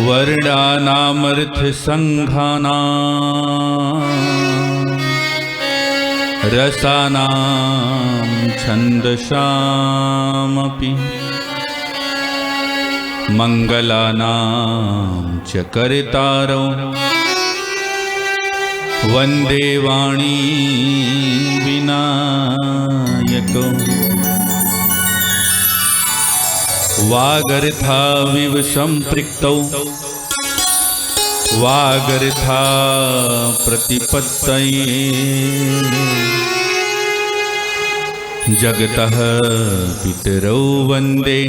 वर्णानामर्थ संघानां रसानां छन्दसामपि मंगलानां च कर्तारौ वन्दे वाणी विनायको वागर्धाविव सम्पृक्तौ वागर्धा प्रतिपत्तये जगतः पितरौ वन्दे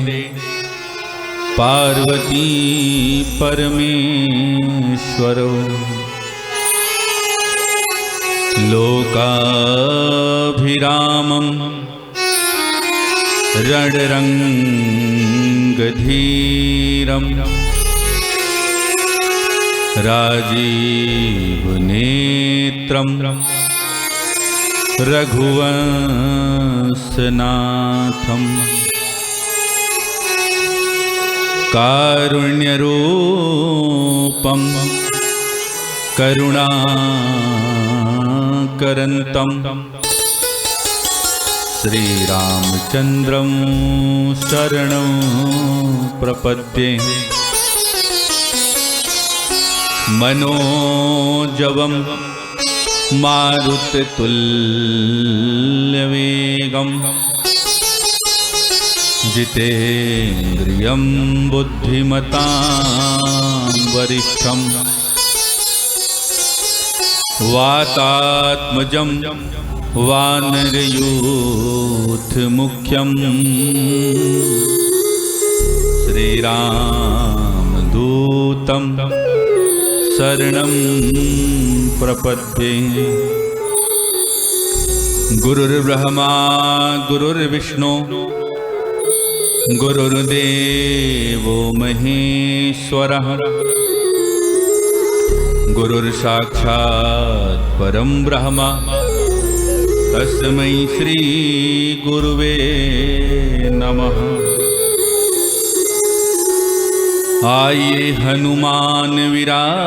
पार्वती परमेश्वरौ लोकाभिरामं रणरङ्गधीरं राजीवनेत्रं रघुवंशनाथं कारुण्यरूपं करुणाकरन्तं श्रीरामचन्द्रं शरणं प्रपद्ये मनोजवं मारुततुल्यवेगं जितेन्द्रियं बुद्धिमतां वरिष्ठं वातात्मजं वानरयूथमुख्यं श्रीरामदूतं शरणं प्रपद्ये गुरुर्ब्रह्मा गुरुर्विष्णु गुरुर्देवो महेश्वरः गुरुर्साक्षात् परं ब्रह्म तस्मै श्री गुरुवे नमः। आइए हनुमान विराजिए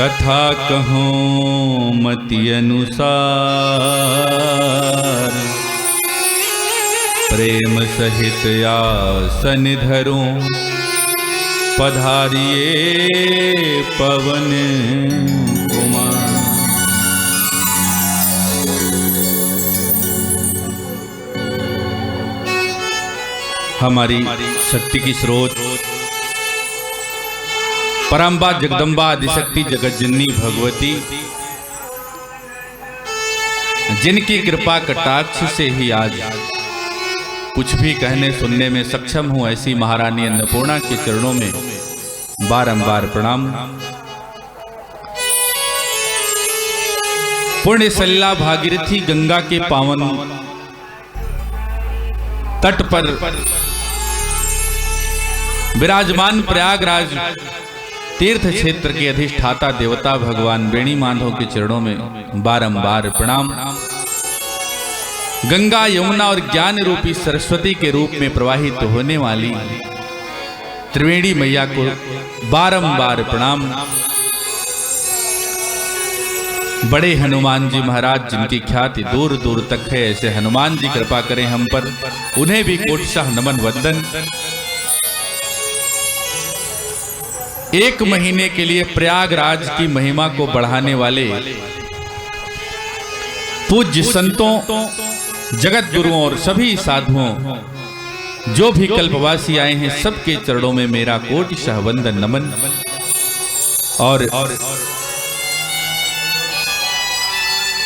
कथा कहूँ मति अनुसार प्रेम सहित आसन धरूं पधारिए पवन कुमार। हमारी शक्ति की स्रोत परम्बा जगदम्बा आदिशक्ति जगत जननी भगवती, जिनकी कृपा कटाक्ष से ही आज कुछ भी कहने सुनने में सक्षम हूं, ऐसी महारानी अन्नपूर्णा के चरणों में बारंबार प्रणाम। पुण्य सलिला भागीरथी गंगा के पावन तट पर विराजमान प्रयागराज तीर्थ क्षेत्र के अधिष्ठाता देवता भगवान बेणी माधव के चरणों में बारंबार प्रणाम। गंगा यमुना और ज्ञान रूपी सरस्वती के रूप में प्रवाहित होने वाली त्रिवेणी मैया को बारंबार प्रणाम। बड़े हनुमान जी महाराज, जिनकी ख्याति दूर दूर तक है, ऐसे हनुमान जी कृपा करें हम पर, उन्हें भी कोटिशाह नमन वंदन। एक महीने के लिए प्रयागराज की महिमा को बढ़ाने वाले पूज्य संतों, जगत गुरुओं और सभी साधुओं, जो भी कल्पवासी आए हैं, सबके चरणों में मेरा कोटिशाह वंदन नमन। और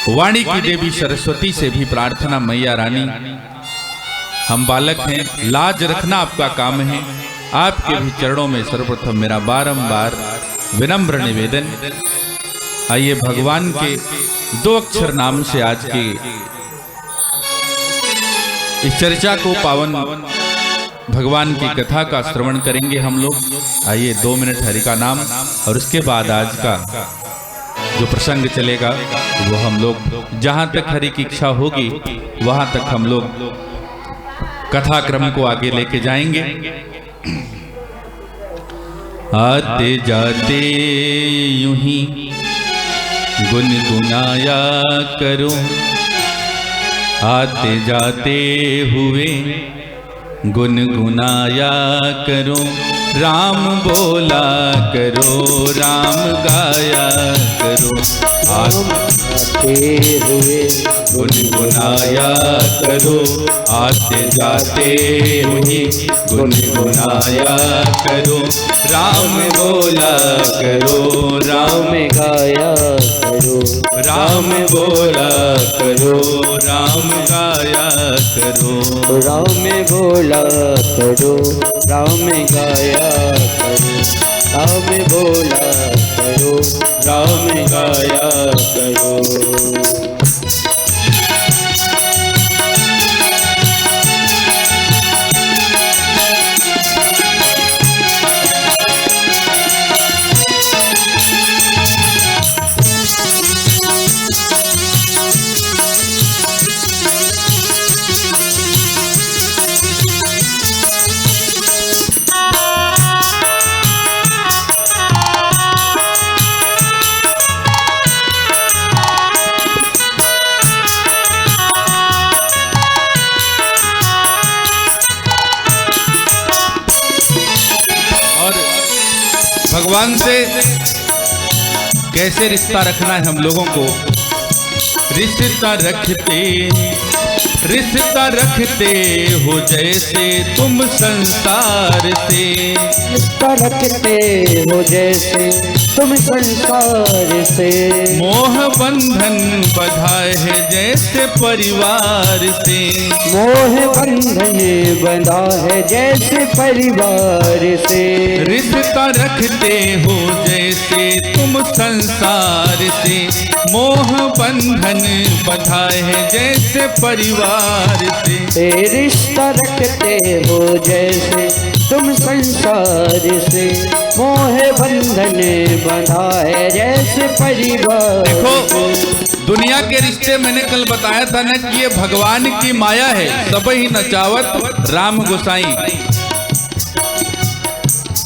वाणी की देवी सरस्वती से भी प्रार्थना, मैया रानी, हम बालक हैं, लाज रखना आपका काम है। आपके भी चरणों में सर्वप्रथम मेरा बारंबार विनम्र निवेदन। आइए भगवान के 2 अक्षर नाम से आज के इस चर्चा को, पावन भगवान की कथा का श्रवण करेंगे हम लोग। आइए 2 मिनट हरि का नाम, और उसके बाद आज का जो प्रसंग चलेगा वो हम लोग, जहां तक हरि की इच्छा होगी वहां तक हम लोग कथा क्रम को आगे लेके जाएंगे। आते जाते यूं ही गुनगुनाया करो, आते जाते हुए गुनगुनाया करो, राम बोला करो, राम गाया करो। आते हुए गुनगुनाया करो, आते जाते हुए गुनगुनाया करो, राम बोला करो, राम गाया करो, राम बोला करो, राम गाया करो, राम बोला करो, राम गाया करो, राम बोला करो, राम गाया करो। भगवान से कैसे रिश्ता रखना है हम लोगों को। रिश्ता रखते हो जैसे तुम संसार से, रिश्ता रखते हो जैसे तुम संसार से, मोह बंधन बंधाए है जैसे परिवार से, मोह बंधन बंधा है जैसे परिवार से, रिश्ता रखते हो जैसे तुम संसार से, मोह बंधन बंधाए है जैसे परिवार से, रिश्ता रखते हो जैसे तुम संसार से, मोह बंधन बंधा है जैसे परिवार। देखो दुनिया के रिश्ते मैंने कल बताया था ना कि ये भगवान की माया है, सब ही नचावत राम गोसाई।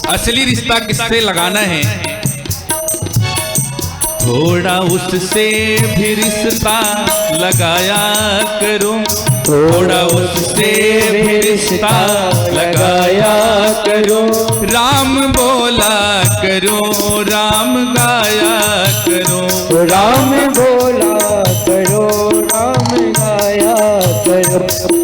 असली रिश्ता किससे लगाना है? थोड़ा उससे भी रिश्ता लगाया करो, थोड़ा उससे भी रिश्ता लगाया करो, राम बोला करो, राम गाया करो, राम बोला करो, राम गाया करो।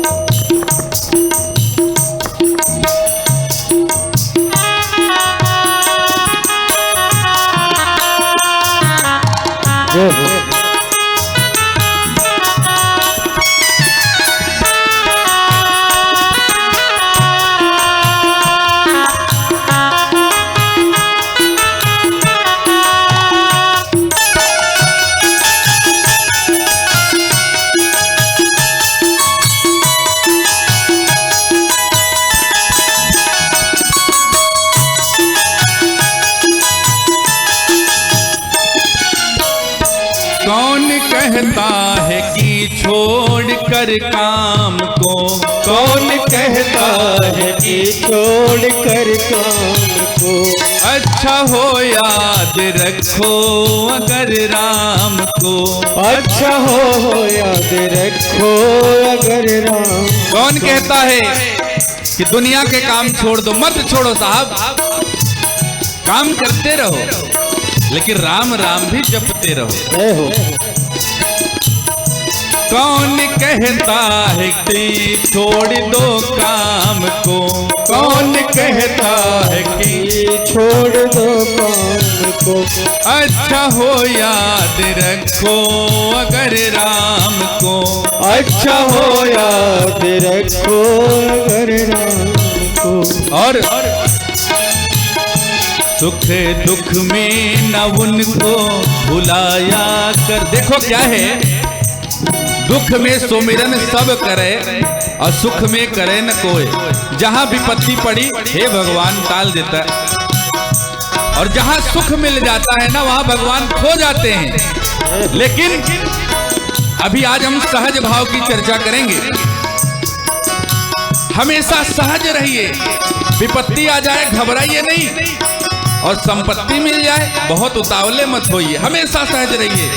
कौन कहता है कि छोड़ कर काम को, कौन कहता है कि छोड़ कर काम को, अच्छा हो याद रखो अगर राम को, अच्छा हो याद रखो अगर राम। कौन कहता है कि दुनिया के काम छोड़ दो? मत छोड़ो साहब, काम करते रहो लेकिन राम राम भी जपते रहो। कौन कहता है कि छोड़ दो काम को, कौन कहता है कि छोड़ दो काम को, अच्छा हो याद रखो अगर राम को, अच्छा हो याद रखो अगर राम को। और सुख दुख में न उनको भुलाया कर। देखो क्या है, दुख में सुमिरन सब करे और सुख में करे न कोई। जहां विपत्ति पड़ी हे भगवान टाल देता है, और जहां सुख मिल जाता है ना वहां भगवान खो जाते हैं। लेकिन अभी आज हम सहज भाव की चर्चा करेंगे हमेशा सहज रहिए, विपत्ति आ जाए घबराइए नहीं, और संपत्ति मिल जाए बहुत उतावले मत होइए, हमेशा सहज रहिए।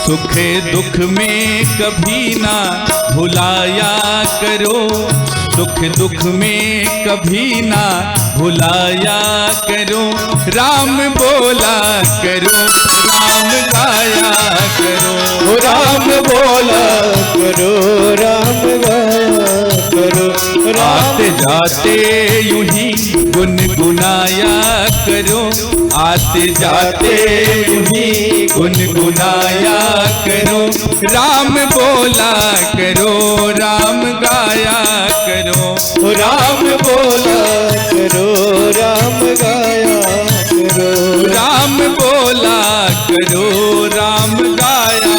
सुख दुख में कभी ना भुलाया करो, सुख दुख में कभी ना भुलाया करो, राम बोला करो, राम गाया करो, राम बोला करो, राम गाया करो, आते जाते यूं ही गुनगुनाया करो, आते जाते यूं ही गुनगुनाया करो, राम बोला करो, राम गाया करो, राम बोला करो, राम गाया करो, राम बोला करो, राम गाया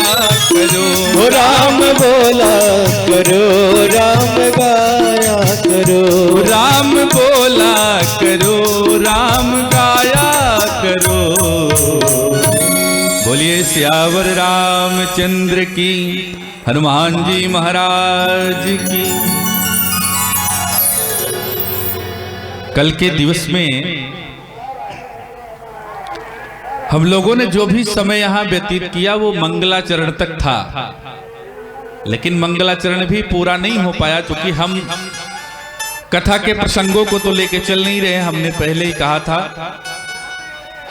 करो, राम बोला करो, राम गाया करो, राम बोला करो, राम गाया करो। बोलिए सियावर रामचंद्र की, हनुमान जी महाराज की। कल के दिवस में हम लोगों ने जो भी समय यहाँ व्यतीत किया वो मंगलाचरण तक था, लेकिन मंगलाचरण भी पूरा नहीं हो पाया, क्योंकि हम कथा के प्रसंगों को तो लेके चल नहीं रहे। हमने पहले ही कहा था,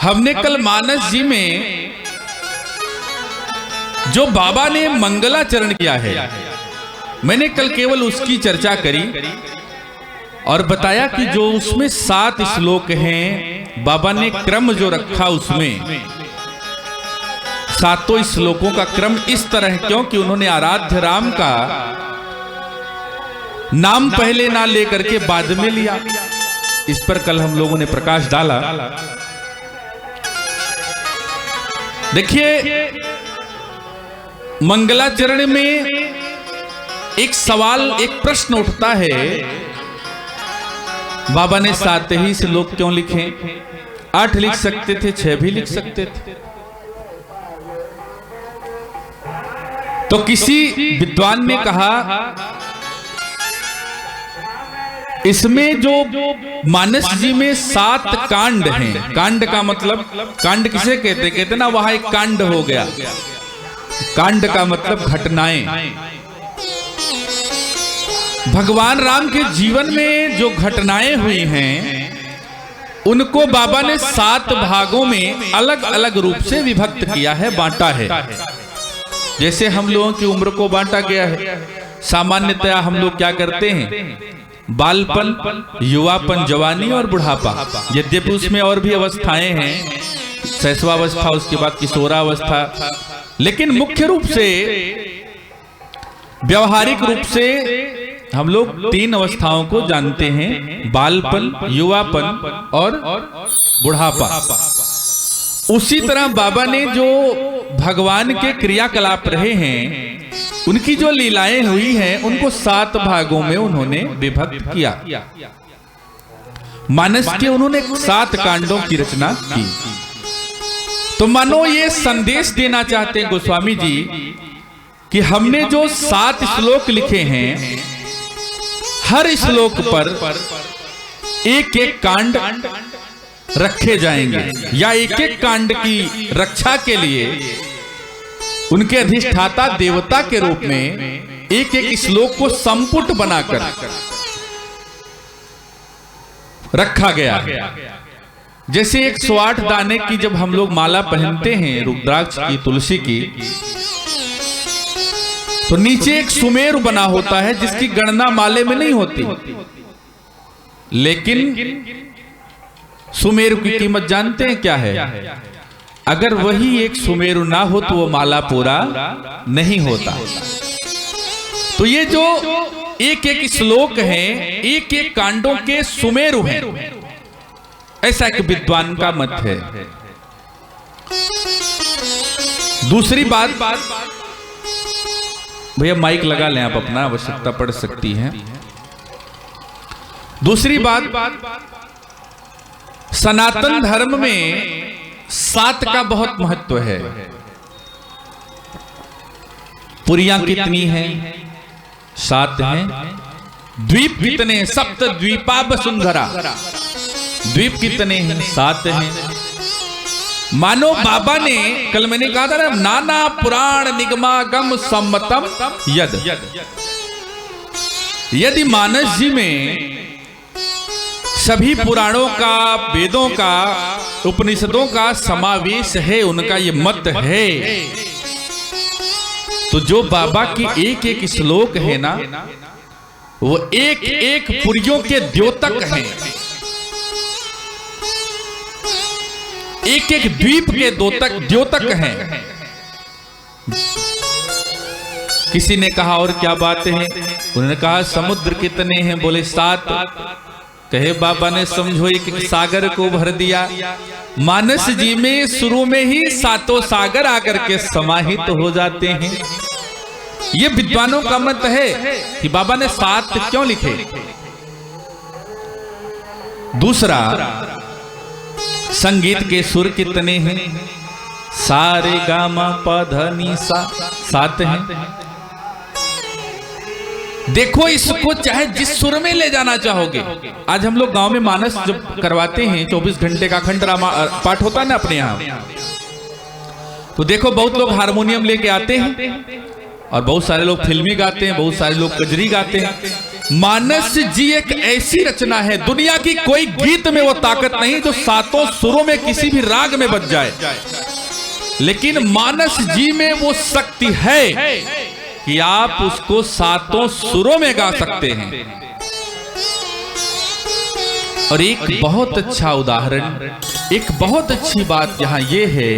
हमने कल मानस जी में जो बाबा ने मंगलाचरण किया है, मैंने कल केवल उसकी चर्चा करी और बताया कि जो उसमें 7 श्लोक हैं, बाबा ने क्रम जो रखा उसमें 7 श्लोकों का क्रम इस तरह है, क्योंकि उन्होंने आराध्य राम का नाम पहले ना लेकर के बाद में लिया। इस पर कल हम लोगों ने प्रकाश डाला। देखिए, मंगलाचरण में एक सवाल, एक प्रश्न उठता है, बाबा ने 7 ही श्लोक क्यों लिखे? 8 लिख सकते थे, 6 भी लिख सकते थे। तो किसी विद्वान ने कहा, इसमें जो मानस जी में 7 कांड हैं, कांड का मतलब, कांड किसे कहते? कहते ना वहां एक कांड हो गया। कांड का मतलब घटनाएं। भगवान राम के जीवन में जो घटनाएं हुई हैं, उनको बाबा ने 7 भागों में अलग अलग रूप से विभक्त किया है, बांटा है। जैसे हम लोगों की उम्र को बांटा गया है। सामान्यतया हम लोग क्या करते हैं? बालपन, युवापन, जवानी और बुढ़ापा। यद्यपि उसमें और भी अवस्थाएं हैं, शैशवावस्था, उसके बाद किशोरावस्था, लेकिन मुख्य रूप से व्यवहारिक रूप से हम लोग 3 अवस्थाओं को जानते हैं, बालपन, युवापन और बुढ़ापा। उसी तरह बाबा ने जो भगवान के क्रियाकलाप रहे हैं, उनकी जो लीलाएं हुई हैं, उनको 7 भागों में उन्होंने विभक्त किया। मानस के उन्होंने 7 कांडों की रचना की। तो मानो ये संदेश देना चाहते हैं गोस्वामी जी कि हमने जो 7 श्लोक लिखे हैं, हर श्लोक पर एक एक कांड रखे जाएंगे, या एक एक कांड की रक्षा के लिए उनके अधिष्ठाता देवता के रूप में एक एक श्लोक को संपुट बनाकर रखा गया है। जैसे 108 दाने की जब हम लोग माला पहनते हैं, रुद्राक्ष की, तुलसी की, तो नीचे एक सुमेरु बना होता है जिसकी गणना माले में नहीं होती, लेकिन सुमेरु की कीमत जानते हैं क्या है? अगर वही एक सुमेरु ना हो तो वो माला पूरा नहीं होता। तो ये जो एक एक श्लोक हैं, एक एक कांडों के सुमेरु हैं, ऐसा एक विद्वान का मत है। दूसरी बात, भैया माइक लगा लें आप अपना, आवश्यकता पड़ सकती है। दूसरी बात, सनातन धर्म में 7 का बहुत महत्व है। पुरियां कितनी हैं? सात हैं। द्वीप कितने हैं? सप्त द्वीपा वसुंधरा। द्वीप कितने हैं? सात हैं। मानो बाबा ने, कल मैंने कहा था ना, नाना पुराण निगमागम सम्मतम यद। यदि मानस जी में सभी पुराणों का, वेदों का, उपनिषदों का समावेश है, उनका ये मत है, तो जो बाबा की एक एक श्लोक है ना, वो एक एक पुरियों के द्योतक हैं, एक एक द्वीप के द्योतक हैं। किसी ने कहा और क्या बात है? उन्होंने कहा समुद्र कितने हैं? बोले 7। कहे बाबा ने समझो एक सागर को भर दिया। मानस जी में शुरू में ही 7 सागर आकर के समाहित हो जाते हैं। ये विद्वानों का मत है कि बाबा ने 7 क्यों लिखे। दूसरा, संगीत के सुर कितने हैं? सारे गामा पध नी सा, 7 हैं। देखो इसको चाहे जिस सुर में ले जाना चाहोगे। आज हम लोग गांव में मानस जब करवाते हैं, 24 घंटे का अखंड रामा पाठ होता है ना अपने यहाँ, तो देखो बहुत लोग हारमोनियम लेके आते हैं और बहुत सारे लोग फिल्मी गाते हैं, बहुत सारे लोग कजरी गाते हैं। मानस जी एक ऐसी रचना है, दुनिया की कोई गीत में वो ताकत नहीं जो 7 सुरों में किसी भी राग में बज जाए, लेकिन मानस जी में वो शक्ति है कि आप उसको 7 सुरों में गा सकते हैं। और एक बहुत अच्छा उदाहरण, एक बहुत अच्छी बात यहां ये है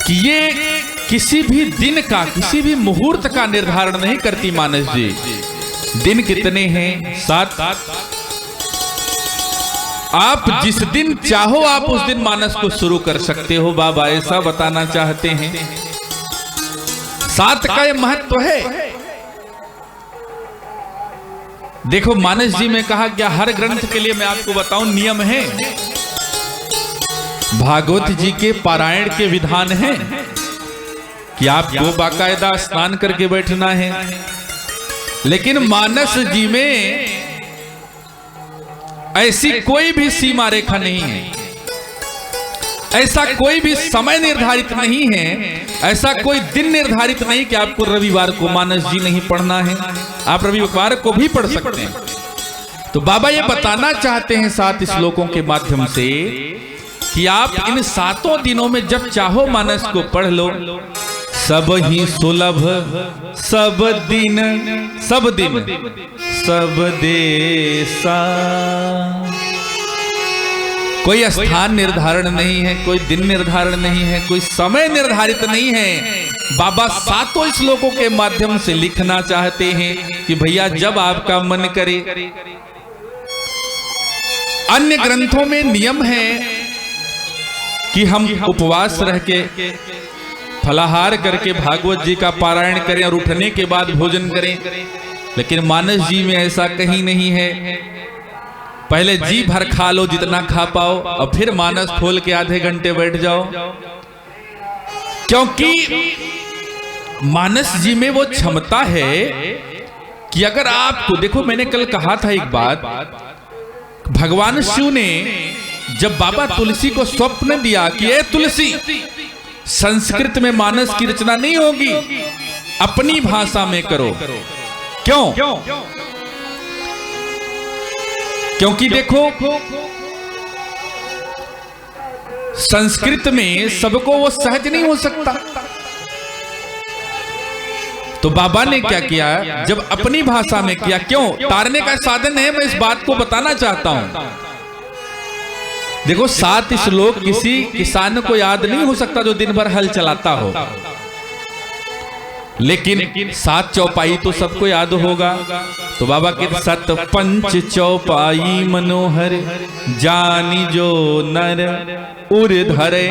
कि ये किसी भी दिन का, किसी भी मुहूर्त का निर्धारण नहीं करती मानस जी। दिन कितने हैं? 7। आप जिस दिन चाहो आप उस दिन मानस को शुरू कर सकते हो। बाबा ऐसा बताना चाहते हैं। 7 का ये महत्व है। देखो मानस जी में कहा क्या, हर ग्रंथ के लिए मैं आपको बताऊं नियम है। भागवत जी के पारायण के विधान हैं कि आपको बाकायदा स्नान करके बैठना है, लेकिन मानस जी में ऐसी कोई भी सीमा रेखा नहीं है, ऐसा कोई भी समय निर्धारित नहीं है, ऐसा कोई दिन निर्धारित नहीं कि आपको रविवार को मानस जी नहीं पढ़ना है। आप रविवार को भी पढ़ सकते हैं। तो बाबा ये बताना चाहते हैं 7 श्लोकों के माध्यम से कि आप इन 7 दिनों में जब चाहो मानस को पढ़ लो। सब ही सुलभ सब दिन सब देसा। कोई स्थान निर्धारण नहीं है, कोई दिन निर्धारण नहीं है, कोई समय निर्धारित नहीं है। बाबा 7 श्लोकों के माध्यम से लिखना चाहते हैं कि भैया जब आपका मन करे। अन्य ग्रंथों में नियम है कि हम उपवास रह के फलाहार करके भागवत जी का पारायण करें और उठने के बाद भोजन करें, लेकिन मानस जी में ऐसा कहीं नहीं है। पहले जी भर खा लो जितना खा पाओ और फिर मानस खोल के आधे घंटे बैठ जाओ, क्योंकि मानस जी में वो क्षमता है कि अगर आपको देखो, मैंने कल कहा था एक बात, भगवान शिव ने जब बाबा तुलसी को स्वप्न दिया कि ए तुलसी, संस्कृत में मानस की रचना नहीं होगी, अपनी भाषा में करो। क्यों? क्योंकि देखो संस्कृत में सबको वो सहज नहीं हो सकता। तो बाबा ने क्या किया, जब अपनी भाषा में किया। क्यों? तारने का साधन है, मैं इस बात को बताना चाहता हूं। देखो 7 श्लोक किसी किसान को याद नहीं हो सकता जो दिन भर हल चलाता हो, लेकिन 7 चौपाई तो सबको याद होगा। तो बाबा के 7 पंच चौपाई मनोहर, जानी जो नर उर धरे।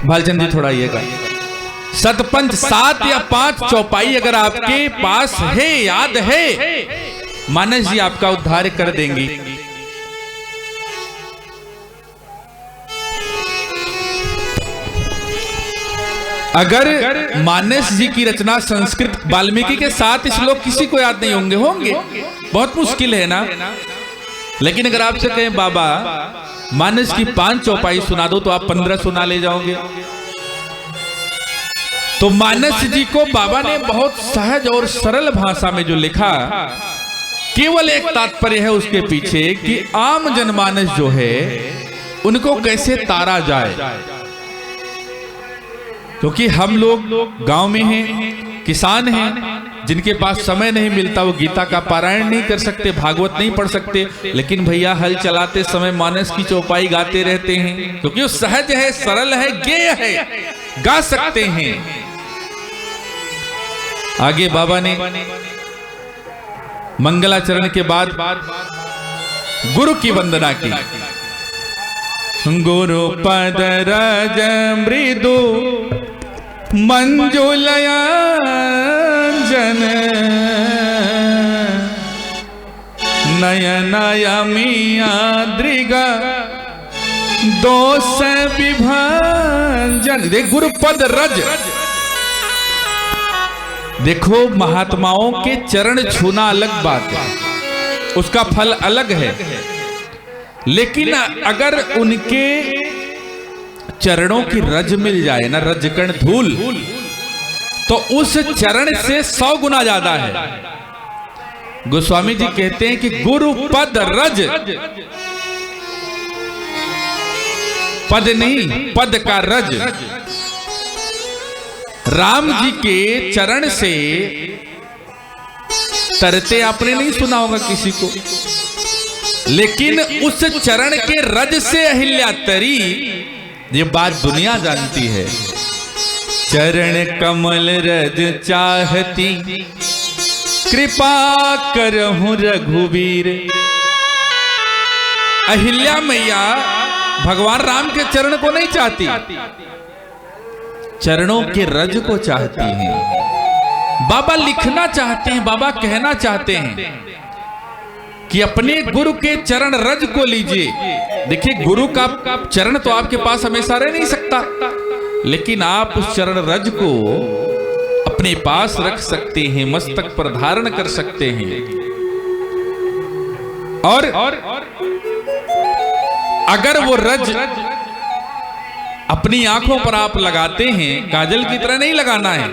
भालचंद जी थोड़ा ये का 7 पंच 7 या 5 चौपाई अगर आपके पास है, याद है, मानस जी आपका उद्धार कर देंगी। अगर मानस जी की रचना संस्कृत वाल्मीकि के 7 श्लोक किसी को याद नहीं होंगे, बहुत मुश्किल है ना। लेकिन अगर आपसे कहें बाबा मानस की 5 चौपाई सुना दो, तो आप 15 सुना ले जाओगे। तो मानस जी को बाबा ने बहुत सहज और सरल भाषा में जो लिखा, केवल एक तात्पर्य है उसके पीछे कि आम जनमानस जो है उनको कैसे तारा जाए। क्योंकि हम लोग गांव में हैं, किसान हैं, जिनके पास समय नहीं मिलता, वो गीता का पारायण नहीं कर सकते, भागवत नहीं पढ़ सकते, लेकिन भैया हल चलाते समय मानस की चौपाई गाते रहते हैं, क्योंकि वो सहज है, सरल है, गेय है, गा सकते हैं। आगे बाबा ने मंगलाचरण के बाद गुरु की वंदना की। गुरु पद रज मृदु मंजुलया जन नयनयमिया दृगा दोष विभाजन। देख गुरु पद रज, देखो महात्माओं के चरण छूना अलग बात है, उसका फल अलग है, लेकिन अगर उनके चरणों की रज मिल जाए ना, रजकण धूल, तो उस चरण से 100 गुना ज्यादा है। गोस्वामी जी कहते हैं कि गुरु पद रज, पद नहीं, पद का रज। राम जी के चरण से तरते आपने नहीं सुना होगा किसी को, लेकिन उस चरण के रज से अहिल्या तरी, ये बात दुनिया जानती है। चरण कमल रज चाहती, कृपा करहु रघुवीर। अहिल्या मैया भगवान राम के चरण को नहीं चाहती, चरणों के रज को चाहती हैं। बाबा लिखना चाहते हैं, बाबा कहना चाहते हैं कि अपने गुरु के चरण रज को लीजिए। देखिए गुरु का चरण तो आपके पास हमेशा रह नहीं सकता, लेकिन आप उस चरण रज को अपने पास रख सकते हैं, मस्तक पर धारण कर सकते हैं। और अगर वो रज अपनी आंखों पर आप लगाते हैं, काजल की तरह नहीं लगाना है,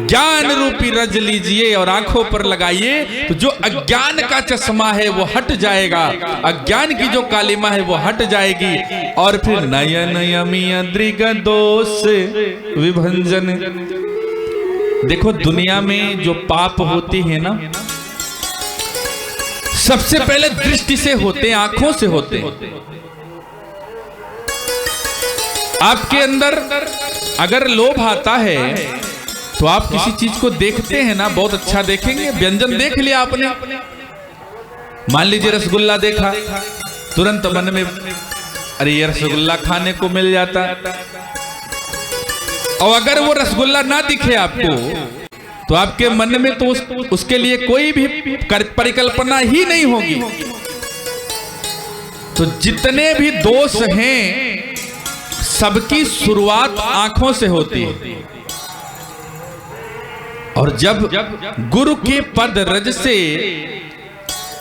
ज्ञान रूपी रज लीजिए और आंखों पर लगाइए, तो जो अज्ञान का चश्मा है वो हट जाएगा, अज्ञान की जो कालिमा है वो हट जाएगी, और फिर नयन यमिया दृग दोष विभंजन। देखो दुनिया में जो पाप होते हैं ना, सबसे पहले दृष्टि से होते हैं, आंखों से होते हैं। आपके अंदर अगर लोभ आता है तो आप किसी चीज को देखते हैं ना, बहुत अच्छा देखेंगे, व्यंजन देख लिया आपने, मान लीजिए रसगुल्ला देखा, तुरंत मन में अरे ये रसगुल्ला खाने को मिल जाता। और अगर वो रसगुल्ला ना दिखे आपको, तो आपके मन में तो उसके लिए कोई भी परिकल्पना ही नहीं होगी। तो जितने भी दोष हैं सबकी शुरुआत आंखों से होती है, और जब गुरु के पद रज से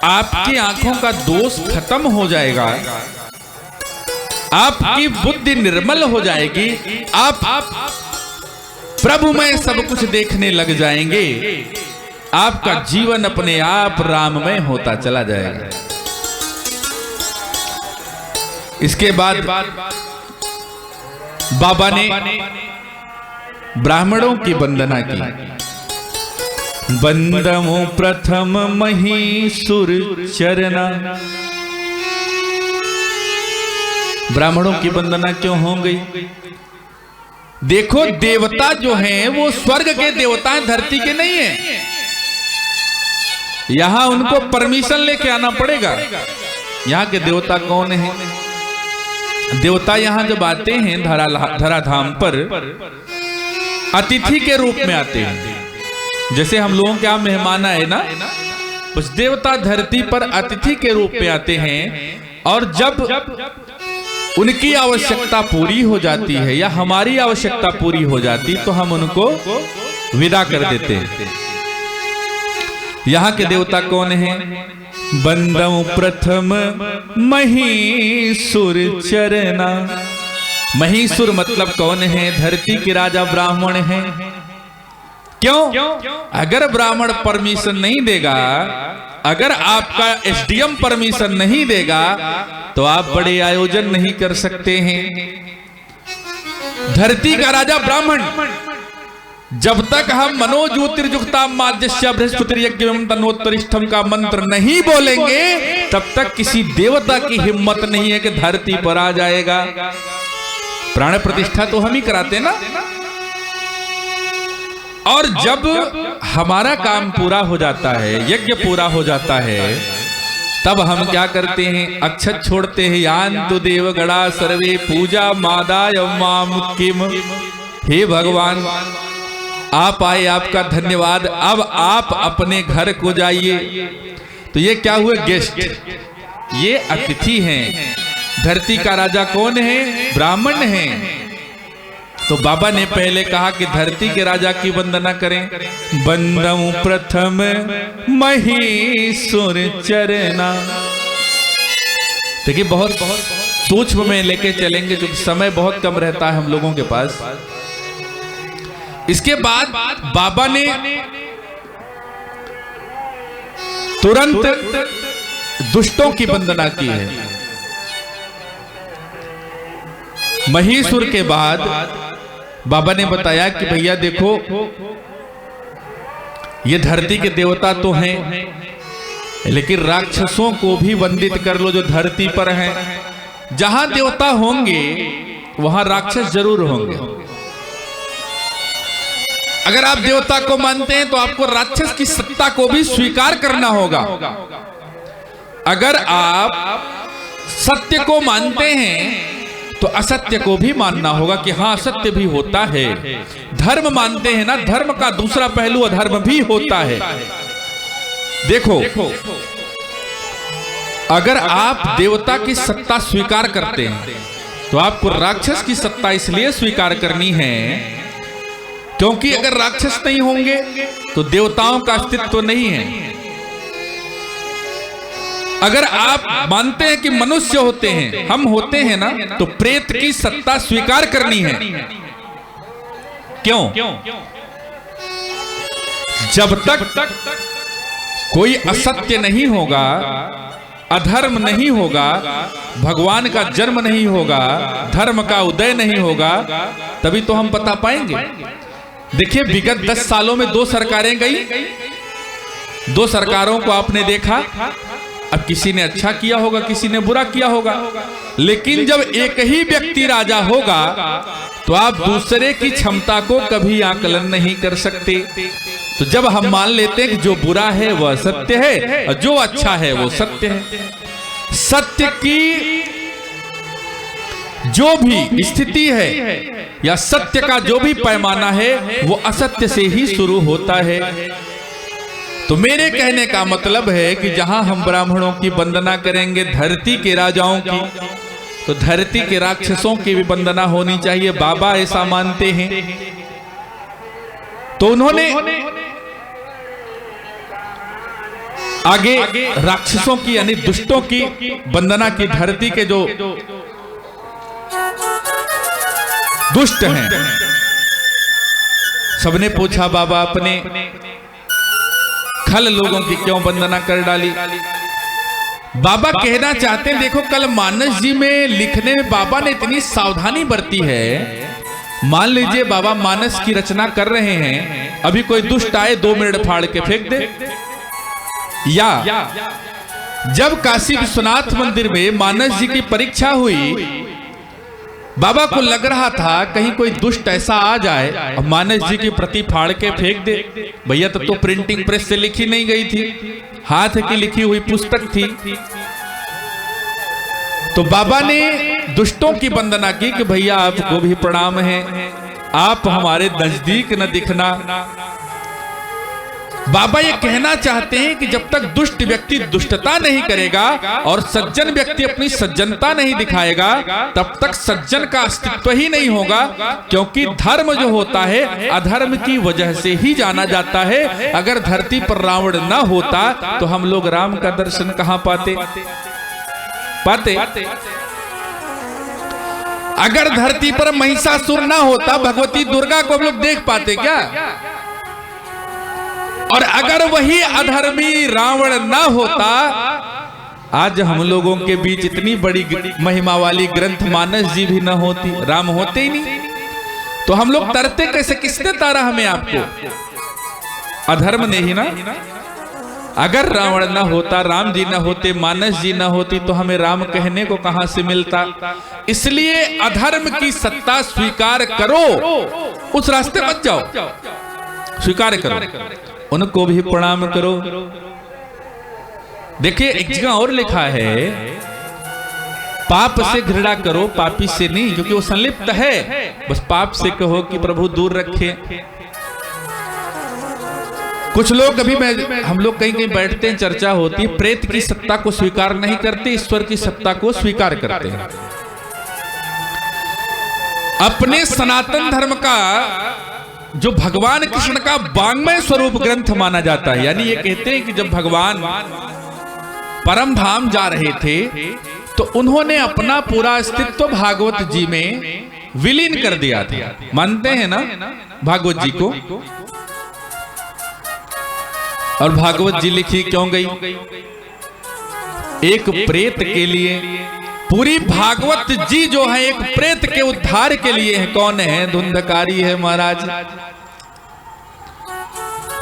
आपकी आंखों का दोष खत्म हो जाएगा, आपकी बुद्धि निर्मल हो जाएगी, आप प्रभु में सब कुछ देखने लग जाएंगे, आपका जीवन अपने आप राममय होता चला जाएगा। इसके बाद बाबा ने ब्राह्मणों की वंदना की। वंदमो प्रथम महीसुर चरना। ब्राह्मणों की वंदना क्यों हो गई? देखो देवता जो हैं वो स्वर्ग के देवता हैं, धरती के नहीं हैं। यहां उनको परमिशन लेके आना पड़ेगा। यहाँ के देवता कौन हैं? देवता यहां जब आते हैं धराधाम पर अतिथि के रूप में आते हैं। जैसे हम लोगों के यहाँ मेहमान आए ना, उस देवता धरती पर अतिथि के रूप में आते हैं। और जब उनकी आवश्यकता पूरी हो जाती है या हमारी आवश्यकता पूरी हो जाती तो हम उनको विदा कर देते हैं। यहाँ के देवता कौन हैं? बंदौ प्रथम महीसुर चरना। महीसुर मतलब कौन है? धरती के राजा ब्राह्मण हैं। क्यों? अगर ब्राह्मण परमिशन नहीं देगा, अगर आपका एसडीएम परमिशन नहीं देगा तो आप बड़े आयोजन नहीं कर सकते हैं। धरती का राजा ब्राह्मण। जब तक हम मनोज्योतिर्जुक्ता माध्यस्य बृहस्पति यज्ञम तन्वोत्तरिष्ठम का मंत्र नहीं बोलेंगे तब तक किसी देवता की हिम्मत नहीं है कि धरती पर आ जाएगा। प्राण प्रतिष्ठा तो हम ही कराते ना। और जब हमारा काम पूरा हो जाता है, यज्ञ पूरा हो जाता है, तब हम क्या करते हैं? अक्षत छोड़ते हैं। यान्तु देवगणा सर्वे पूजा मादाय माम किम। हे भगवान, आप आए, आपका धन्यवाद। अब आप अपने घर को जाइए। तो ये क्या हुए? गेस्ट, ये अतिथि हैं। धरती का राजा कौन है? ब्राह्मण है। तो बाबा ने पहले कहा कि धरती के राजा की वंदना करें। बंदौ प्रथम महीसुर चरना। देखिए, बहुत सूक्ष्म में लेके चलेंगे क्योंकि समय बहुत कम रहता है हम लोगों के पास। इसके बाद बाबा ने तुरंत दुष्टों की वंदना की है। महीसुर के बाद बाबा ने बताया कि भैया देखो, ये धरती के देवता तो हैं, लेकिन राक्षसों को भी वंदित कर लो जो धरती पर हैं। जहां देवता होंगे वहां राक्षस जरूर होंगे। अगर आप देवता को मानते हैं तो आपको राक्षस की सत्ता को भी स्वीकार करना होगा। अगर आप सत्य को मानते हैं तो असत्य को भी मानना होगा कि हाँ, असत्य भी होता है। धर्म मानते हैं ना, धर्म का दूसरा पहलू अधर्म भी होता है। देखो, अगर आप देवता की सत्ता स्वीकार करते हैं तो आपको राक्षस की सत्ता इसलिए स्वीकार करनी है क्योंकि अगर राक्षस नहीं होंगे तो देवताओं का अस्तित्व नहीं है। अगर आप मानते हैं कि मनुष्य होते हैं, हम होते हैं ना, तो प्रेत की सत्ता स्वीकार करनी है। क्यों? जब तक कोई असत्य नहीं होगा, अधर्म नहीं होगा, भगवान का जन्म नहीं होगा, धर्म का उदय नहीं होगा, तभी तो हम बता पाएंगे। देखिए, विगत 10 सालों में 2 सरकारें गई। 2 सरकारों को आपने देखा। अब किसी ने अच्छा किया होगा, किसी ने बुरा किया होगा, लेकिन जब एक ही व्यक्ति राजा होगा तो आप दूसरे की क्षमता को कभी आकलन नहीं कर सकते। तो जब हम मान लेते हैं कि जो बुरा है वह सत्य है और जो अच्छा है वो सत्य है, सत्य की जो भी स्थिति है या सत्य का जो भी पैमाना है वो असत्य से ही शुरू होता है। तो मेरे कहने का मतलब है कि जहां हम ब्राह्मणों की वंदना करेंगे, धरती के राजाओं की, तो धरती के राक्षसों की भी वंदना होनी चाहिए। बाबा ऐसा मानते हैं। तो उन्होंने आगे राक्षसों की यानी दुष्टों की वंदना की। धरती के जो दुष्ट हैं, सबने पूछा बाबा अपने खल लोगों की क्यों वंदना कर डाली। बाबा कहना चाहते हैं, देखो कल मानस जी में लिखने में बाबा ने इतनी सावधानी बरती है। मान लीजिए बाबा मानस की रचना कर रहे हैं, अभी कोई दुष्ट आए 2 मिनट फाड़ के फेंक दे। या जब काशी विश्वनाथ मंदिर में मानस जी की परीक्षा हुई, बाबा को लग रहा था कहीं कोई दुष्ट ऐसा आ जाए और मानस जी की प्रति फाड़ के फेंक दे। भैया तब तो प्रिंटिंग प्रेस से लिखी नहीं गई थी, हाथ की लिखी हुई पुस्तक थी। तो बाबा ने दुष्टों की वंदना की कि भैया आपको भी प्रणाम है, आप हमारे नजदीक न दिखना। बाबा ये कहना चाहते हैं कि जब तक दुष्ट व्यक्ति दुष्टता नहीं करेगा और सज्जन व्यक्ति अपनी सज्जनता नहीं दिखाएगा, तब तक सज्जन का अस्तित्व ही नहीं होगा। क्योंकि धर्म जो होता है अधर्म की वजह से ही जाना जाता है। अगर धरती पर रावण ना होता तो हम लोग राम का दर्शन कहां पाते? अगर धरती पर महिषासुर ना होता, भगवती दुर्गा को हम लोग देख पाते क्या? और अगर वही अधर्मी रावण ना होता, आज हम लोगों के बीच इतनी बड़ी महिमा वाली ग्रंथ मानस जी भी ना होती, राम होते ही नहीं, तो हम लोग तरते कैसे? किसने तारा हमें आपको? अधर्म ने ही ना। अगर रावण ना होता, राम जी ना होते, मानस जी ना होती, तो हमें राम कहने को कहां से मिलता? इसलिए अधर्म की सत्ता स्वीकार करो, उस रास्ते मत जाओ, स्वीकार करो, उनको भी प्रणाम करो। देखिए एक जगह और लिखा है, पाप से घृणा करो, पापी से नहीं, क्योंकि वो संलिप्त है। बस पाप से कहो कि प्रभु दूर रखे। कुछ लोग अभी हम लोग कहीं कहीं बैठते हैं, चर्चा होती है, प्रेत की सत्ता को स्वीकार नहीं करते, ईश्वर की सत्ता को स्वीकार करते हैं। अपने सनातन धर्म का जो भगवान कृष्ण का वाङ्मय स्वरूप ग्रंथ माना जाता है, यानी ये कहते हैं कि जब भगवान परम धाम जा रहे थे तो उन्होंने अपना पूरा अस्तित्व भागवत जी में विलीन कर दिया था। मानते हैं ना भागवत जी को? और भागवत जी लिखी क्यों गई? एक प्रेत के लिए। पूरी भागवत जी जो है एक प्रेत के उद्धार के लिए है। कौन है? धुंधकारी है महाराज।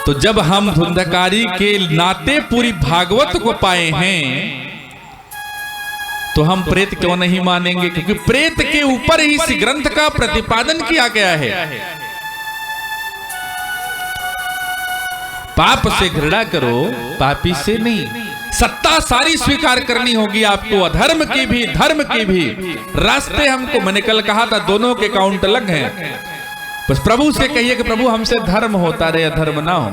तो जब हम धुंधकारी के नाते पूरी भागवत को पाए हैं तो हम प्रेत क्यों नहीं मानेंगे? क्योंकि प्रेत के ऊपर ही इस ग्रंथ का प्रतिपादन किया गया है। पाप से घृणा करो, पापी से नहीं। सत्ता सारी स्वीकार करनी होगी आपको, अधर्म की भी धर्म की भी। रास्ते हमको, मैंने कल कहा था, दोनों के काउंट अलग हैं। बस प्रभु से कहिए कि प्रभु हमसे धर्म होता रहे, अधर्म ना हो।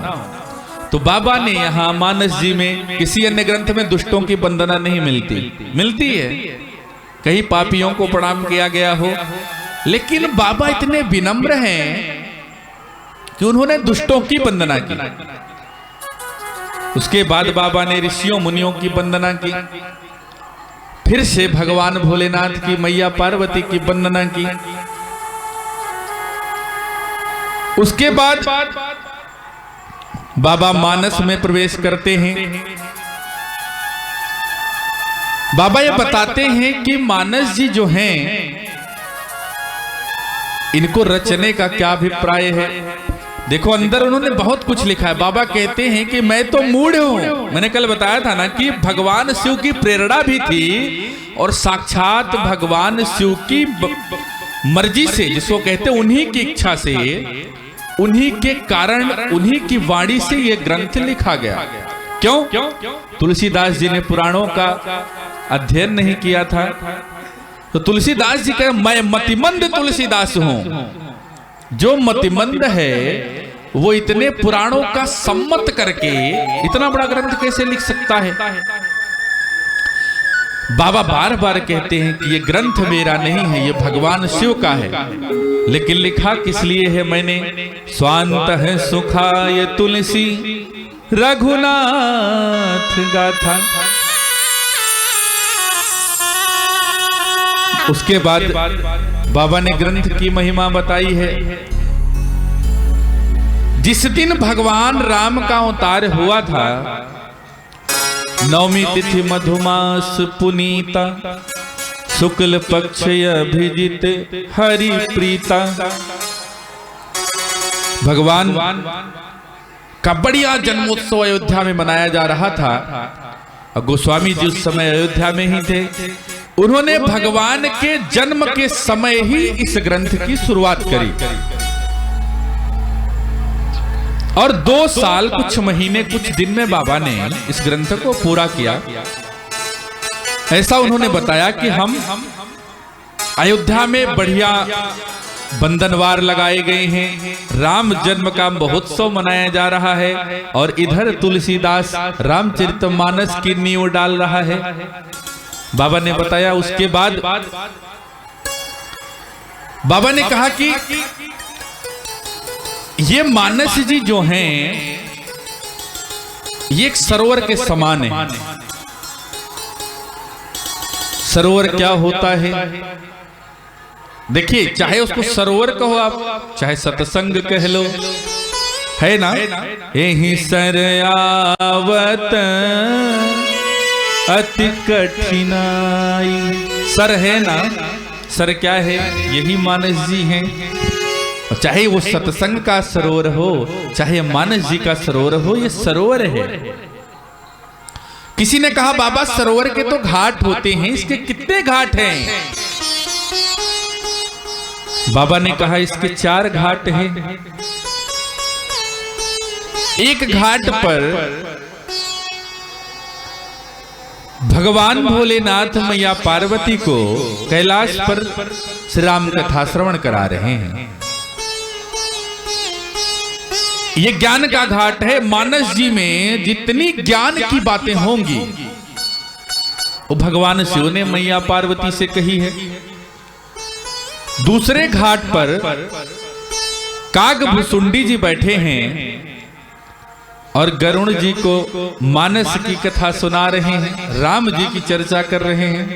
तो बाबा ने यहाँ मानस जी में, किसी अन्य ग्रंथ में दुष्टों की वंदना नहीं मिलती है, कहीं पापियों को प्रणाम किया गया हो। लेकिन बाबा इतने विनम्र हैं कि उन्होंने दुष्टों की वंदना की। उसके बाद बाबा ने ऋषियों मुनियों की वंदना की, फिर से भगवान भोलेनाथ की, मैया पार्वती की वंदना की। उसके बाद बाबा मानस में प्रवेश करते हैं। बाबा ये बताते हैं कि मानस जी जो हैं, इनको रचने का क्या अभिप्राय है। देखो अंदर उन्होंने बहुत कुछ लिखा है। बाबा कहते हैं कि मैं तो मूढ़ हूं। मैंने कल बताया था ना कि भगवान शिव की प्रेरणा भी थी और साक्षात भगवान शिव की मर्जी से, जिसको कहते हैं उन्हीं की इच्छा से, उन्हीं के कारण, उन्हीं की वाणी से यह ग्रंथ लिखा गया। क्यों? तुलसीदास जी ने पुराणों का अध्ययन नहीं किया था। तो तुलसीदास जी कहे, मैं मतिमंद तुलसीदास हूं। जो मतिमंद है वो इतने पुराणों का सम्मत करके इतना बड़ा ग्रंथ कैसे लिख सकता है? बाबा बार बार कहते हैं कि ये ग्रंथ मेरा नहीं है, ये भगवान शिव का है। लेकिन लिखा किस लिए है मैंने? स्वांत है सुखाय तुलसी रघुनाथ गाथा। उसके बाद बाबा ने ग्रंथ की महिमा बताई है। जिस दिन भगवान राम का अवतार हुआ था, नवमी तिथि मधुमास पुनीता, शुक्ल पक्ष अभिजित हरि प्रीता। भगवान का बढ़िया जन्मोत्सव अयोध्या में मनाया जा रहा था। और गोस्वामी जी उस समय अयोध्या में ही थे। उन्होंने भगवान के जन्म के समय ही इस ग्रंथ की शुरुआत करी और 2 साल कुछ महीने कुछ दिन में बाबा ने इस ग्रंथ को पूरा किया। ऐसा उन्होंने बताया कि हम अयोध्या में बढ़िया बंधनवार लगाए गए हैं, राम जन्म का महोत्सव मनाया जा रहा है और इधर तुलसीदास रामचरितमानस की नींव डाल रहा है। बाबा ने बताया उसके बाद बाबा ने कहा कि ये मानस जी जो हैं ये एक सरोवर के समान है। सरोवर क्या होता है? देखिए, चाहे उसको सरोवर कहो आप, चाहे सत्संग कह लो, है ना। यही सर आवत अति कठिनाई, सर है ना, सर क्या है? यही मानस जी हैं। और चाहे वो सत्संग का सरोवर हो, चाहे मानस जी का सरोवर हो, ये सरोवर है। किसी ने कहा बाबा सरोवर के तो घाट होते हैं, इसके कितने घाट हैं? बाबा ने कहा इसके 4 घाट हैं। एक घाट पर भगवान भोलेनाथ मैया पार्वती को कैलाश पर श्री राम कथा श्रवण करा रहे हैं। ये ज्ञान का घाट है। मानस जी में जितनी ज्ञान की बातें होंगी वो भगवान शिव ने मैया पार्वती से कही है। दूसरे घाट पर कागभुसुंडी जी बैठे हैं और गरुण जी को मानस की कथा सुना रहे हैं, राम जी की चर्चा कर रहे हैं।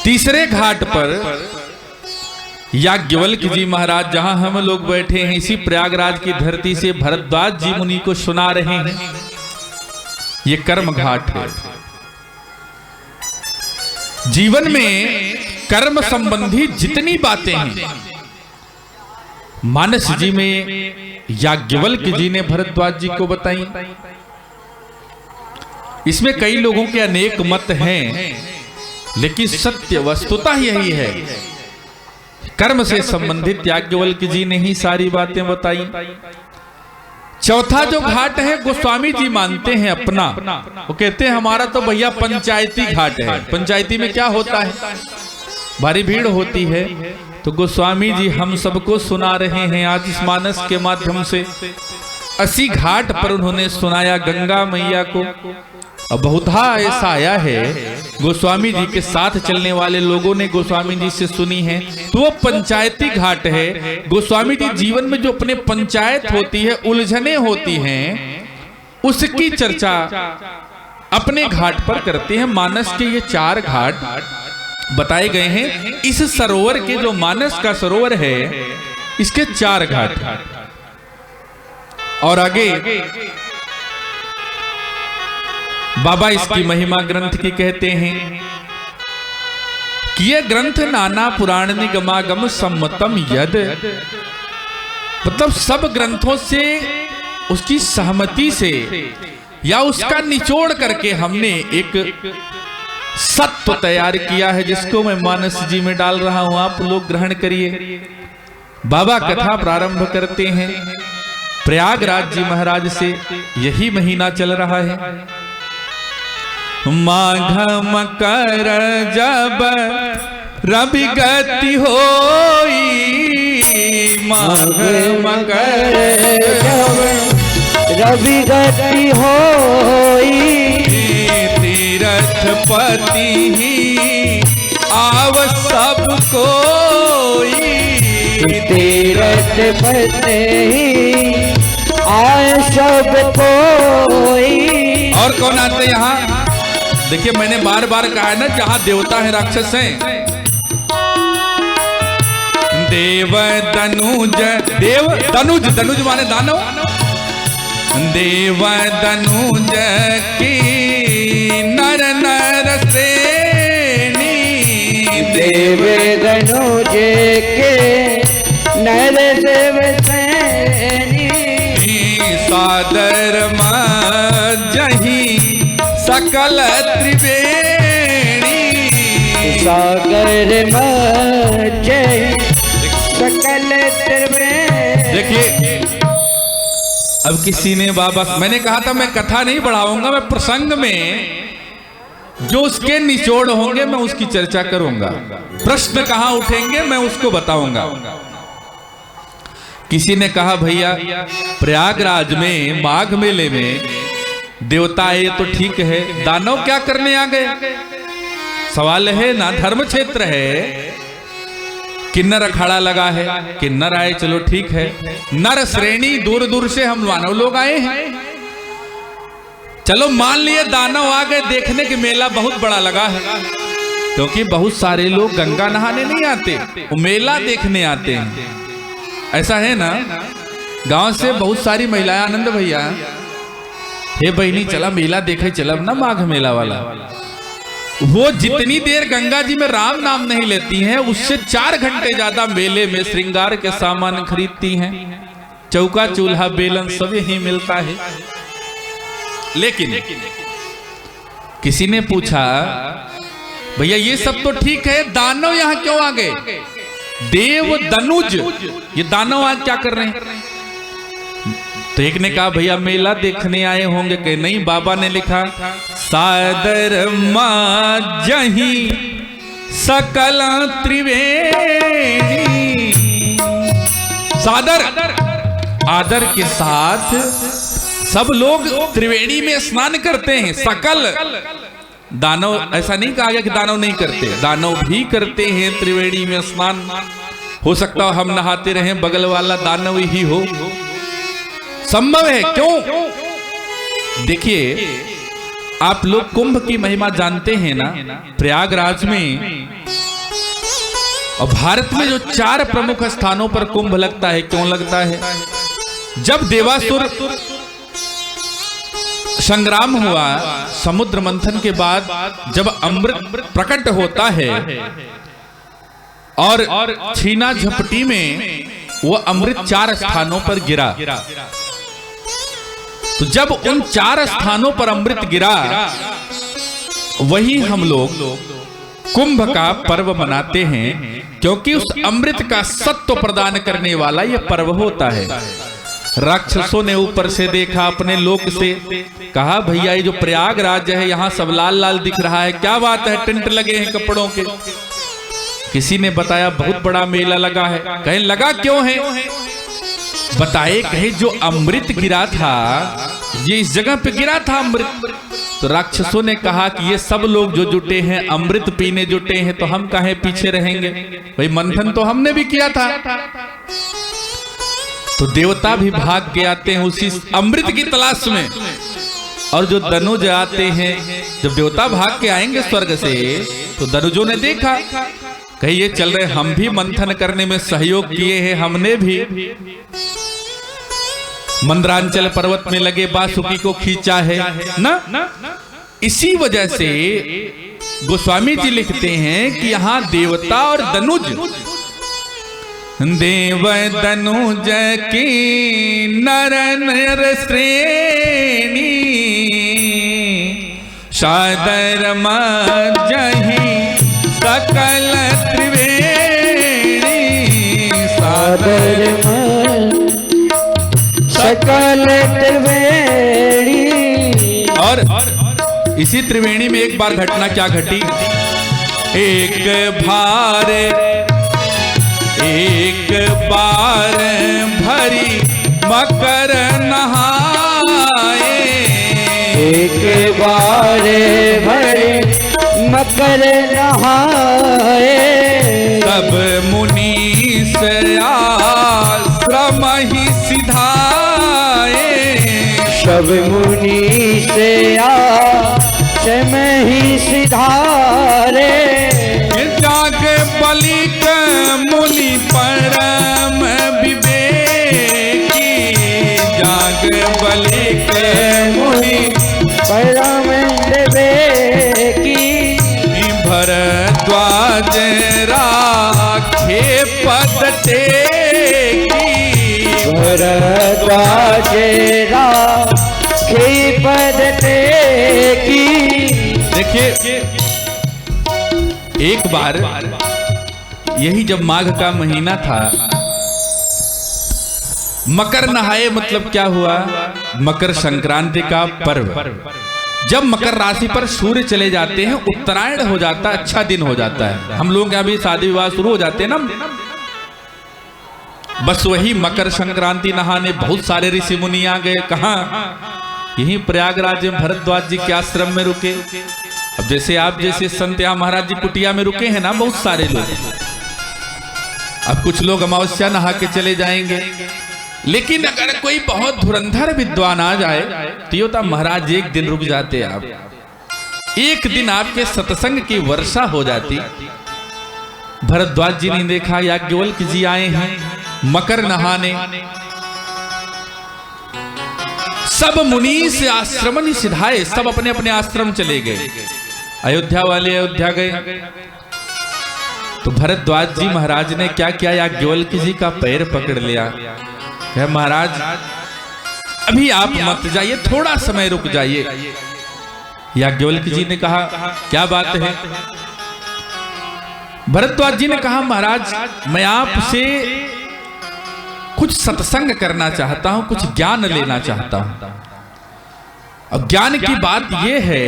तीसरे घाट पर याज्ञवल्क जी महाराज, जहां हम लोग बैठे हैं, इसी प्रयागराज की धरती से भरद्वाज जी मुनि को सुना रहे हैं। ये कर्म घाट है। जीवन में कर्म संबंधी जितनी बातें हैं, मानस जी में याज्ञवल्क जी ने भरद्वाज जी को बताई। इसमें कई लोगों के अनेक मत हैं, लेकिन सत्य वस्तुतः यही है। कर्म से संबंधित याज्ञवल्क जी ने ही सारी बातें बताई। चौथा जो घाट है गोस्वामी जी मानते हैं अपना, वो कहते हैं हमारा तो भैया पंचायती घाट है। पंचायती में क्या होता है? भारी भीड़ होती है। तो गोस्वामी जी हम सबको सुना रहे हैं आज इस मानस के माध्यम से। 80 घाट पर उन्होंने सुनाया गंगा मैया को। अब बहुधा ऐसा आया है, गोस्वामी जी के साथ चलने वाले लोगों ने गोस्वामी जी से सुनी है, तो वो पंचायती घाट है। गोस्वामी जी जीवन में जो अपने पंचायत होती है, उलझने होती हैं, उसकी चर्चा अपने घाट पर करते हैं। मानस के ये 4 घाट बताए गए हैं। इस सरोवर के जो मानस का सरोवर है, इसके 4 घाट। और आगे बाबा इसकी महिमा ग्रंथ की कहते हैं कि यह ग्रंथ नाना पुराण निगमागम सम्मतम यद, मतलब सब ग्रंथों से उसकी सहमति से या उसका निचोड़ करके हमने एक सत्व तैयार किया है, जिसको मैं मानस जी में डाल रहा हूं। आप लोग ग्रहण करिए। बाबा कथा प्रारंभ करते हैं। प्रयागराज जी महाराज से यही महीना चल रहा है। माघ मकर जब रवि गति होई, माघ मकर जब रवि गति होई, तीरथ पति ही आव सब कोई, तीरथ पति ही आए सब कोई। और कौन आते यहाँ? देखिए, मैंने बार बार कहा है ना, जहां देवता है राक्षस हैं। देव तनुज, देव तनुज, तनुज माने दानव। देव तनुज की नर नर श्रेणी, देव तनुज के नर देव श्रेणी, सादर मजही सकल त्रिवेणी, सागर मजही सकल त्रिवेणी। देखिए, अब किसी ने बाबा, मैंने कहा था मैं कथा नहीं बढ़ाऊंगा, मैं प्रसंग में जो उसके निचोड़ होंगे मैं उसकी चर्चा करूंगा, प्रश्न कहां उठेंगे मैं उसको बताऊंगा। किसी ने कहा भैया प्रयागराज में माघ मेले में देवता आए तो ठीक है, दानव क्या करने आ गए? सवाल है ना, धर्म क्षेत्र है, किन्नर अखाड़ा लगा है, किन्नर आए चलो ठीक है, नर श्रेणी दूर दूर से हम मानव लोग आए हैं, चलो मान लिए दानव आ गए, देखने के मेला बहुत बड़ा लगा है, क्योंकि बहुत सारे लोग गंगा नहाने नहीं आते, वो मेला देखने आते हैं। ऐसा है ना, गांव से बहुत सारी महिलाएं, आनंद भैया हे बहनी चला मेला देखे चलब ना, माघ मेला वाला, वो जितनी देर गंगा जी में राम नाम नहीं लेती हैं उससे 4 घंटे ज्यादा मेले में श्रृंगार के सामान खरीदती हैं, चौका चूल्हा बेलन सब यही मिलता है। लेकिन किसी ने पूछा भैया ये सब तो ठीक है, दानव यहां क्यों आ गए? देव दनुज ये दानव आज क्या कर रहे हैं? तो एक ने कहा भैया मेला देखने आए होंगे, कि नहीं बाबा ने लिखा सादर माजहि सकल त्रिवेणी, सादर आदर के साथ सब लोग त्रिवेणी में स्नान करते हैं। सकल दानव, ऐसा नहीं कहा गया कि दानव नहीं करते, दानव भी करते हैं त्रिवेणी में स्नान। हो सकता हो हम नहाते रहें, बगल वाला दानव ही हो, संभव है। क्यों? देखिए आप लोग कुंभ की महिमा जानते हैं ना, प्रयागराज में और भारत में जो 4 प्रमुख स्थानों पर कुंभ लगता है, क्यों लगता है? जब देवासुर संग्राम हुआ, समुद्र मंथन के बाद जब अमृत प्रकट होता है और छीना झपटी में वो अमृत 4 स्थानों पर गिरा, तो जब उन 4 स्थानों पर अमृत गिरा, वही हम लोग कुंभ का पर्व मनाते हैं, क्योंकि उस अमृत का सत्व प्रदान करने वाला यह पर्व होता है। राक्षसों ने ऊपर से देखा, अपने लोक से कहा भैया ये जो प्रयागराज है यहाँ सब लाल लाल दिख रहा है, क्या बात है? टेंट लगे हैं कपड़ों के। किसी ने बताया बहुत बड़ा मेला लगा है। कहीं लगा क्यों है? बताए कहे जो अमृत गिरा था ये इस जगह पे गिरा था अमृत। तो राक्षसों ने कहा कि ये सब लोग जो जुटे हैं अमृत पीने जुटे हैं, तो हम काहे पीछे रहेंगे? भाई मंथन तो हमने भी किया था। तो देवता भी भाग के आते हैं उसी अमृत की तलाश में, और जो दनुज आते हैं, जब देवता भाग के आएंगे स्वर्ग से, तो दनुजों ने देखा, कहे ये चल रहे, हम भी मंथन करने में सहयोग किए हैं, हमने भी मंदरांचल पर्वत में लगे बासुकी को खींचा है ना। इसी वजह से गोस्वामी जी लिखते हैं कि यहाँ देवता और दनुज, देव दनुज की नर नर श्रेणी, सादर माजहि सकल त्रिवेणी, सादर सकल त्रिवेणी। और इसी त्रिवेणी में एक बार घटना क्या घटी? एक बार भरी मकर नहाए, एक बार भरी मकर नहाए, सब मुनीस आश्रम ही सिधाए, सब मुनि से आश्रम ही सिधारे, जाग बलिक मुनि परम विवेकी, जाग बलिक मुनि परम विवेकी, भरद्वाज राखे पद टेकी, भरद्वाज राखे पद टेकी। देखिए एक बार यही जब माघ का महीना था, मकर नहाए, मतलब क्या हुआ? मकर संक्रांति का पर्व, जब मकर राशि पर सूर्य चले जाते हैं उत्तरायण हो जाता है, अच्छा दिन हो जाता है। हम लोग के अभी शादी विवाह शुरू हो जाते हैं ना, बस वही मकर संक्रांति नहाने बहुत सारे ऋषि मुनि आ गए। कहाँ? यहीं प्रयागराज में भरद्वाज जी के आश्रम में रुके। अब जैसे आप जैसे संत यहाँ महाराज जी कुटिया में रुके हैं ना, बहुत सारे लोग। अब कुछ लोग अमावस्या नहा के चले जाएंगे, लेकिन अगर कोई बहुत धुरंधर विद्वान आ जाए तो ये महाराज एक दिन रुक जाते। आप एक दिन आपके सत्संग की वर्षा हो जाती। भरद्वाज जी ने देखा याज्ञवल्क्य जी आए हैं मकर नहाने। सब मुनि से आश्रम निषिधाए, सब अपने अपने आश्रम चले गए। अयोध्या वाले अयोध्या गए। तो भरद्वाज जी महाराज ने क्या किया, याज्ञवल्क्य जी का पैर पकड़ लिया। महाराज अभी आप मत जाइए, थोड़ा समय रुक जाइए। याज्ञवल्क्य जी ने कहा क्या बात है? भरद्वाज जी ने कहा महाराज मैं आपसे कुछ सत्संग करना चाहता हूं, कुछ ज्ञान लेना चाहता हूं। अब ज्ञान की बात यह है,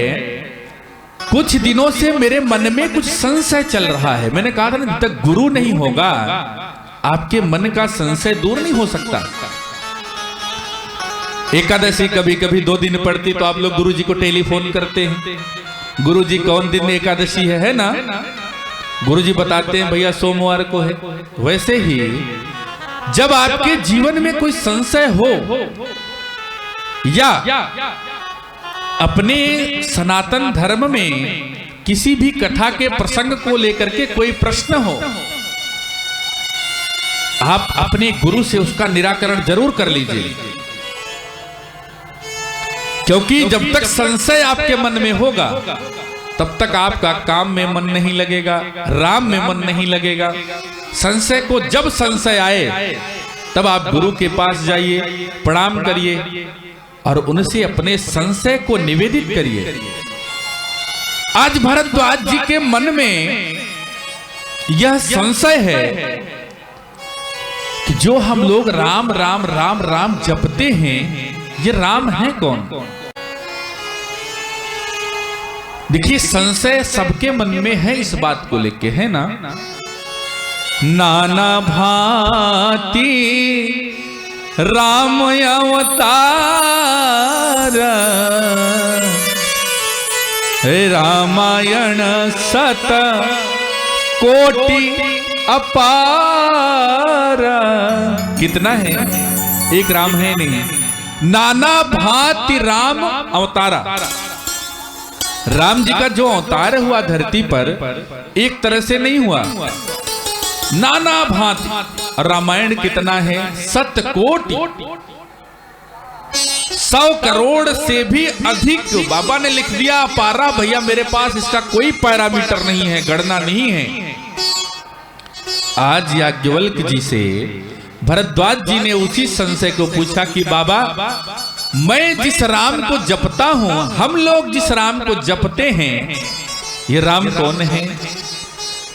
कुछ दिनों से मेरे मन में कुछ संशय चल रहा है। मैंने कहा था ना, जब तक गुरु नहीं होगा आपके मन का संशय दूर नहीं हो सकता। एकादशी कभी कभी 2 दिन पड़ती तो आप लोग गुरु जी को टेलीफोन करते हैं, गुरु जी कौन दिन एकादशी है ना? गुरु जी बताते हैं भैया सोमवार को है। वैसे ही जब आपके जीवन में कोई संशय हो या अपने सनातन धर्म में किसी भी कथा के प्रसंग को लेकर के कोई प्रश्न हो, आप अपने गुरु से उसका निराकरण जरूर कर लीजिए। क्योंकि जब तक संशय आपके मन में होगा तब तक आपका काम में मन नहीं लगेगा, राम में मन नहीं लगेगा। संशय को जब संशय आए तब आप गुरु के पास जाइए, प्रणाम करिए और उनसे अपने संशय को निवेदित करिए। आज भरद्वाज जी के मन में यह संशय है कि जो हम लोग राम राम राम राम जपते हैं, ये राम है कौन? देखिए संशय सबके मन में है, इस बात को लेके है ना। नाना भांति राम अवतार, रामायण सत कोटि अपार। कितना है? एक राम है नहीं, नाना भांति राम अवतारा। राम जी का जो अवतार हुआ धरती पर एक तरह से नहीं हुआ, नाना भांति। रामायण कितना है? 7 कोटि, 100 करोड़ से भी अधिक। बाबा ने लिख दिया अपारा। भैया मेरे पास इसका कोई पैरामीटर नहीं है, गणना नहीं है। आज याज्ञवल्क्य जी से भरद्वाज जी ने उसी संशय को पूछा कि बाबा मैं जिस राम को जपता हूं, हम लोग जिस राम को जपते हैं, ये राम कौन है?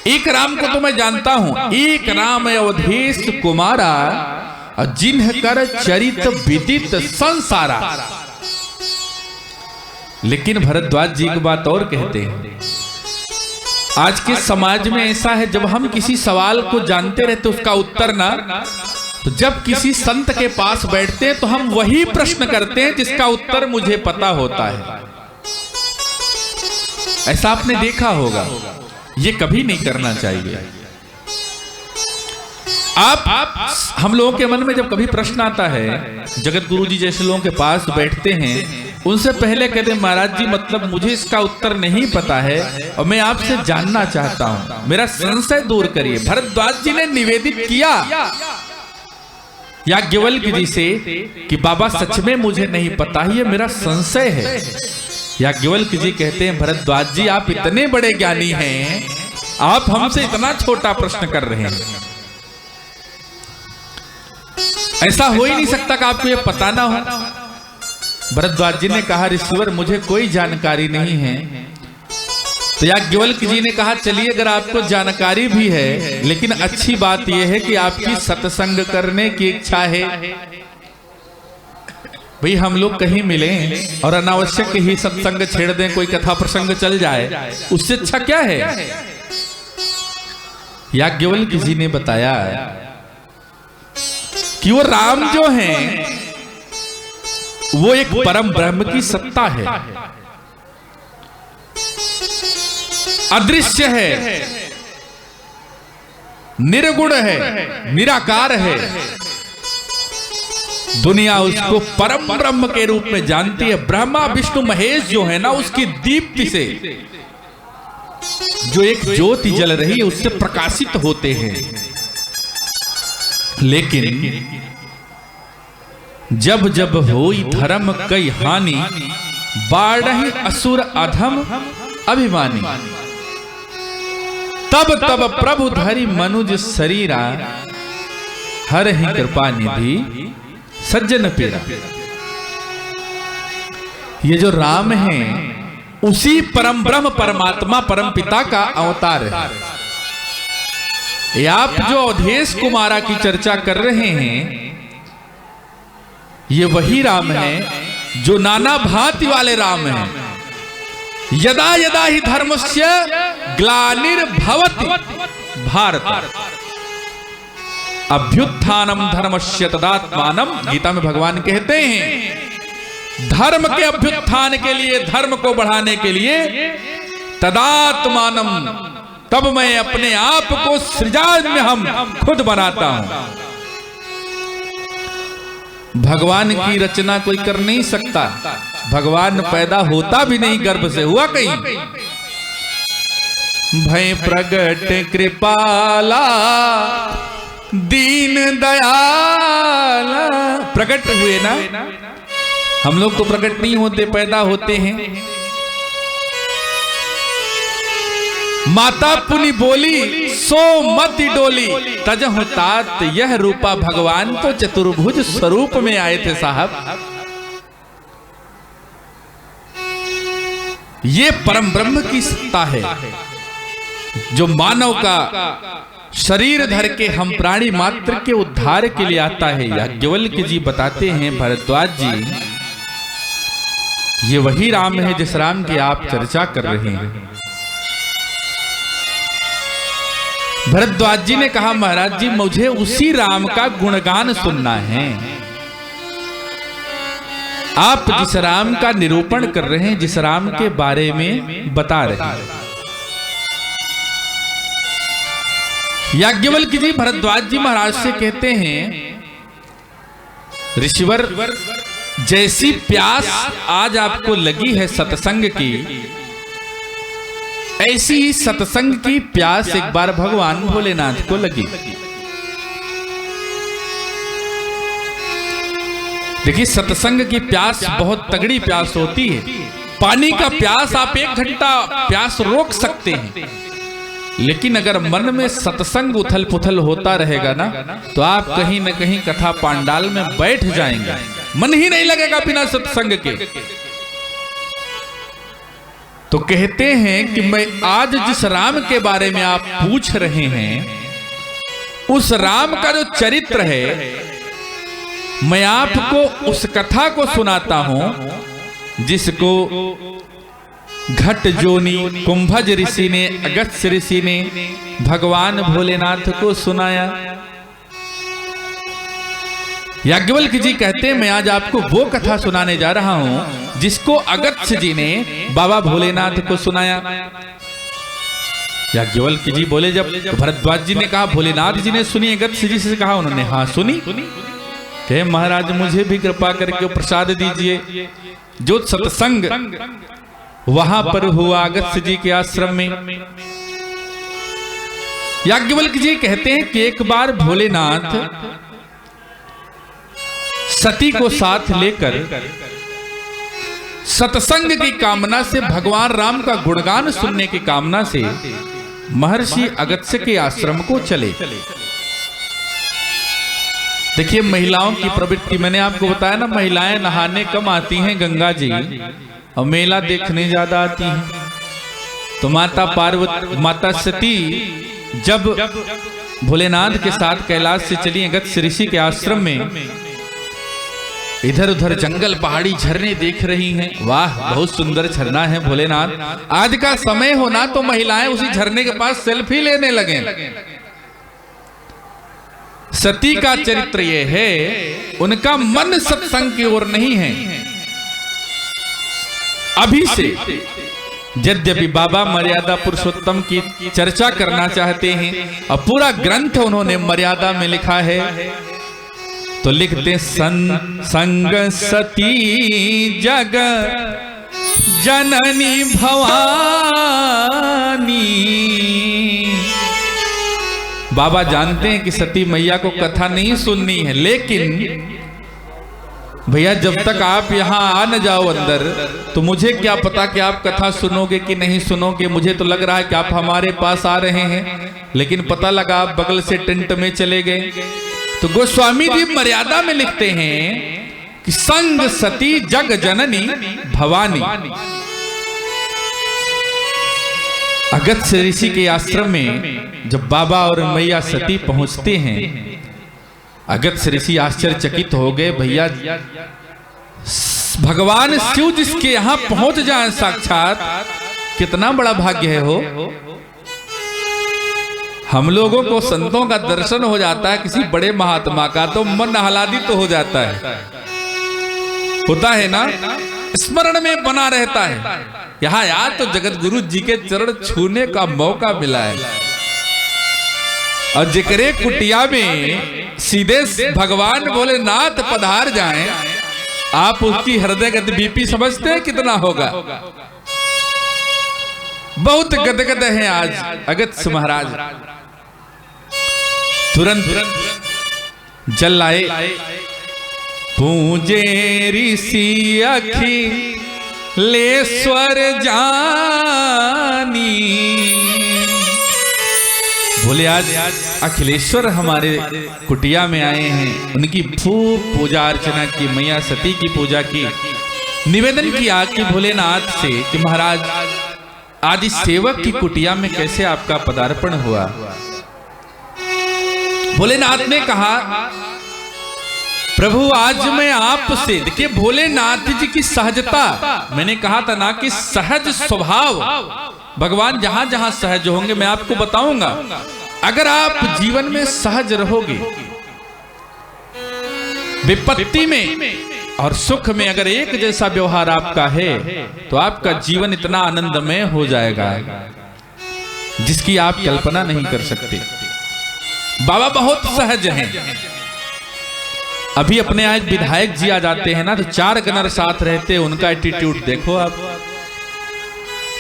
एक राम को तो मैं जानता हूं, एक राम अवधेश कुमारा, जिन्ह कर चरित विदित संसारा। लेकिन भरद्वाज जी की बात और कहते हैं। आज के समाज में ऐसा है, जब हम किसी सवाल को जानते रहते उसका उत्तर ना, तो जब किसी संत के पास बैठते हैं तो हम वही प्रश्न करते हैं जिसका उत्तर मुझे पता होता है। ऐसा आपने देखा होगा, ये कभी नहीं करना चाहिए। आप हम लोगों के मन में जब कभी प्रश्न आता है, जगत गुरु जी जैसे लोगों के पास बैठते हैं, उनसे पहले कहते हैं महाराज जी मतलब मुझे इसका उत्तर नहीं पता है और मैं आपसे जानना चाहता हूं, मेरा संशय दूर करिए। भरद्वाज जी ने निवेदित किया याज्ञवल्क्य जी से कि बाबा सच में मुझे नहीं पता, ये मेरा संशय है। याज्ञवल्क्य जी कहते हैं भरद्वाज जी आप इतने बड़े ज्ञानी हैं, आप हमसे इतना छोटा प्रश्न कर रहे हैं। ऐसा हो ही नहीं सकता कि आपको ये पता ना हो। भरद्वाज जी ने कहा ऋषिवर मुझे कोई जानकारी नहीं है। तो याज्ञवल्क्य जी ने कहा चलिए अगर आपको जानकारी भी है, लेकिन अच्छी बात यह है कि आपकी सत्संग करने की इच्छा है। भाई हम लोग कहीं मिले और अनावश्यक ही सत्संग छेड़ दें, कोई कथा प्रसंग चल जाए, उससे अच्छा क्या है। याज्ञवल्क्य जी ने बताया कि वो राम जो हैं वो एक परम ब्रह्म की सत्ता है, अदृश्य है, निर्गुण है, निराकार है। दुनिया उसको परम ब्रह्म के रूप में जानती है। ब्रह्मा विष्णु महेश जो है ना, उसकी दीप्ति से जो एक ज्योति जल रही है उससे प्रकाशित होते हैं। लेकिन जब जब होई धर्म कई हानि, बाढ़हि असुर अधम अभिमानी, तब तब प्रभु धरि मनुज शरीरा, हर ही कृपा निधि सज्जन पीरा। ये जो राम है उसी परम ब्रह्म परमात्मा परम पिता का अवतार है। ये आप जो अवधेश कुमारा की चर्चा कर रहे हैं, ये वही राम है जो नाना भांति वाले राम हैं। यदा यदा ही धर्मस्य ग्लानिर्भवति भारत, अभ्युत्थानम धर्मस्य तदात्मानम। गीता में भगवान कहते हैं धर्म के अभ्युत्थान के लिए, धर्म को बढ़ाने के लिए, तदात्मानम, तब मैं अपने आप को सृजन में हम खुद बनाता हूं। भगवान की रचना कोई कर नहीं सकता। भगवान पैदा होता भी नहीं गर्भ से, हुआ कहीं। भय प्रगट कृपाला दीन दयाला, प्रकट हुए ना। हम लोग तो प्रकट नहीं होते, पैदा होते हैं। माता पुनि बोली सो मति डोली, तजहु तात यह रूपा। भगवान तो चतुर्भुज स्वरूप में आए थे साहब। ये परम ब्रह्म की सत्ता है जो मानव का शरीर धर के हम प्राणी मात्र के उद्धार के लिए आता है। याज्ञवल्क्य जी बताते हैं भरद्वाज जी, ये वही राम है जिस राम की आप चर्चा कर रहे हैं। भरद्वाज जी ने कहा महाराज जी मुझे उसी राम का गुणगान सुनना है। आप जिस राम का निरूपण कर रहे हैं, जिस राम के बारे में बता रहे हैं। याज्ञवल्क्य जी भरद्वाज जी महाराज से कहते हैं ऋषिवर, जैसी प्यास आज आपको लगी है सत्संग की, ऐसी ही सत्संग की प्यास एक बार भगवान भोलेनाथ को लगी। देखिए सत्संग की प्यास बहुत तगड़ी प्यास होती है। पानी का प्यास आप 1 घंटा प्यास रोक सकते हैं, लेकिन अगर मन में सत्संग उथल पुथल होता रहेगा ना, तो आप कहीं न कहीं कथा पांडाल में बैठ जाएंगे, मन ही नहीं लगेगा बिना सत्संग के। तो कहते हैं कि मैं आज जिस राम के बारे में आप पूछ रहे हैं, उस राम का जो चरित्र है, मैं आपको उस कथा को सुनाता हूं जिसको घट जोनी कुंभज ऋषि ने, अगस्त्य ऋषि ने भगवान भोलेनाथ को सुनाया। याज्ञवल्क्य जी कहते हैं मैं आज आपको वो कथा सुनाने जा रहा हूं जिसको अगस्त्य जी ने बाबा भोलेनाथ को सुनाया। याज्ञवल्क्य जी बोले, जब भरद्वाज जी ने कहा भोलेनाथ जी ने सुनी, अगस्त्य जी से कहा उन्होंने हाँ सुनी। कहे महाराज मुझे भी कृपा करके प्रसाद दीजिए। जो सत्संग वहां पर हुआ अगस्त्य जी के आश्रम में। याज्ञवल्क्य जी कहते हैं कि एक बार भोलेनाथ सती को साथ लेकर सत्संग की कामना से, भगवान राम का गुणगान सुनने की कामना से महर्षि अगस्त्य के आश्रम को चले। देखिए महिलाओं की प्रवृत्ति, मैंने आपको बताया ना, महिलाएं नहाने कम आती हैं गंगा जी और मेला देखने ज्यादा आती हैं। तो माता पार्वती, माता सती जब भोलेनाथ के साथ कैलाश से चली अगस्त्य ऋषि के आश्रम में, इधर उधर जंगल पहाड़ी झरने देख रही हैं। वाह, बहुत सुंदर झरना है भोलेनाथ। आज का समय होना तो महिलाएं उसी झरने के पास सेल्फी लेने लगे। सती का चरित्र यह है, उनका मन सत्संग की ओर नहीं है। अभी से यद्यपि बाबा मर्यादा पुरुषोत्तम की चर्चा करना चाहते हैं और पूरा ग्रंथ उन्होंने मर्यादा में लिखा है, तो लिखते संग सती जग जननी भवानी। बाबा जानते हैं कि सती मैया को कथा नहीं सुननी है, लेकिन भैया जब तक आप यहाँ आ न जाओ अंदर, तो मुझे क्या पता कि आप कथा सुनोगे कि नहीं सुनोगे। मुझे तो लग रहा है कि आप हमारे पास आ रहे हैं, लेकिन पता लगा आप बगल से टेंट में चले गए। तो गोस्वामी जी मर्यादा में लिखते हैं कि संग सती जग जननी भवानी। अगस्त्य ऋषि के आश्रम में जब बाबा और मैया सती पहुंचते हैं, अगस्त्य ऋषि आश्चर्यचकित हो गए। भैया भगवान शिव जिसके यहां पहुंच जाए साक्षात, कितना बड़ा भाग्य है हो। हम लोगों को संतों का दर्शन हो जाता है, किसी बड़े महात्मा का, तो मन आह्लादित तो हो जाता है, होता है ना, स्मरण में बना रहता है। यहाँ यार तो जगत गुरु जी के चरण छूने का मौका मिला है, और जिक्रे कुटिया में सीधे भगवान भोलेनाथ पधार जाएं, आप उसकी हृदय गति बीपी समझते हैं कितना होगा। बहुत गदगद हैं आज अगस्त्य महाराज। तुरंत जल लाए, पूजे ऋषि अखिलेश्वर जानी। बोले आज अखिलेश्वर हमारे कुटिया में आए हैं, उनकी खूब पूजा अर्चना की, मैया सती की पूजा की, निवेदन किया कि भोलेनाथ से कि महाराज आज इस सेवक की कुटिया में कैसे आपका पदार्पण हुआ। भोलेनाथ ने कहा प्रभु आज मैं आपसे, देखिए भोलेनाथ जी की सहजता, मैंने कहा था ना कि सहज स्वभाव, भगवान जहां जहां सहज होंगे मैं आपको बताऊंगा। अगर आप जीवन में सहज रहोगे, विपत्ति में और सुख में अगर एक जैसा व्यवहार आपका है, तो आपका जीवन इतना आनंदमय हो जाएगा जिसकी आप कल्पना नहीं कर सकते। बाबा बहुत सहज हैं। अभी अपने आज विधायक जी आ जाते हैं ना, तो 4 गनर साथ रहते हैं, उनका एटीट्यूड देखो आप।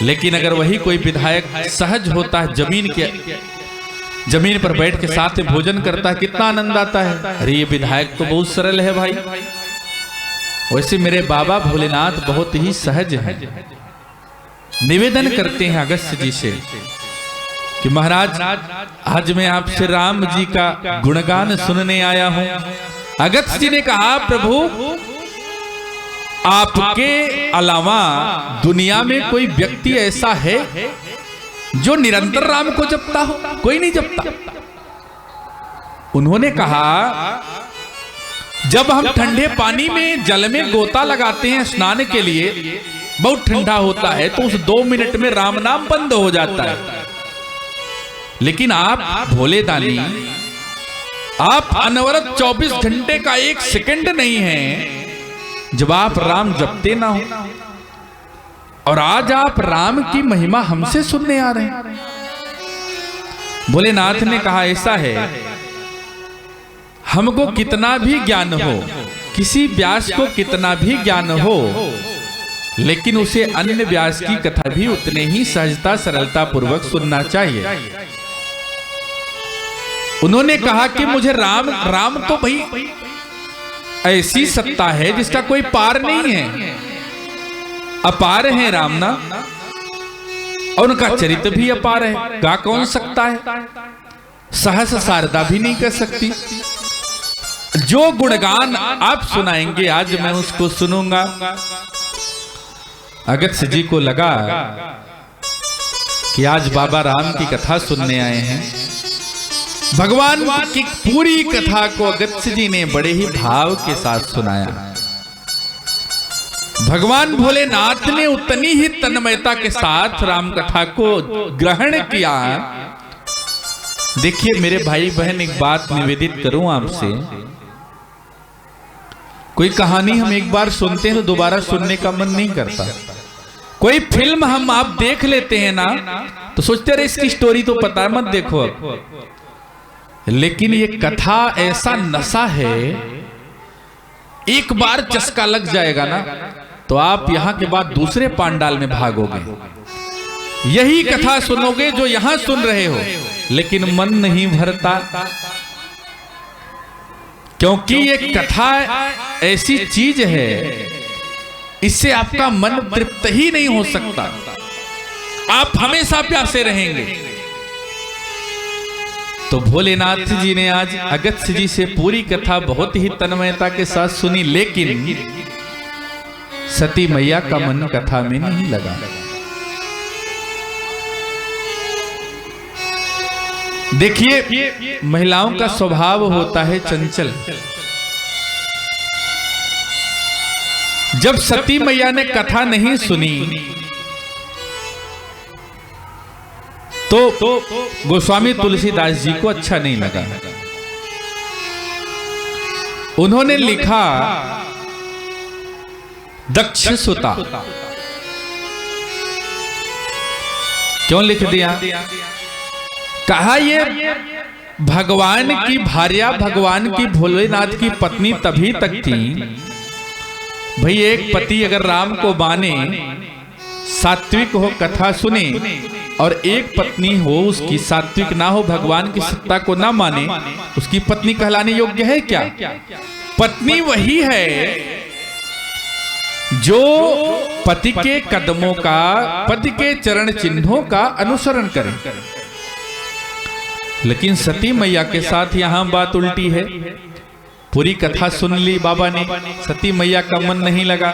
लेकिन अगर वही कोई विधायक सहज होता है, जमीन पर बैठ के साथ में भोजन करता है, कितना आनंद आता है। अरे ये विधायक तो बहुत सरल है भाई। वैसे मेरे बाबा भोलेनाथ बहुत ही सहज हैं। निवेदन करते हैं अगस्त्य जी से कि महाराज आज मैं आपसे राम जी का गुणगान सुनने आया हूं। अगस्त्य जी ने कहा प्रभु आपके अलावा दुनिया में कोई व्यक्ति ऐसा है जो निरंतर राम को जपता हो? कोई नहीं जपता। उन्होंने कहा जब हम ठंडे पानी में जल में गोता लगाते हैं स्नान के लिए, बहुत ठंडा होता है, तो उस 2 मिनट में राम नाम बंद हो जाता है। लेकिन आप भोले दानी, आप अनवरत 24 घंटे का 1 सेकंड नहीं है जब आप राम जपते ना हो। और आज आप राम की महिमा हमसे सुनने आ रहे हैं। भोलेनाथ ने कहा ऐसा है, हमको कितना भी ज्ञान हो, किसी व्यास को कितना भी ज्ञान हो, लेकिन उसे अन्य व्यास की कथा भी उतने ही सहजता सरलता पूर्वक सुनना चाहिए। उन्होंने कहा कि मुझे राम तो भाई ऐसी सत्ता है जिसका कोई पार नहीं है, अपार है राम ना, और उनका चरित्र भी अपार है, गा कौन सकता है, सहस शारदा भी नहीं कर सकती। जो गुणगान आप सुनाएंगे आज मैं उसको सुनूंगा। अगस्त्य जी को लगा कि आज बाबा राम की कथा सुनने आए हैं। भगवान की पूरी कथा को अगस्त्य जी ने बड़े ही भाव के साथ सुनाया। भगवान भोलेनाथ ने उतनी ही तन्मयता के साथ राम कथा को ग्रहण किया। देखिए मेरे भाई बहन, एक बात निवेदित करूं आपसे, कोई कहानी हम एक बार सुनते हैं तो दोबारा सुनने का मन नहीं करता। कोई फिल्म हम आप देख लेते हैं ना तो सोचते रहे इसकी स्टोरी तो पता है, मत देखो अब। लेकिन ये कथा ऐसा नशा है, एक बार चस्का लग जाएगा ना तो आप यहां के बाद दूसरे पांडाल में भागोगे। यही कथा सुनोगे जो यहां सुन रहे हो, लेकिन मन नहीं भरता, क्योंकि ये कथा ऐसी चीज है, इससे आपका मन तृप्त ही नहीं हो सकता, आप हमेशा प्यासे रहेंगे। तो भोलेनाथ जी ने आज अगस्त्य जी से पूरी कथा बहुत ही तन्मयता के साथ सुनी, लेकिन सती मैया का मन कथा में नहीं लगा। देखिए महिलाओं का स्वभाव होता है चंचल। जब सती मैया ने कथा नहीं सुनी तो गोस्वामी तुलसीदास जी को अच्छा नहीं लगा। उन्होंने लिखा, दक्ष सुता। क्यों लिख दिया? कहा ये भगवान की भार्या, भगवान की भोलेनाथ की पत्नी तभी तक थी। भाई एक पति अगर राम को माने, सात्विक हो, कथा सुने, और एक पत्नी हो उसकी सात्विक ना हो, भगवान की सत्ता को ना माने, उसकी पत्नी कहलाने योग्य है क्या? पत्नी वही है जो पति के कदमों का, पति के चरण चिन्हों का अनुसरण करे। लेकिन सती मैया के साथ यहां बात उल्टी है। पूरी कथा सुन ली बाबा ने, सती मैया का मन नहीं लगा।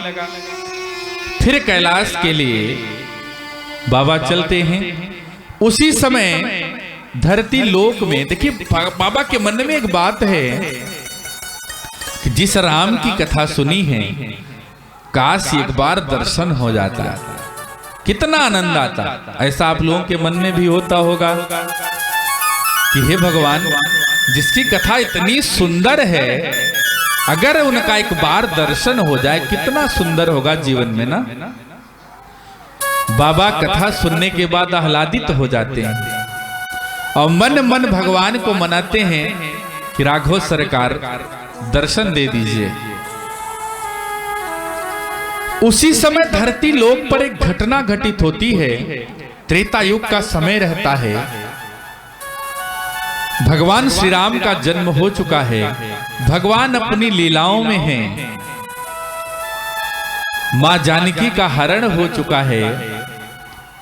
फिर कैलाश के लिए बाबा चलते हैं। उसी समय धरती लोक में, देखिए बाबा के मन में एक बात है कि जिस राम की कथा सुनी है, काश एक बार दर्शन हो जाता, कितना आनंद आता। ऐसा आप लोगों के मन में भी होता होगा कि हे भगवान, जिसकी कथा इतनी सुंदर है, अगर उनका एक बार दर्शन हो जाए कितना सुंदर होगा जीवन में ना। बाबा कथा सुनने के बाद आह्लादित हो जाते हैं और मन मन भगवान को मनाते हैं कि राघव सरकार दर्शन दे दीजिए। उसी समय धरती लोक पर एक घटना घटित होती है। त्रेता युग का समय रहता है, भगवान श्री राम का जन्म हो चुका है, भगवान अपनी लीलाओं में हैं, मां जानकी का हरण हो चुका है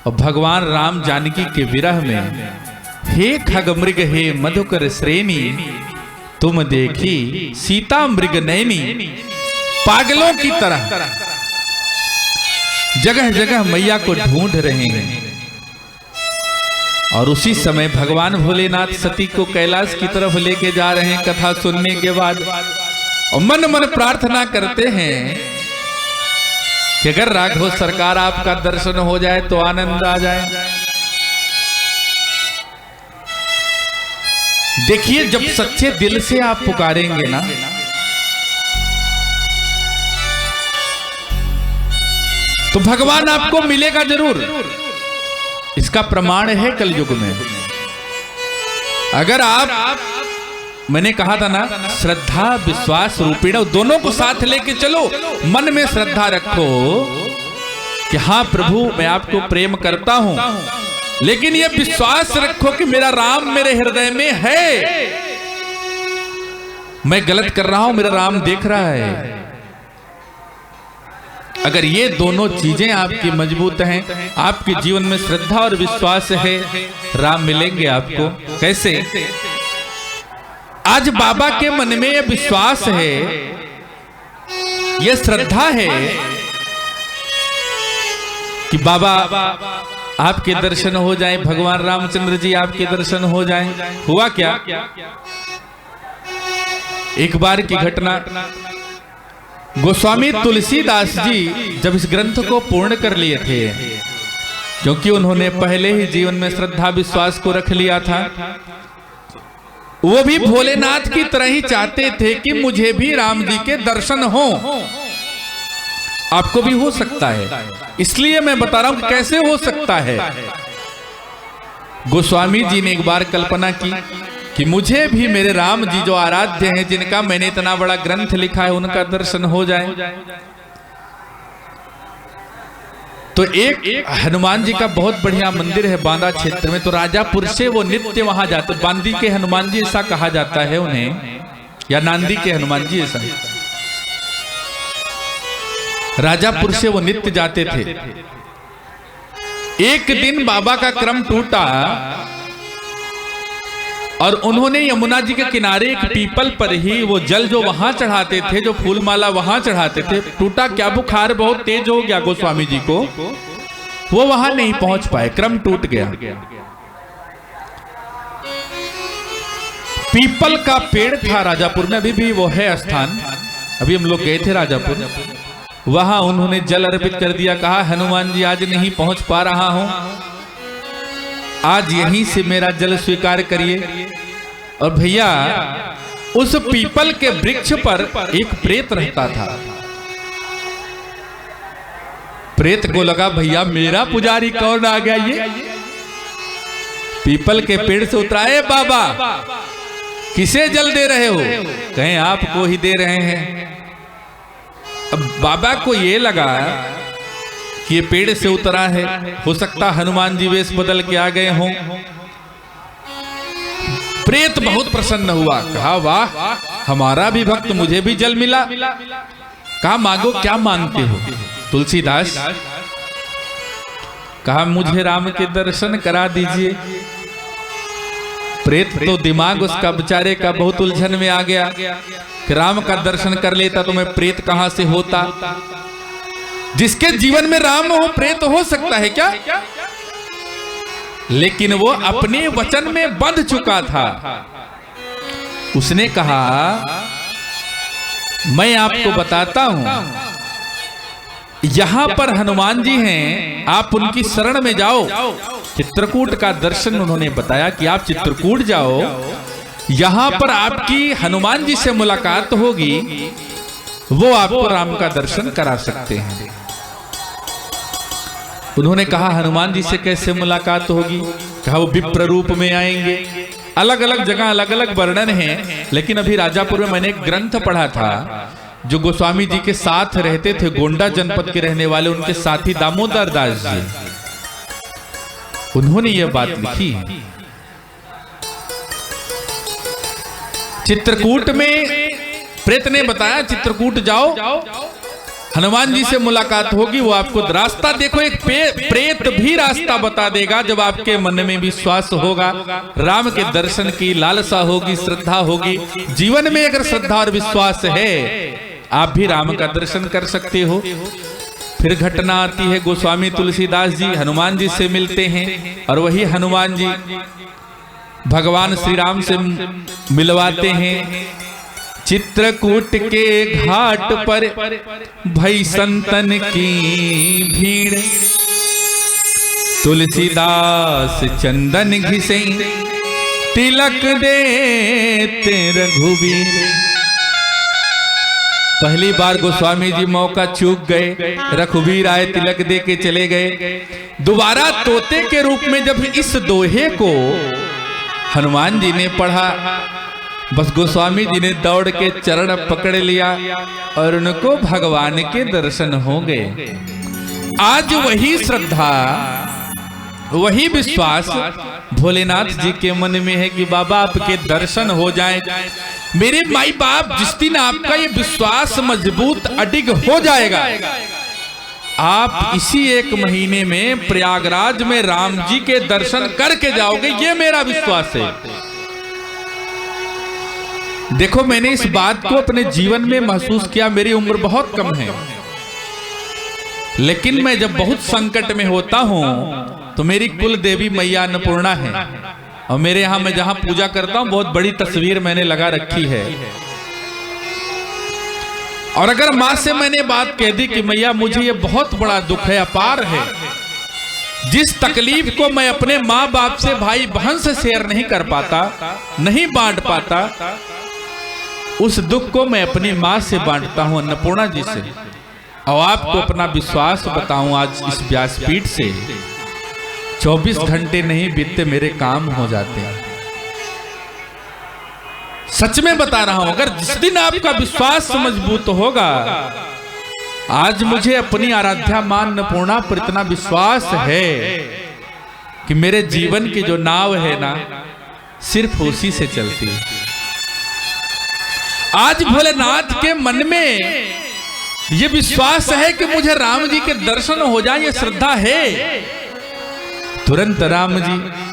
और भगवान राम जानकी के विरह में, हे खग मृग हे मधुकर श्रेणी, तुम देखी सीता मृग नैनी। पागलों की तरह जगह जगह मैया को ढूंढ रहे हैं। और उसी समय भगवान भोलेनाथ सती को कैलाश की तरफ लेके जा रहे हैं कथा सुनने के बाद, और मन मन प्रार्थना करते हैं कि अगर राघव सरकार आपका दर्शन हो जाए तो आनंद आ जाए। देखिए जब सच्चे दिल से आप पुकारेंगे ना, तो भगवान आपको मिलेगा जरूर। इसका प्रमाण है कलयुग में। अगर आप, मैंने कहा था ना, श्रद्धा विश्वास रूपिण, दोनों को साथ लेके चलो। मन में श्रद्धा रखो कि हाँ प्रभु मैं आपको प्रेम करता हूं, लेकिन यह विश्वास रखो कि मेरा राम मेरे हृदय में है। मैं गलत कर रहा हूं, मेरा राम देख रहा है। अगर ये दोनों चीजें आपकी मजबूत हैं, आपके जीवन में श्रद्धा और विश्वास है, राम मिलेंगे आपको। कैसे? आज बाबा के मन में यह विश्वास है, यह श्रद्धा है कि बाबा आपके दर्शन हो जाए, भगवान रामचंद्र जी आपके दर्शन हो जाए। हुआ क्या? एक बार की घटना, गोस्वामी तुलसीदास जी जब इस ग्रंथ को पूर्ण कर लिए थे, क्योंकि उन्होंने पहले ही जीवन में श्रद्धा विश्वास को रख लिया था, वो भी भोलेनाथ की तरह ही चाहते थे कि मुझे भी राम जी के दर्शन हो। आपको भी हो सकता है, इसलिए मैं बता रहा हूं कैसे हो सकता है। गोस्वामी जी ने एक बार कल्पना की कि मुझे भी मेरे राम जी जो आराध्य हैं, जिनका मैंने इतना बड़ा ग्रंथ लिखा है, उनका दर्शन हो जाए। तो एक हनुमान जी का बहुत बढ़िया मंदिर है बांदा क्षेत्र में, तो राजापुर से वो नित्य वहां जाते। बांदी के हनुमान जी ऐसा कहा जाता है उन्हें, या नांदी के हनुमान जी ऐसा, राजापुर से वो नित्य जाते थे। एक दिन बाबा का क्रम टूटा और उन्होंने यमुना जी के किनारे एक पीपल पर ही वो जल जो वहां चढ़ाते थे, जो फूलमाला वहां चढ़ाते थे, टूटा क्या, बुखार बहुत तेज हो गया गोस्वामी जी को, वो वहां नहीं पहुंच पाए, क्रम टूट गया। पीपल का पेड़ था राजापुर में, अभी भी वो है स्थान, अभी हम लोग गए थे राजापुर, वहां उन्होंने जल अर्पित कर दिया। कहा हनुमान जी आज नहीं पहुंच पा रहा हूं, आज यहीं से मेरा जल स्वीकार करिए। और भैया उस पीपल के वृक्ष पर एक प्रेत रहता था। प्रेत को लगा भैया मेरा पुजारी कौन आ गया, ये पीपल के पेड़ से उतराए, बाबा किसे जल दे रहे हो? कहें आपको ही दे रहे हैं। अब बाबा को ये लगा कि ये पेड़ से उतरा है, हो सकता हनुमान जी वेश बदल के आ गए हों। प्रेत बहुत प्रसन्न हुआ, कहा वाह हमारा भी भक्त, मुझे भी जल मिला। कहा मांगो, क्या मांगते हो? तुलसीदास कहा मुझे राम के दर्शन करा दीजिए। प्रेत तो दिमाग उसका बेचारे का बहुत उलझन में आ गया कि राम का दर्शन कर लेता तो मैं प्रेत कहां से होता। जिसके जीवन में राम हो प्रेत हो सकता है क्या? लेकिन वो अपने वचन में बंध चुका था। उसने कहा मैं आपको बताता हूं, यहां पर हनुमान जी हैं, आप उनकी शरण में जाओ। चित्रकूट का दर्शन उन्होंने बताया कि आप चित्रकूट जाओ, यहां पर आपकी हनुमान जी से मुलाकात होगी, वो आपको राम का दर्शन करा सकते हैं। उन्होंने कहा हनुमान जी से कैसे मुलाकात होगी? कहा वो विप्र रूप में आएंगे। अलग अलग जगह अलग अलग वर्णन है, लेकिन अभी राजापुर में मैंने एक ग्रंथ पढ़ा था जो गोस्वामी जी के साथ रहते थे, गोंडा जनपद के रहने वाले उनके साथी दामोदर दास जी, उन्होंने ये बात लिखी है। चित्रकूट में प्रेत ने बताया चित्रकूट जाओ, हनुमान जी से मुलाकात होगी, वो आपको रास्ता, देखो एक प्रेत भी रास्ता बता देगा जब आपके मन में विश्वास होगा, राम के दर्शन की लालसा होगी, श्रद्धा होगी। जीवन में अगर श्रद्धा और विश्वास है, आप भी राम का दर्शन कर सकते हो। फिर घटना आती है, गोस्वामी तुलसीदास जी हनुमान जी से मिलते हैं और वही हनुमान जी भगवान श्री राम से मिलवाते हैं। चित्रकूट के घाट पर भई संतन की भीड़, तुलसीदास चंदन घिसे तिलक देते रघुबीर। पहली बार गोस्वामी जी मौका चूक गए, रघुबीर आए तिलक दे के चले गए। दोबारा तोते के रूप में जब इस दोहे को हनुमान जी ने पढ़ा, बस गोस्वामी जी ने दौड़ के चरण पकड़ लिया और उनको भगवान के दर्शन हो गए। आज वही श्रद्धा, वही विश्वास भोलेनाथ जी के मन में है कि बाबा आपके दर्शन हो जाएं। मेरे माई बाप, जिस दिन आपका ये विश्वास मजबूत अडिग हो जाएगा, आप इसी एक महीने में प्रयागराज में राम जी के दर्शन करके जाओगे, ये मेरा विश्वास है। देखो मैंने इस बात को अपने जीवन में महसूस किया। मेरी उम्र बहुत कम है, लेकिन मैं जब बहुत संकट में होता हूं तो मेरी कुल देवी मैया अन्नपूर्णा है, और मेरे यहां मैं जहां पूजा करता हूं बहुत बड़ी तस्वीर मैंने लगा रखी है। और अगर माँ से मैंने बात कह दी कि मैया मुझे ये बहुत बड़ा दुख है, अपार है, जिस तकलीफ को मैं अपने माँ बाप से, भाई बहन से शेयर नहीं कर पाता, नहीं बांट पाता, उस दुख को मैं अपनी माँ से बांटता हूँ, अन्नपूर्णा जी से। और आपको अपना विश्वास बताऊं, आज इस व्यासपीठ से 24 घंटे नहीं बीतते मेरे काम हो जाते हैं। सच में बता रहा हूं, अगर जिस दिन आपका विश्वास मजबूत होगा, आज मुझे अपनी आराध्या मां अन्नपूर्णा पर इतना विश्वास है कि मेरे जीवन की जो नाव है ना, सिर्फ उसी से चलती है। आज भोलेनाथ के मन में ये विश्वास है कि मुझे राम जी के दर्शन हो जाए, ये श्रद्धा है। तुरंत राम जी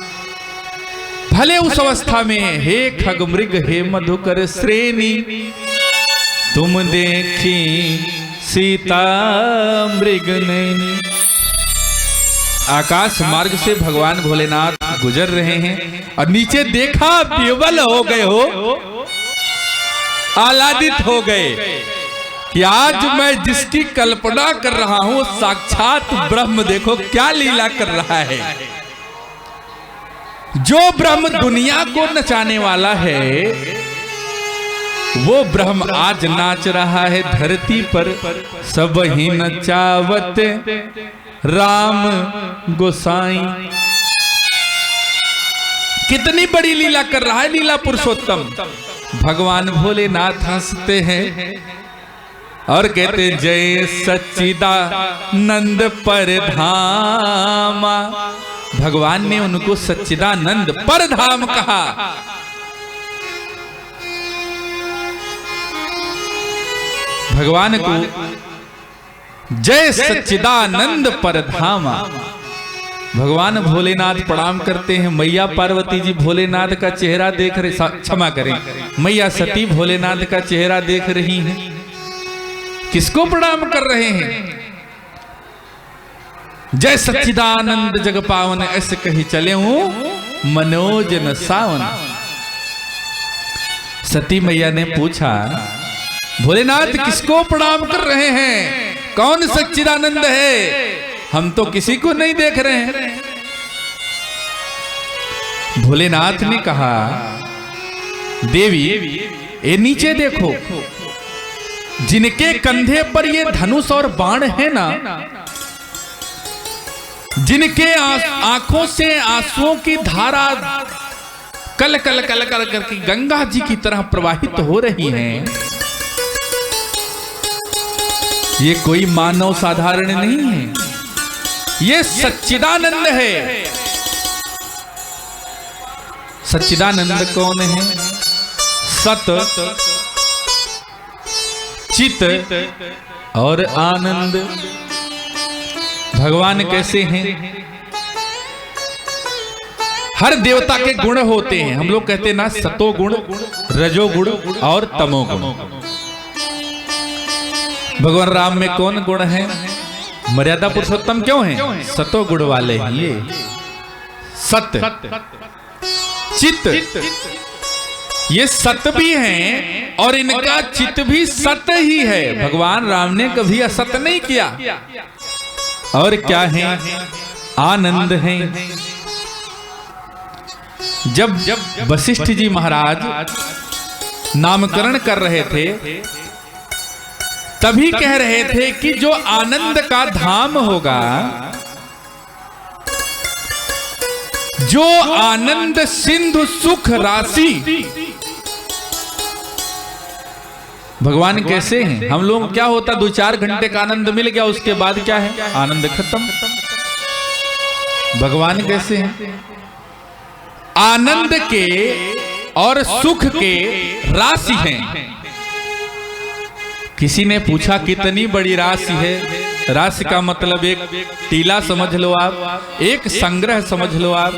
भले उस अवस्था में, हे खगमृग हे मधुकर श्रेणी, तुम देखी सीता मृग नैनी। आकाश मार्ग से भगवान भोलेनाथ गुजर रहे हैं और नीचे देखा, विह्वल हो गए हो, आह्लादित हो गए कि आज मैं जिसकी कल्पना कर रहा हूं साक्षात ब्रह्म देखो क्या लीला कर रहा है। जो ब्रह्म दुनिया को नचाने वाला है, वो ब्रह्म आज नाच रहा है धरती पर। सब ही नचावत राम गोसाई। कितनी बड़ी लीला कर रहा है लीला पुरुषोत्तम। भगवान भोलेनाथ हंसते हैं और कहते जय सच्चिदानंद परधामा। भगवान ने उनको सच्चिदानंद परधाम कहा। भगवान को जय सच्चिदानंद परधामा। भगवान भोलेनाथ प्रणाम करते हैं। मैया पार्वती जी भोलेनाथ का चेहरा देख रहे, क्षमा करें, मैया सती भोलेनाथ का चेहरा देख रही हैं। किसको प्रणाम कर रहे हैं? जय सच्चिदानंद जग पावन, ऐसे कही चले हूं मनोज न सावन। सती मैया ने पूछा, भोलेनाथ किसको प्रणाम कर रहे हैं? कौन सच्चिदानंद है? हम तो किसी को नहीं देख रहे हैं। भोलेनाथ ने कहा, देवी ये नीचे देखो, जिनके कंधे पर ये धनुष और बाण है ना, जिनके आंखों से आंसुओं की धारा कल कल कल कल करके गंगा जी की तरह प्रवाहित हो रही हैं, ये कोई मानव साधारण नहीं है, ये सच्चिदानंद है। सच्चिदानंद कौन है? सत, चित और आनंद। भगवान कैसे हैं? हर देवता के गुण होते हैं। हम लोग कहते हैं ना, सतो गुण, रजो गुण और तमो गुण। भगवान राम में कौन गुण है? मर्यादा पुरुषोत्तम क्यों है? सतो गुण वाले हैं ये। सत्य, चित्त, ये सत्य भी हैं और इनका चित्त भी सत्य ही है। भगवान राम ने कभी असत्य नहीं किया। और क्या है? आनंद है। जब वशिष्ठ जी महाराज नामकरण कर रहे थे, तभी कह रहे थे कि जो आनंद का धाम होगा, जो आनंद सिंधु सुख राशि। भगवान कैसे हैं? हम लोग क्या होता, 2-4 घंटे का आनंद मिल गया, उसके बाद क्या है? आनंद खत्म। भगवान कैसे हैं? आनंद के और सुख के राशि हैं। किसी ने पूछा कितनी बड़ी राशि है? राशि का मतलब एक टीला समझ लो आप, एक संग्रह समझ लो आप।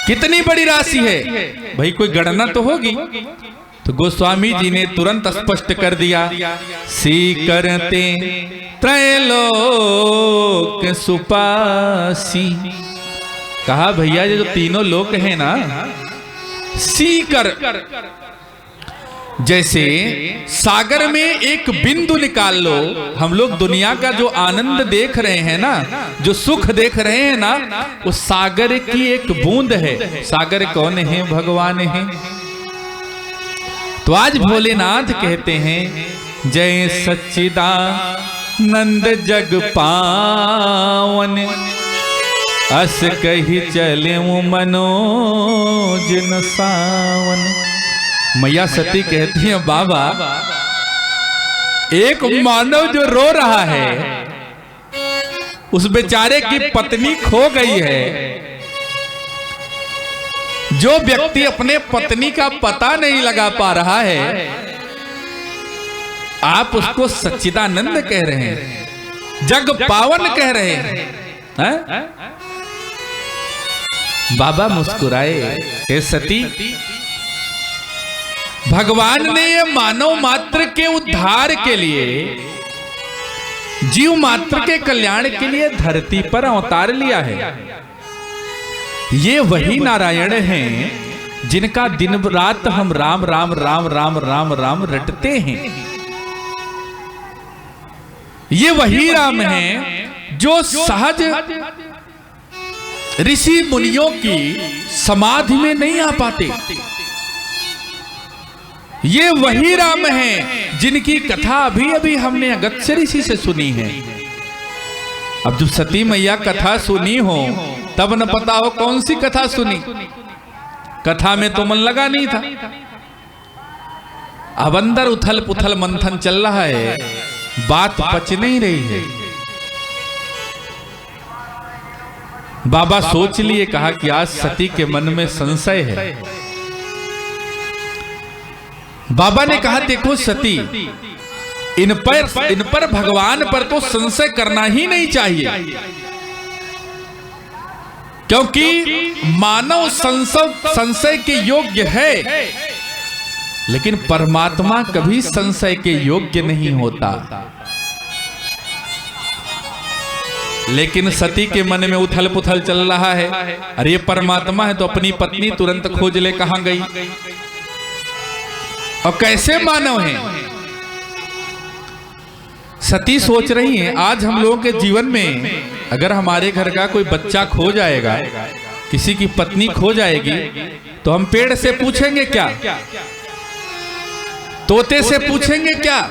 कितनी बड़ी राशि है भाई? कोई गणना तो होगी। तो गोस्वामी जी ने तुरंत स्पष्ट कर दिया, सी करते त्रैलोक सुपासी। कहा भैया ये जो तीनों लोक हैं ना, सीकर जैसे सागर में एक बिंदु निकाल लो, हम लोग दुनिया का जो आनंद देख रहे हैं ना, जो सुख देख रहे हैं ना, वो सागर की एक बूंद है। सागर कौन है? भगवान है। तो आज भोलेनाथ कहते हैं, जय सच्चिदानंद जग पावन, अस कही चले मनोज न सावन। मैया सती कहती है, बाबा एक मानव जो रो रहा है, उस बेचारे की पत्नी खो गई है, जो व्यक्ति अपने पत्नी का पता नहीं लगा पा रहा है, आप उसको सच्चिदानंद कह रहे हैं, जग पावन कह रहे हैं। बाबा मुस्कुराए, हे सती, भगवान ने ये मानव मात्र के उद्धार के लिए, जीव मात्र के कल्याण के लिए धरती पर अवतार लिया है। ये वही नारायण हैं जिनका दिन रात हम राम राम राम राम राम राम रटते हैं। ये वही राम हैं जो सहज ऋषि मुनियों की समाधि में नहीं आ पाते। ये वही राम हैं जिनकी कथा अभी अभी हमने अगस्त्य ऋषि से सुनी है। अब जब सती मैया कथा सुनी हो तब न पता हो कौन सी कथा सुनी, कथा में तो मन लगा नहीं था। अब अंदर उथल पुथल मंथन चल रहा है, बात पच नहीं रही है। बाबा सोच लिए, कहा कि आज सती के मन में संशय है। बाबा ने कहा, देखो सती, इन पर भगवान पर तो संशय करना ही नहीं चाहिए, क्योंकि मानव संशय के योग्य है, लेकिन परमात्मा कभी संशय के योग्य नहीं होता। लेकिन सती के मन में उथल पुथल चल रहा है, अरे परमात्मा है तो अपनी पत्नी तुरंत खोज ले कहां गई, और कैसे मानव हैं। सती सोच रही हैं, आज हम लोगों के जीवन में अगर हमारे घर का कोई बच्चा खो जाएगा, किसी की पत्नी खो जाएगी, तो हम पेड़ से पूछेंगे क्या, तोते से पूछेंगे क्या,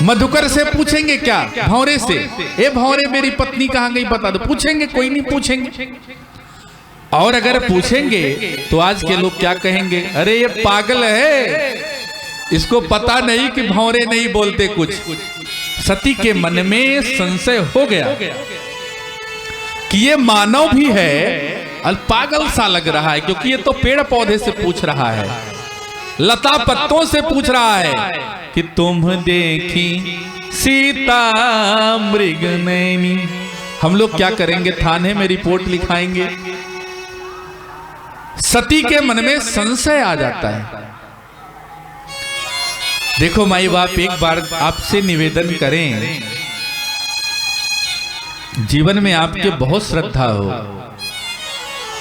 मधुकर से पूछेंगे क्या, भौरे से, ए भौरे मेरी पत्नी कहां गई बता दो, पूछेंगे? कोई नहीं पूछेंगे। और अगर पूछेंगे तो आज के लोग क्या कहेंगे, अरे ये पागल है, इसको पता नहीं कि भौरे नहीं बोलते कुछ। सती के मन में संशय हो गया कि ये मानव भी है और पागल सा लग रहा है, क्योंकि ये तो पेड़ पौधे से पूछ रहा है, लता पत्तों से पूछ रहा है कि तुम देखी सीता मृग नैनी। हम लोग क्या करेंगे, थाने में रिपोर्ट लिखाएंगे। सती के मन में संशय आ जाता है। देखो माई बाप, एक बार आपसे निवेदन करें, जीवन में आपके बहुत श्रद्धा हो,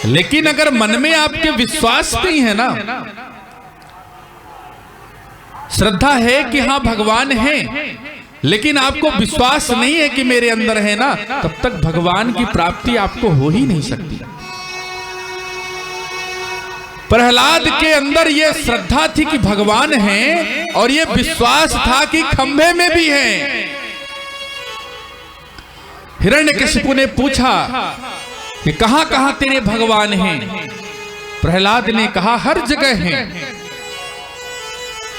लेकिन अगर मन में आपके विश्वास नहीं है ना, श्रद्धा है कि हाँ भगवान है, लेकिन आपको विश्वास नहीं है कि मेरे अंदर है ना, तब तक भगवान की प्राप्ति आपको हो ही नहीं सकती। प्रहलाद के अंदर यह श्रद्धा थी कि भगवान हैं, और यह विश्वास था कि खंभे में भी हैं। हिरण्यकशिपु ने पूछा कि कहां कहां तेरे भगवान हैं? प्रहलाद ने कहा, हर जगह हैं,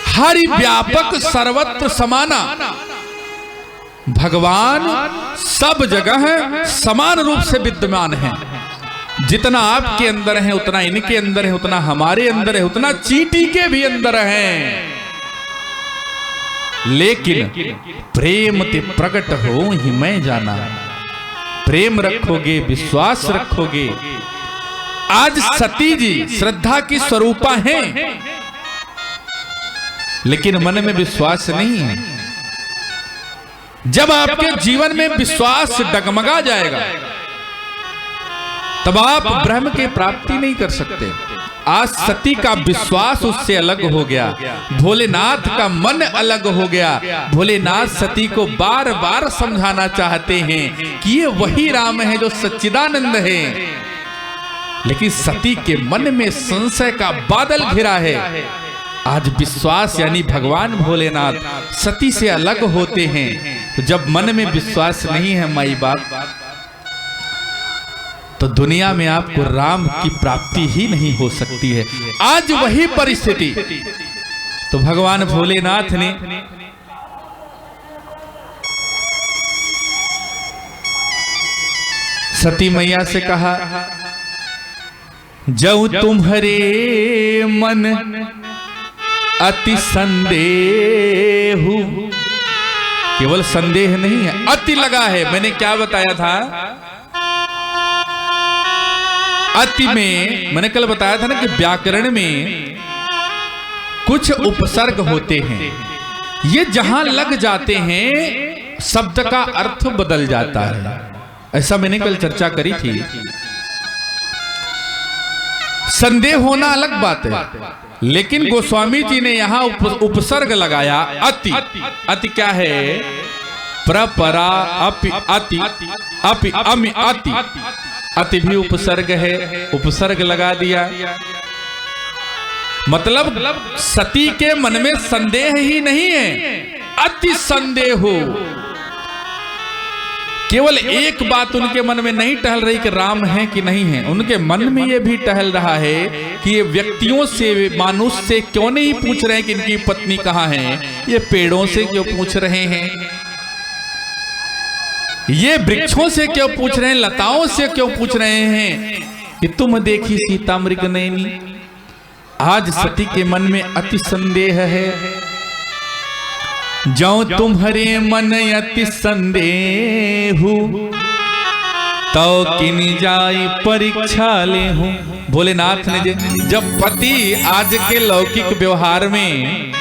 हरि व्यापक सर्वत्र समाना। भगवान सब जगह समान रूप से विद्यमान है। जितना आपके अंदर है उतना इनके अंदर है, उतना हमारे अंदर है, उतना चींटी के भी अंदर है। लेकिन प्रेम ते प्रकट हो ही मैं जाना। प्रेम रखोगे, विश्वास रखोगे। आज सती जी श्रद्धा की स्वरूपा हैं, लेकिन मन में विश्वास नहीं है। जब आपके जीवन में विश्वास डगमगा जाएगा, तब आप ब्रह्म की प्राप्ति नहीं कर सकते। आज सती का विश्वास उससे अलग हो गया, भोलेनाथ का मन अलग हो गया। भोलेनाथ सती को बार बार समझाना चाहते हैं कि ये वही राम है जो सच्चिदानंद है, लेकिन सती के मन में संशय का बादल घिरा है। आज विश्वास यानी भगवान भोलेनाथ सती से अलग होते हैं, तो जब मन में विश्वास नहीं है माई बाप, तो दुनिया में आपको राम की प्राप्ति ही नहीं हो सकती है। आज वही परिस्थिति, तो भगवान भोलेनाथ ने सती मैया से कहा, जब तुम्हारे मन अति संदेह, केवल संदेह नहीं है, अति लगा है। मैंने क्या बताया था, अति में मैंने कल बताया था ना कि व्याकरण में कुछ उपसर्ग होते हैं, ये जहां लग जाते हैं शब्द का अर्थ बदल जाता है। ऐसा मैंने कल चर्चा करी थी। संदेह होना अलग बात है, लेकिन गोस्वामी जी ने यहां उपसर्ग लगाया अति। अति क्या है, प्रपरा अपि अति, अपि अमि अति, अति भी उपसर्ग है, उपसर्ग लगा दिया। मतलब सती के मन में संदेह ही नहीं है, अति संदेह हो। केवल एक बात उनके मन में नहीं टहल रही कि राम है कि नहीं है, उनके मन में यह भी टहल रहा है कि ये व्यक्तियों से, मानुष से क्यों नहीं पूछ रहे हैं कि इनकी पत्नी कहाँ है, ये पेड़ों से क्यों पूछ रहे हैं, ये वृक्षों से क्यों पूछ रहे हैं, लताओं से क्यों पूछ रहे हैं कि तुम देखी सीता मृग नयनी। आज सती के मन में अति संदेह है। जो तुम्हारे मन अति संदेह, तो किन जाई परीक्षा ले हूं। भोलेनाथ ने जब पति आज के लौकिक व्यवहार में,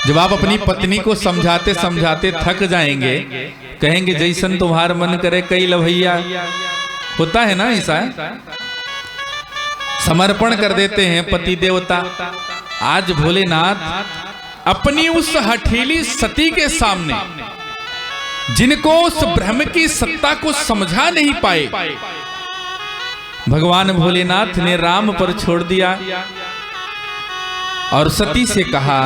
जब आप अपनी पत्नी को समझाते समझाते थक जाएंगे, कहेंगे जैसन तुम्हार मन करे कई लभैया, होता है ना ऐसा, समर्पण कर देते हैं पति देवता। आज भोलेनाथ अपनी उस हठीली सती के सामने, जिनको उस ब्रह्म की सत्ता को समझा नहीं पाए, भगवान भोलेनाथ ने राम पर छोड़ दिया और सती से कहा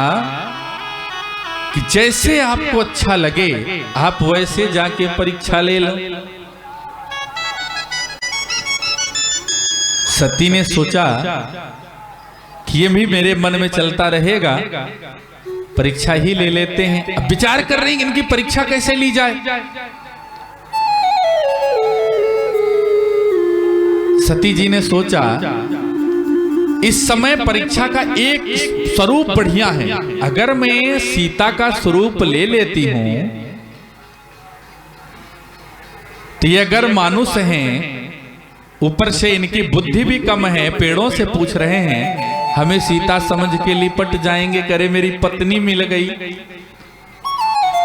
कि जैसे आपको अच्छा लगे आप वैसे जाके परीक्षा ले लो। सती ने सोचा कि ये भी मेरे मन में चलता रहेगा, परीक्षा ही ले लेते हैं। अब विचार कर रही हैं इनकी परीक्षा कैसे ली जाए। सती जी ने सोचा इस समय परीक्षा का एक स्वरूप बढ़िया है, अगर मैं सीता का स्वरूप ले लेती हूं तो ये अगर मानुष हैं, ऊपर से इनकी बुद्धि भी कम है, पेड़ों से पूछ रहे हैं, हमें सीता समझ के लिपट जाएंगे, करे मेरी पत्नी मिल गई।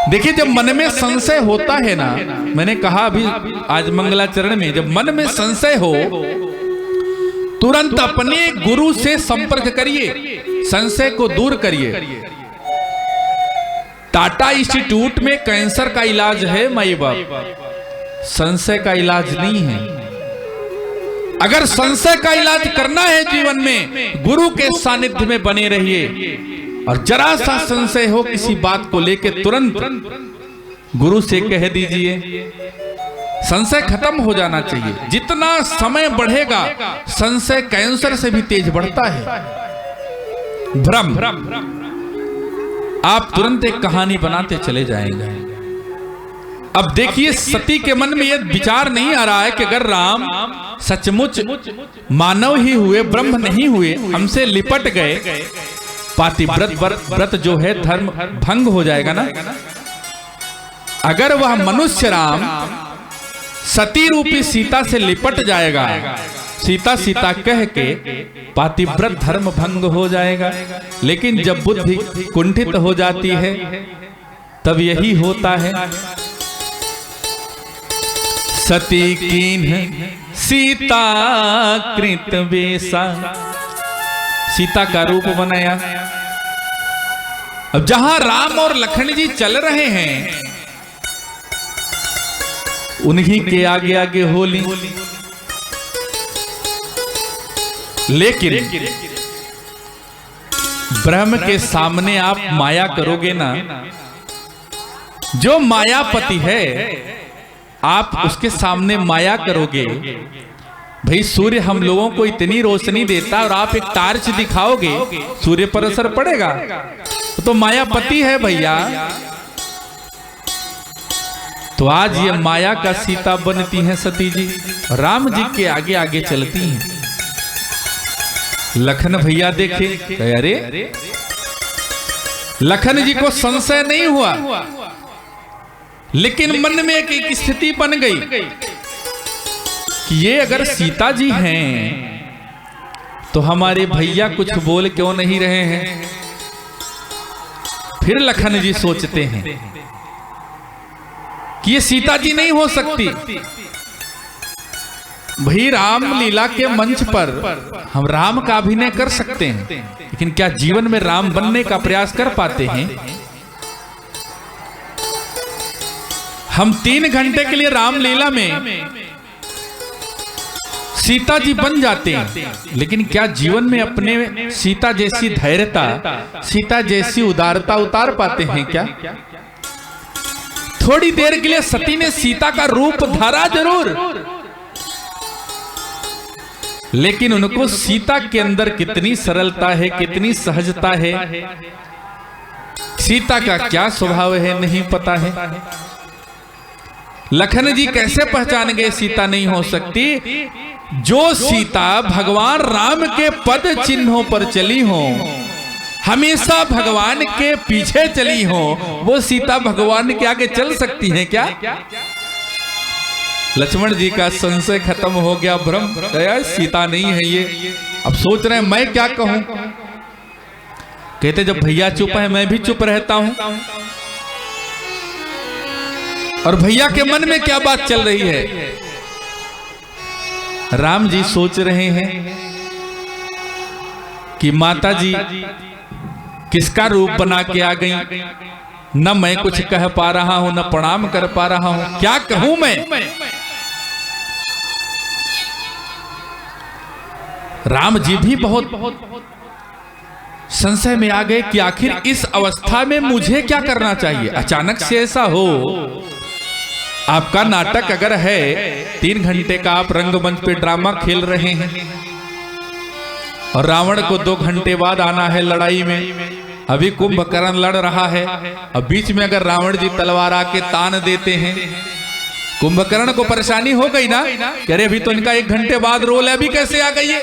देखिए जब मन में संशय होता है ना, मैंने कहा अभी आज मंगलाचरण में, जब मन में संशय हो तुरंत अपने गुरु से संपर्क करिए, संशय को दूर करिए। टाटा इंस्टीट्यूट में कैंसर का इलाज है माई बाप, संशय का इलाज नहीं है। अगर संशय का इलाज करना है जीवन में, गुरु के सानिध्य में बने रहिए और जरा सा संशय हो किसी बात को लेके तुरंत गुरु से कह दीजिए, संशय खत्म हो जाना चाहिए। जितना समय बढ़ेगा संशय कैंसर से भी तेज बढ़ता है। भ्रम, आप तुरंत एक कहानी बनाते चले जाएंगे। अब देखिए सती के मन में यह विचार नहीं आ रहा है कि अगर राम सचमुच मानव ही हुए, ब्रह्म नहीं हुए, हमसे लिपट गए, पातिव्रत व्रत जो है धर्म भंग हो जाएगा ना। अगर वह मनुष्य राम सती रूपी सीता से लिपट जाएगा, सीता सीता कह के पातिव्रत धर्म भंग हो जाएगा। लेकिन जब बुद्धि कुंठित हो जाती है तब यही होता है। सती कीन्ह सीता कृत वेशा, सीता का रूप बनाया। अब जहां राम और लखन जी चल रहे हैं, उन्हीं के आगे आगे होली। लेकिन ब्रह्म के सामने आप माया करोगे ना, जो मायापति है आप उसके सामने माया करोगे। भाई सूर्य हम लोगों को इतनी रोशनी देता है और आप एक टार्च दिखाओगे, सूर्य पर असर पड़ेगा? तो मायापति है भैया। तो आज ये माया का सीता बनती हैं सती जी, राम जी के आगे आगे चलती हैं। लखन भैया देखे, अरे लखन जी को संशय नहीं हुआ, लेकिन मन में एक स्थिति बन गई कि ये अगर सीता जी हैं तो हमारे भैया कुछ बोल क्यों नहीं रहे हैं। फिर लखन जी सोचते हैं कि ये सीता जी नहीं हो सकती। भाई राम लीला के मंच पर हम राम का अभिनय कर सकते हैं, लेकिन क्या जीवन में राम बनने का प्रयास कर पाते हैं? हम 3 घंटे के लिए रामलीला में सीता जी बन जाते हैं, लेकिन क्या जीवन में अपने सीता जैसी धैर्यता, सीता जैसी उदारता उतार पाते हैं क्या? थोड़ी देर के लिए सती ने सीता का रूप धारा जरूर, लेकिन उनको सीता के अंदर कितनी सरलता है, कितनी सहजता है, सीता का क्या स्वभाव है नहीं पता है। लखन जी कैसे पहचान गए सीता नहीं हो सकती? जो सीता भगवान राम के पद चिन्हों पर चली हो, हमेशा भगवान के पीछे चली हो, वो सीता भगवान के आगे चल सकती है क्या? लक्ष्मण जी का संशय खत्म हो गया, भ्रम गया, सीता नहीं है ये। अब सोच रहे हैं मैं क्या कहूं। कहते जब भैया चुप है मैं भी चुप रहता हूं। और भैया के मन में क्या बात चल रही है? राम जी सोच रहे हैं कि माता जी किसका रूप बना के आ गई, न मैं कुछ कह पा रहा हूं, न प्रणाम कर पा रहा हूं, क्या कहूं मैं? राम जी भी बहुत संशय में आ गए कि आखिर इस अवस्था में मुझे क्या करना चाहिए। अचानक से ऐसा हो, आपका नाटक अगर है 3 घंटे का, आप रंगमंच पे ड्रामा खेल रहे हैं और रावण को 2 घंटे बाद आना है लड़ाई में। अभी कुंभकर्ण लड़ रहा है, अब बीच में अगर रावण जी तलवार आके तान देते हैं, कुंभकर्ण को परेशानी हो गई ना कि अरे अभी तो इनका 1 घंटे बाद रोल है, अभी कैसे आ गई है।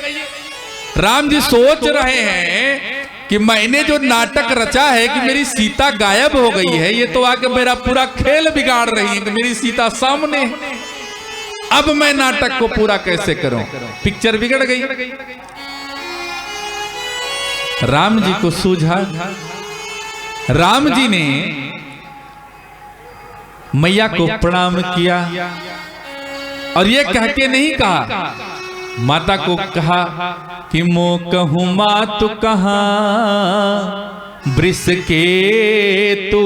राम जी सोच रहे हैं कि मैंने जो नाटक रचा है कि मेरी सीता गायब हो गई है, ये तो आके मेरा पूरा खेल बिगाड़ रही है कि मेरी सीता सामने है। अब मैं नाटक को पूरा कैसे करूं, पिक्चर बिगड़ गई। राम जी को सूझा, राम जी ने मैया को प्रणाम किया और ये कह के नहीं कहा, माता को कहा कि मो कहूं मातु कहां वृष के तू,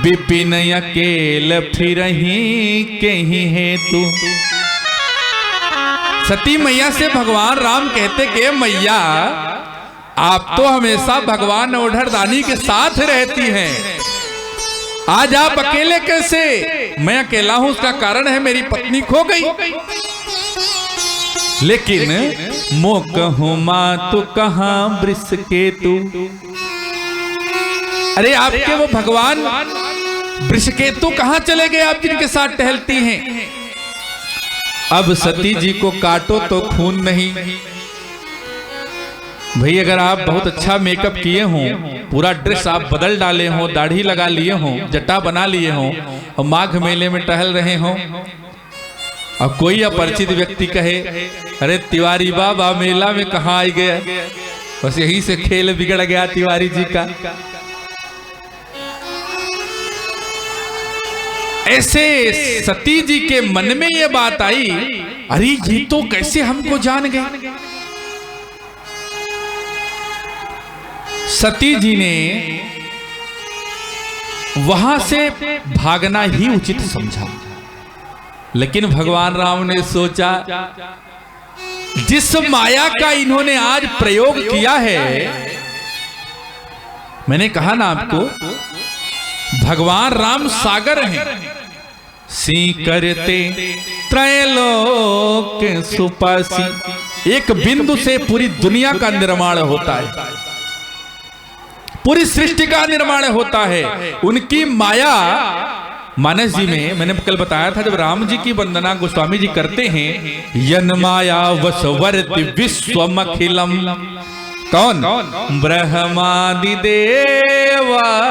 विपिन अकेल फिरहीं कहीं है तू। सती मैया से भगवान राम कहते कि मैया आप तो हमेशा भगवान ओढ़रदानी के साथ रहती हैं, आज आप अकेले कैसे? मैं अकेला हूं, उसका कारण है मेरी पत्नी खो गई। लेकिन मो कहूं मातु कहां वृष के तू, अरे आपके वो भगवान वृषकेतु कहां चले गए आप जिनके साथ टहलती हैं? अब सती जी को काटो तो खून नहीं। भाई अगर आप बहुत अच्छा मेकअप किए हों, पूरा ड्रेस आप बदल डाले हों, दाढ़ी लगा लिए हों, जटा बना लिए हों और माघ मेले में टहल रहे हों, और कोई अपरिचित व्यक्ति कहे अरे तिवारी बाबा मेला में कहाँ आई गया, बस यहीं से खेल बिगड़ गया तिवारी जी का। ऐसे सती जी के मन में ये बात आई, अरे ये तो कैसे हमको जान गए। सती जी ने वहां से भागना ही उचित समझा, लेकिन भगवान राम ने सोचा जिस माया का इन्होंने आज प्रयोग किया है, मैंने कहा ना आपको भगवान राम सागर हैं, सी करते त्रैलोक सुपासी, एक बिंदु से पूरी दुनिया का निर्माण होता है, पूरी सृष्टि का निर्माण होता है। उनकी माया मानस जी में मैंने कल बताया था, जब राम जी की वंदना गोस्वामी जी करते हैं, यन माया वसवर्ति विश्वमखिलम, कौन? ब्रह्मादि देवासुरा,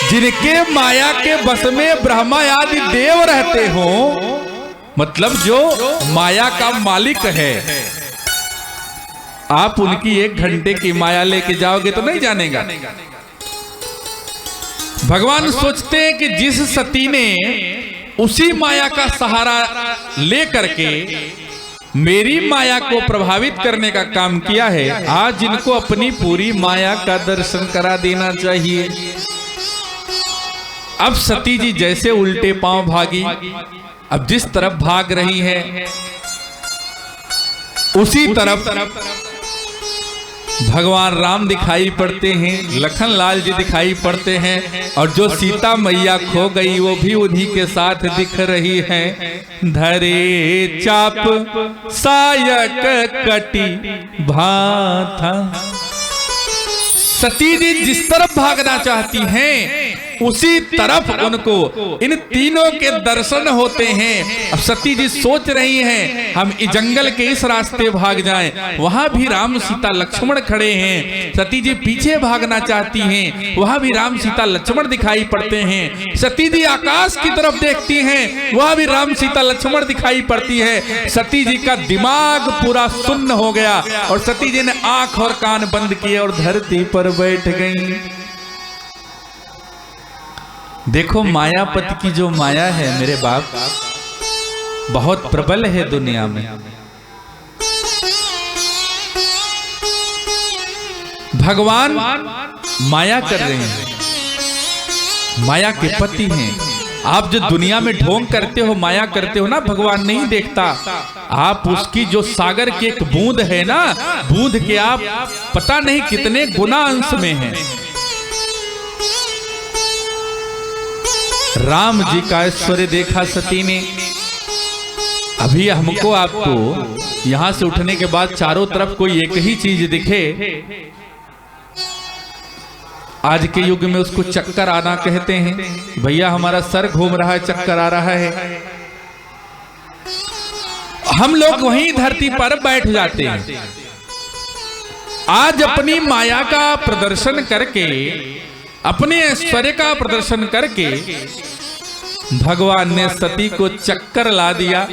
जिनके माया के बस में ब्रह्मा आदि देव रहते हो, मतलब जो माया का मालिक है। आप उनकी 1 घंटे की माया लेके जाओगे तो नहीं जानेगा। भगवान सोचते हैं कि जिस सती ने उसी माया का सहारा लेकर के मेरी माया को प्रभावित करने का काम किया है, आज इनको अपनी पूरी माया का दर्शन करा देना चाहिए। अब सती जी जैसे उल्टे पांव भागी, अब जिस तरफ भाग रही है उसी तरफ भगवान राम दिखाई पड़ते हैं, लखन लाल जी दिखाई पड़ते हैं, और जो सीता मैया खो गई वो भी उन्हीं के साथ दिख रही है। धरे चाप सायक कटी भाथा, सती जी जिस तरफ भागना चाहती हैं उसी तरफ उनको इन तीनों के दर्शन होते हैं। अब सती जी सोच रही हैं हम इस जंगल के इस रास्ते भाग जाएं, वहां भी राम सीता लक्ष्मण खड़े हैं। सती जी पीछे भागना चाहती हैं, वहां भी राम सीता लक्ष्मण दिखाई पड़ते हैं। सती जी आकाश की तरफ देखती हैं, वहां भी राम सीता लक्ष्मण दिखाई पड़ती है। सती जी का दिमाग पूरा सुन्न हो गया और सती जी ने आंख और कान बंद किए और धरती पर बैठ गई। देखो मायापति की जो माया है मेरे बाप, बहुत प्रबल है दुनिया में। भगवान माया कर रहे हैं, माया के पति हैं। आप जो दुनिया में ढोंग करते हो, माया करते हो ना, भगवान नहीं देखता। आप उसकी जो सागर की एक बूंद है ना, बूंद के आप पता नहीं कितने गुना अंश में हैं। राम जी का ऐश्वर्य देखा सती ने। अभी हमको आपको यहां से उठने के बाद चारों तरफ कोई एक ही चीज दिखे, आज के युग में उसको चक्कर आना कहते हैं। भैया हमारा सर घूम रहा है, चक्कर आ रहा है, हम लोग वहीं धरती पर बैठ जाते हैं। आज अपनी माया का प्रदर्शन करके, अपने ऐश्वर्य का प्रदर्शन करके भगवान ने सती को चक्कर ला दिया।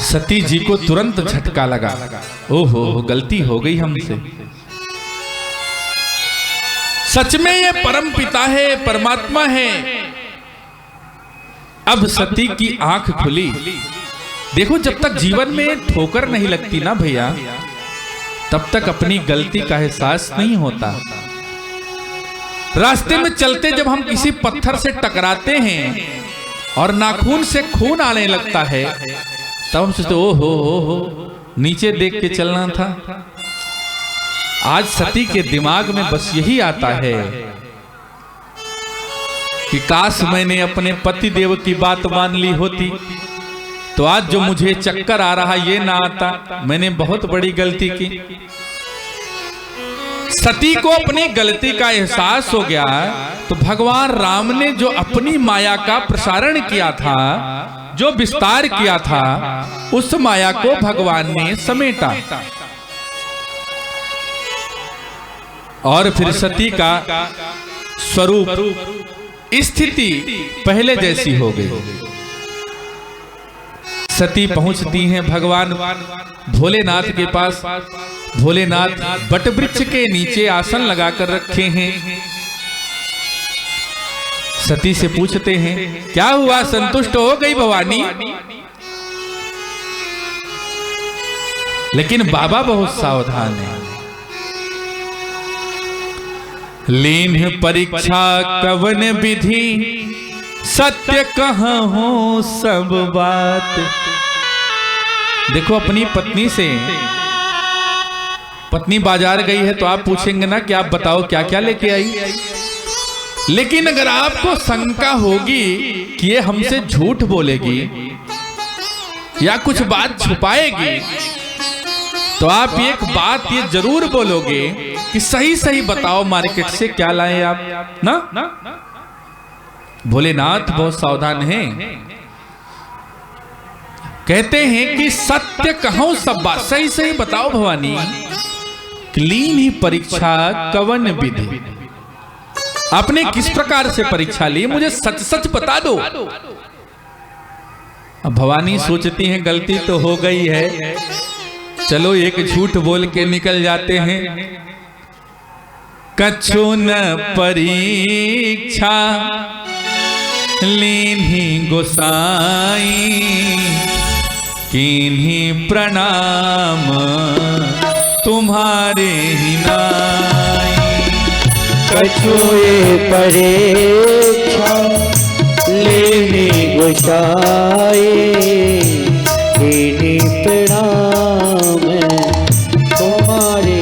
सती जी को तुरंत झटका लगा, ओहो गलती हो गई हमसे। सच में ये परम पिता है, परमात्मा है। अब सती की आंख खुली। देखो जब तक जीवन में ठोकर नहीं लगती ना भैया, तब तक अपनी गलती का एहसास नहीं होता। रास्ते में चलते जब हम किसी पत्थर से टकराते हैं और नाखून से खून आने लगता है, तब हम सोचते ओ हो नीचे देख के चलना था। आज सती के दिमाग में बस यही आता है कि काश मैंने अपने पति देव की बात मान ली होती, तो आज जो मुझे चक्कर आ रहा ये ना आता। मैंने बहुत बड़ी गलती की। सती को अपनी गलती का एहसास हो गया, तो भगवान राम ने जो अपनी माया का प्रसारण किया था, जो विस्तार किया था, उस माया को भगवान ने समेटा और फिर सती का स्वरूप, स्थिति पहले जैसी हो गई। सती पहुंचती हैं भगवान भोलेनाथ के पास। भोलेनाथ बट वृक्ष के नीचे आसन लगाकर रखे हैं। सती से पूछते हैं, क्या हुआ, संतुष्ट हो गई भवानी? लेकिन बाबा बहुत सावधान है। लीन परीक्षा कवन विधि, सत्य कहाँ हो सब बात। देखो, अपनी पत्नी से, पत्नी बाजार गई है तो आप पूछेंगे ना कि आप बताओ क्या क्या लेके आई। लेकिन अगर आपको शंका होगी कि ये हमसे झूठ बोलेगी या कुछ बात छुपाएगी, तो आप एक बात ये जरूर बोलोगे कि सही सही बताओ मार्केट से क्या लाए आप ना। भोलेनाथ बहुत सावधान हैं। कहते हैं कि सत्य कहो सब बात, सही सही बताओ भवानी। लीन ही परीक्षा कवन विधि, आपने किस प्रकार से परीक्षा ली, मुझे सच सच बता दो। अब भवानी सोचती हैं गलती तो हो गई है, चलो एक झूठ बोल के निकल जाते हैं। कछु न परीक्षा लीन्ही गोसाई, कीन्ही प्रणाम तुम्हारे ही नाई। कछु परीक्षा लीन्ही गोसाई, कीन्ही प्रणाम तुम्हारे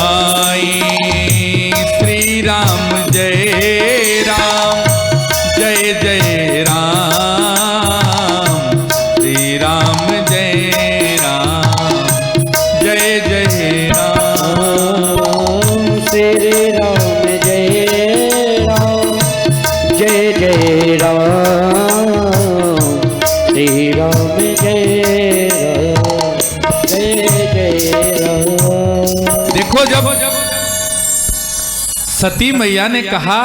आई। श्री राम जय राम, जय जय राम। श्री राम जय राम, जय जय राम। श्री राम जय राम, जय जय राम। श्री राम जय राम, जय जय राम। देखो, जब सती मैया ने कहा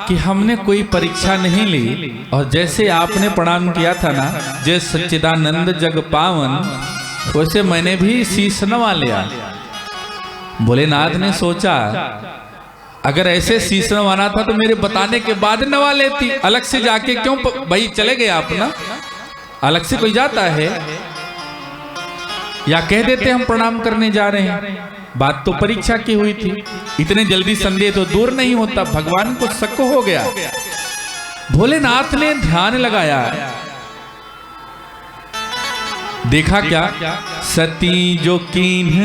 कि हमने कोई परीक्षा नहीं ली, और जैसे आपने प्रणाम किया था ना, जय सच्चिदानंद जग पावन, वैसे मैंने भी शीश नवा लिया। भोलेनाथ ने सोचा, अगर ऐसे शीश नवाना था तो मेरे बताने के बाद नवा लेती, अलग से जाके क्यों भाई चले गए आप ना। अलग से कोई जाता है या कह देते हम प्रणाम करने जा रहे हैं। बात तो परीक्षा की हुई थी, इतने जल्दी संदेह तो दूर नहीं होता। भगवान को शक हो गया। भोलेनाथ ने ध्यान लगाया, देखा क्या, सती जो कीन्ह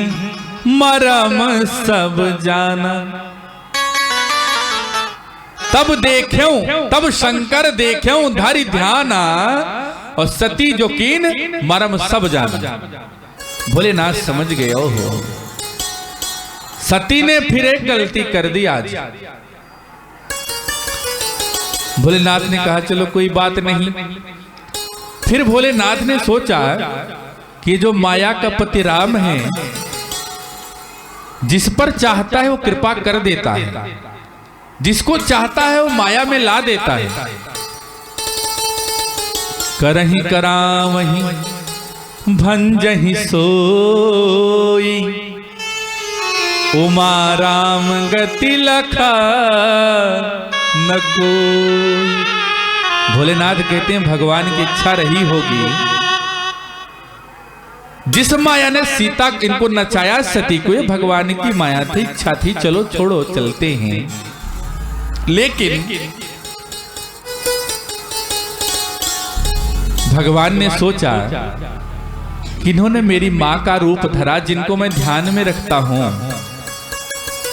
मरम सब जाना। तब देख्यो, तब शंकर देख्यो धारी ध्याना, और सती जो कीन मरम सब जाना। भोलेनाथ समझ गए, ओहो सती ने फिर एक गलती कर दी आज। भोलेनाथ ने कहा चलो कोई बात नहीं। फिर भोलेनाथ ने सोचा कि जो माया का पति राम है, जिस पर चाहता है वो कृपा कर देता है, जिसको चाहता है वो माया में ला देता है। करहि करावहि भंजहि सोई, उमा राम गति लखा न कोई। भोलेनाथ कहते हैं भगवान की इच्छा रही होगी, जिस माया ने सीता इनको नचाया सती को, ये भगवान की माया थी, इच्छा थी, चलो छोड़ो चलते हैं। लेकिन भगवान ने सोचा कि इन्होंने मेरी मां का रूप धरा, जिनको मैं ध्यान में रखता हूं।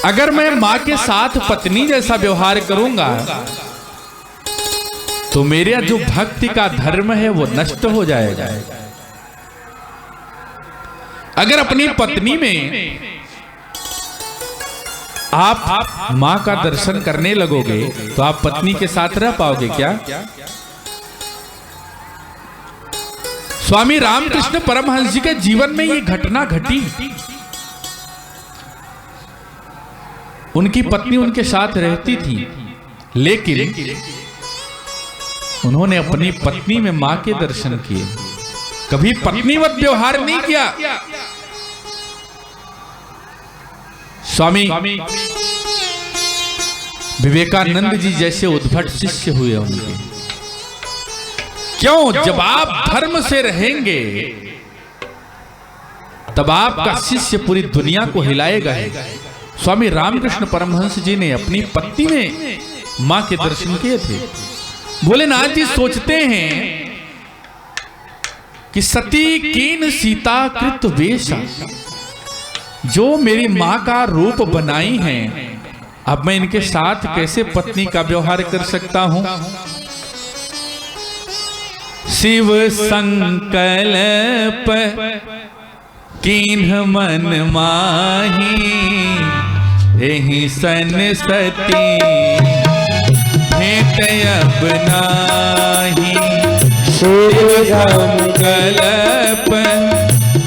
अगर मैं मां के साथ पत्नी जैसा व्यवहार करूंगा तो मेरा जो भक्ति का धर्म है वो नष्ट हो जाएगा। अगर अपनी पत्नी में आप मां का दर्शन करने लगोगे तो आप पत्नी के साथ रह पाओगे क्या? स्वामी रामकृष्ण परमहंस जी के जीवन में ये घटना घटी। उनकी पत्नी उनके साथ रहती थी, लेकिन उन्होंने अपनी पत्नी में मां के दर्शन किए, कभी पत्नीवत व्यवहार नहीं किया। स्वामी विवेकानंद जी जैसे उद्भव उद्भट शिष्य हुए उनके। क्यों? जब आप धर्म से रहेंगे तब आपका शिष्य पूरी दुनिया को हिलाएगा। स्वामी रामकृष्ण परमहंस जी ने अपनी पत्नी में मां के दर्शन किए थे। भोलेनाथ जी सोचते हैं कि सती कीन सीता कृत वेशा, जो मेरी मां का रूप बनाई हैं, अब मैं इनके साथ कैसे पत्नी का व्यवहार कर सकता हूं। शिव संकल्प कीन्ह मन माही, एहि सन सती भेंट अब नाही। शिव संकल्प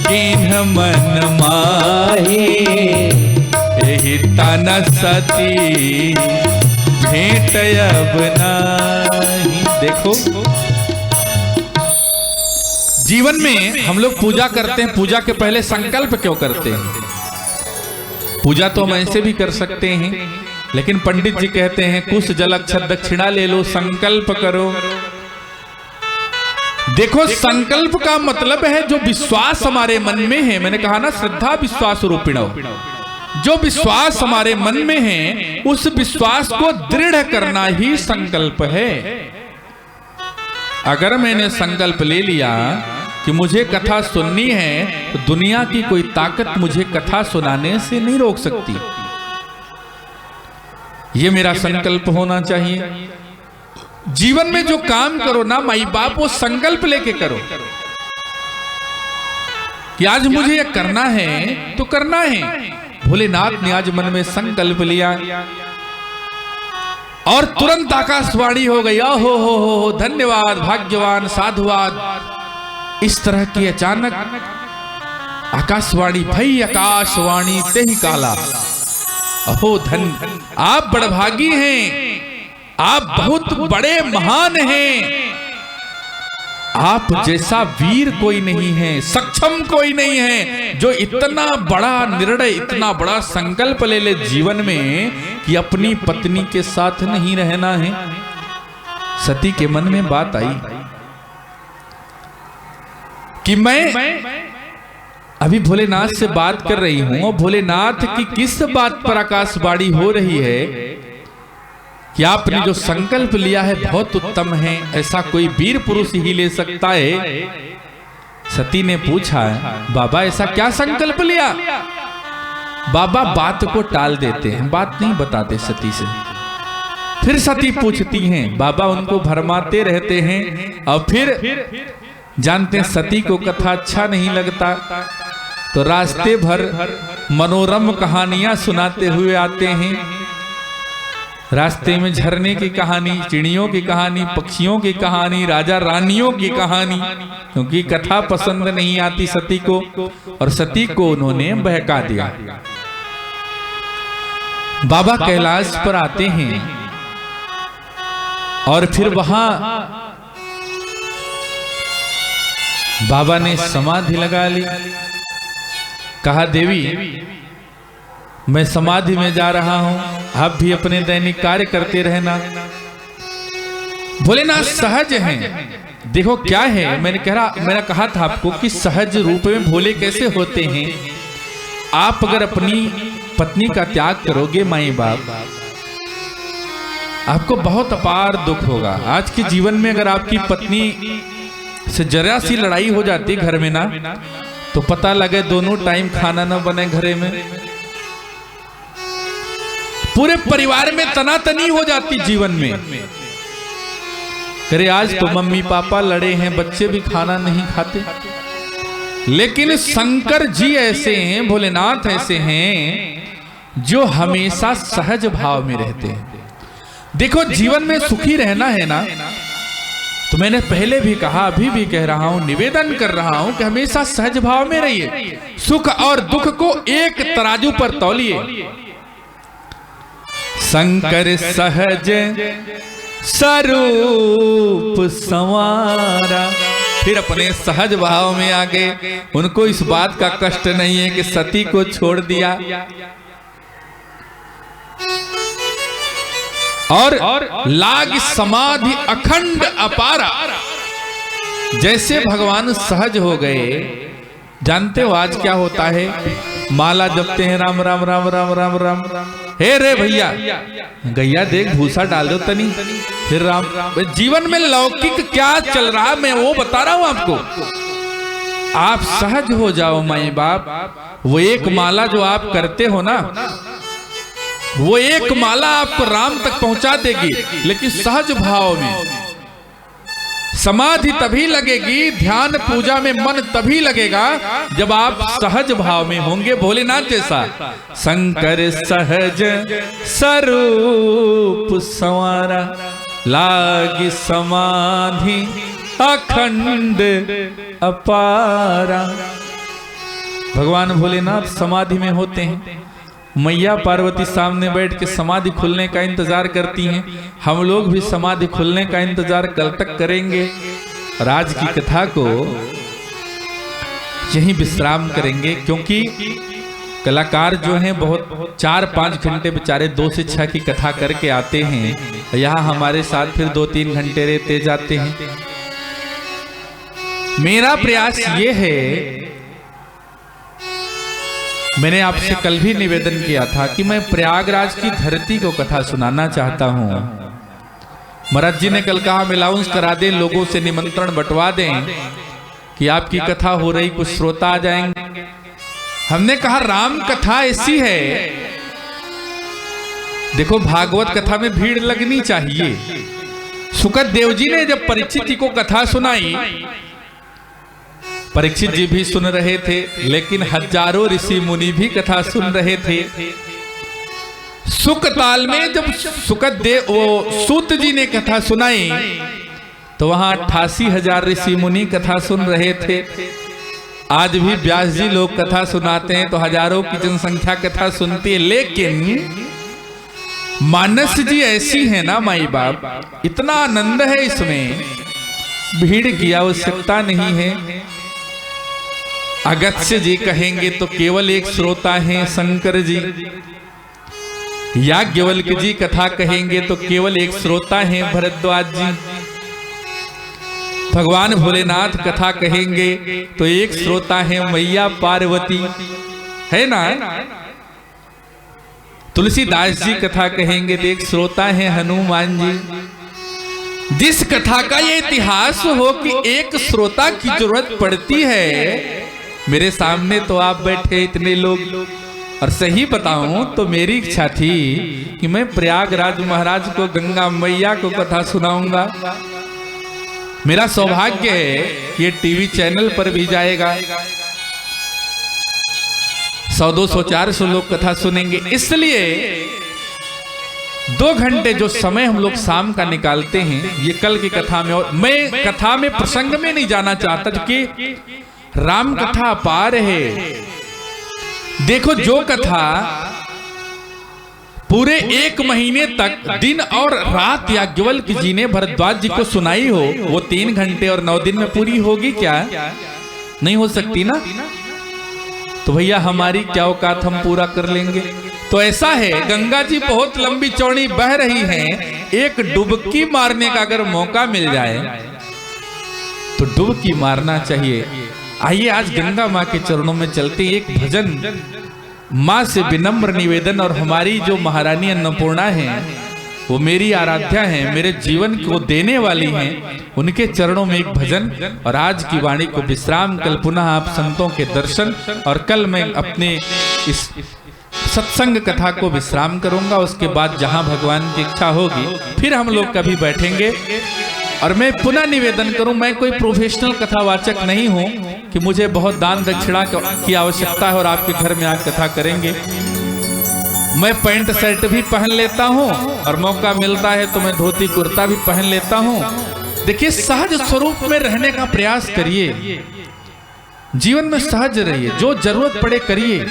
कीन्ह मन माही, एहि तन सती भेंट अब नाही। देखो, जीवन में हम लोग पूजा करते हैं, पूजा के पहले संकल्प क्यों करते हैं? पूजा तो हम ऐसे भी कर सकते हैं, लेकिन पंडित जी कहते हैं कुछ जल अक्षत दक्षिणा ले लो, संकल्प करो। देखो, संकल्प का मतलब है जो विश्वास हमारे मन में है। मैंने कहा ना, श्रद्धा विश्वास रूपिणो। जो विश्वास हमारे मन में है, उस विश्वास को दृढ़ करना ही संकल्प है। अगर मैंने संकल्प ले लिया कि मुझे कथा सुननी है, तो दुनिया की कोई ताकत मुझे कथा सुनाने से नहीं रोक सकती। ये मेरा संकल्प होना चाहिए। जीवन में जो काम करो ना माई बाप, वो संकल्प लेके करो कि आज मुझे ये करना है तो करना है। भोलेनाथ ने आज मन में संकल्प लिया और तुरंत आकाशवाणी हो गई। हो धन्यवाद, भाग्यवान, साधुवाद। इस तरह की अचानक आकाशवाणी भई, आकाशवाणी ते ही काला। अहो धन, आप बड़भागी हैं, आप बहुत बड़े महान हैं। आप जैसा वीर कोई नहीं है, सक्षम कोई नहीं है, जो इतना बड़ा निर्णय, इतना बड़ा संकल्प ले ले जीवन में कि अपनी पत्नी के साथ नहीं रहना है। सती के मन में बात आई कि मैं अभी भोलेनाथ से बात कर रही हूं, और भोलेनाथ की किस बात पर आकाशवाणी हो रही है कि आपने जो संकल्प लिया है बहुत उत्तम है, ऐसा कोई वीर पुरुष ही ले सकता है। सती ने पूछा, बाबा ऐसा क्या संकल्प लिया? बाबा बात को टाल देते हैं, बात नहीं बताते सती से। फिर सती पूछती हैं, बाबा उनको भरमाते रहते हैं, और फिर जानते हैं सती को कथा अच्छा नहीं लगता, तो रास्ते भर मनोरम कहानियां सुनाते हुए आते हैं। रास्ते में झरने की कहानी, चिड़ियों की कहानी, पक्षियों की कहानी, राजा रानियों की कहानी, क्योंकि कथा पसंद नहीं आती सती को, और सती को उन्होंने बहका दिया। बाबा कैलाश पर आते हैं और फिर वहां बाबा ने समाधि लगा ली। कहा, देवी मैं समाधि में जा रहा हूं, आप भी अपने दैनिक कार्य करते रहना। भोलेनाथ सहज हैं। देखो क्या है, मैंने कहा था आपको कि सहज रूप में भोले कैसे होते हैं। आप अगर अपनी पत्नी का त्याग करोगे माई बाप, आपको बहुत अपार दुख होगा। आज के जीवन में अगर आपकी पत्नी से जरा सी लड़ाई हो जाती घर में ना, तो पता लगे दोनों टाइम खाना ना बने घरे में, पूरे परिवार में तनातनी हो जाती जीवन में। अरे आज तो मम्मी पापा लड़े हैं, बच्चे भी खाना नहीं खाते। लेकिन शंकर जी ऐसे हैं, भोलेनाथ ऐसे हैं जो हमेशा सहज भाव में रहते हैं। देखो जीवन में सुखी रहना है ना, तो मैंने पहले भी कहा, अभी भी कह रहा हूं, निवेदन कर रहा हूं कि हमेशा सहज भाव में रहिए। सुख और दुख को एक तराजू पर तौलिए। शंकर सहज स्वरूप संवारा। फिर अपने सहज भाव में आ गए। उनको इस बात का कष्ट नहीं है कि सती को छोड़ दिया। और लाग समाधि अखंड अपारा। जैसे भगवान सहज हो गए। जानते हो आज क्या होता है? माला जपते हैं राम राम राम राम राम राम। हे रे भैया गैया देख भूसा डाल दो तनी, फिर राम। जीवन में लौकिक क्या चल रहा मैं वो बता रहा हूं आपको। आप सहज हो जाओ माई बाप। वो एक माला जो आप करते हो ना, वो एक माला आपको राम तक पहुंचा देगी, लेकिन सहज भाव में। समाधि तभी लगेगी, ध्यान पूजा में मन तभी लगेगा जब आप सहज भाव में होंगे। भोलेनाथ जैसा शंकर सहज स्वरूप संवारा, लागी समाधि अखंड अपारा। भगवान भोलेनाथ समाधि में होते हैं। मैया पार्वती सामने बैठ के समाधि खुलने का इंतजार करती हैं। हम लोग भी समाधि खुलने का इंतजार कल तक करेंगे। और आज की कथा को यहीं विश्राम करेंगे, क्योंकि कलाकार जो हैं बहुत 4-5 घंटे बेचारे 2 से 6 की कथा करके आते हैं। यहाँ हमारे साथ फिर 2-3 घंटे रहते जाते हैं। मेरा प्रयास ये है, मैंने आपसे कल भी निवेदन किया था कि मैं प्रयागराज की धरती को कथा सुनाना चाहता हूं। महाराज जी ने कल कहा अनाउंस करा दें, लोगों से निमंत्रण बंटवा दें कि आपकी कथा हो रही, कुछ श्रोता आ जाएंगे। हमने कहा राम कथा ऐसी है, देखो भागवत कथा में भीड़ लगनी चाहिए। सुकत देव जी ने जब परीक्षित जी को कथा सुनाई, परीक्षित जी भी सुन रहे थे, लेकिन हजारों ऋषि मुनि भी कथा सुन रहे थे। सुकताल में जब सुकत देव सूत जी ने कथा सुनाई, तो वहां 88,000 ऋषि मुनि कथा सुन रहे थे। आज भी व्यास जी लोग कथा सुनाते हैं तो हजारों की जनसंख्या कथा सुनती है, लेकिन मानस जी ऐसी है ना माई बाप, इतना आनंद है इसमें, भीड़ की आवश्यकता नहीं है। अगस्त्य जी कहेंगे तो केवल एक श्रोता हैं शंकर जी। याज्ञवल्क्य जी कथा कहेंगे तो केवल एक श्रोता हैं भरद्वाज जी। भगवान भोलेनाथ कथा कहेंगे तो एक श्रोता है मैया पार्वती, है ना। तुलसीदास जी कथा कहेंगे तो एक श्रोता है हनुमान जी। जिस कथा का ये इतिहास हो कि एक श्रोता की जरूरत पड़ती है, मेरे सामने तो आप बैठे इतने लोग। और सही बताऊं तो मेरी इच्छा थी कि मैं प्रयागराज महाराज को, गंगा मैया को कथा सुनाऊंगा। मेरा सौभाग्य है ये टीवी चैनल पर भी जाएगा, 100-200-400 लोग कथा सुनेंगे। इसलिए 2 घंटे जो समय हम लोग शाम का निकालते हैं ये कल की कथा में, और मैं कथा में प्रसंग में नहीं जाना चाहता क्योंकि राम कथा अपार है। देखो जो कथा पूरे 1 महीने तक दिन और रात याज्ञवल्क्य जी ने भरद्वाज जी को सुनाई हो, वो 3 घंटे और 9 दिन में पूरी होगी क्या? नहीं हो सकती ना। तो भैया हमारी क्या औकात, हम पूरा कर लेंगे। तो ऐसा है, गंगा जी बहुत लंबी चौड़ी बह रही हैं, एक डुबकी मारने का अगर मौका मिल जाए तो डुबकी मारना चाहिए। आइए आज गंगा माँ के चरणों में चलते, एक भजन माँ से विनम्र निवेदन। और हमारी जो महारानी अन्नपूर्णा हैं वो मेरी आराध्या हैं, मेरे जीवन को देने वाली हैं, उनके चरणों में एक भजन। और आज की वाणी को विश्राम, कल पुनः आप संतों के दर्शन, और कल मैं अपने इस सत्संग कथा को विश्राम करूंगा। उसके बाद जहां भगवान की इच्छा होगी फिर हम लोग कभी बैठेंगे। और मैं पुनः निवेदन करूं, मैं कोई प्रोफेशनल कथावाचक नहीं हूं कि मुझे बहुत दान दक्षिणा की आवश्यकता है और आपके घर में आकर कथा करेंगे। मैं पैंट शर्ट भी पहन लेता हूं और मौका मिलता है तो मैं धोती कुर्ता भी पहन लेता हूं। देखिए, सहज स्वरूप में रहने का प्रयास करिए, जीवन में सहज रहिए, जो जरूरत पड़े करिए।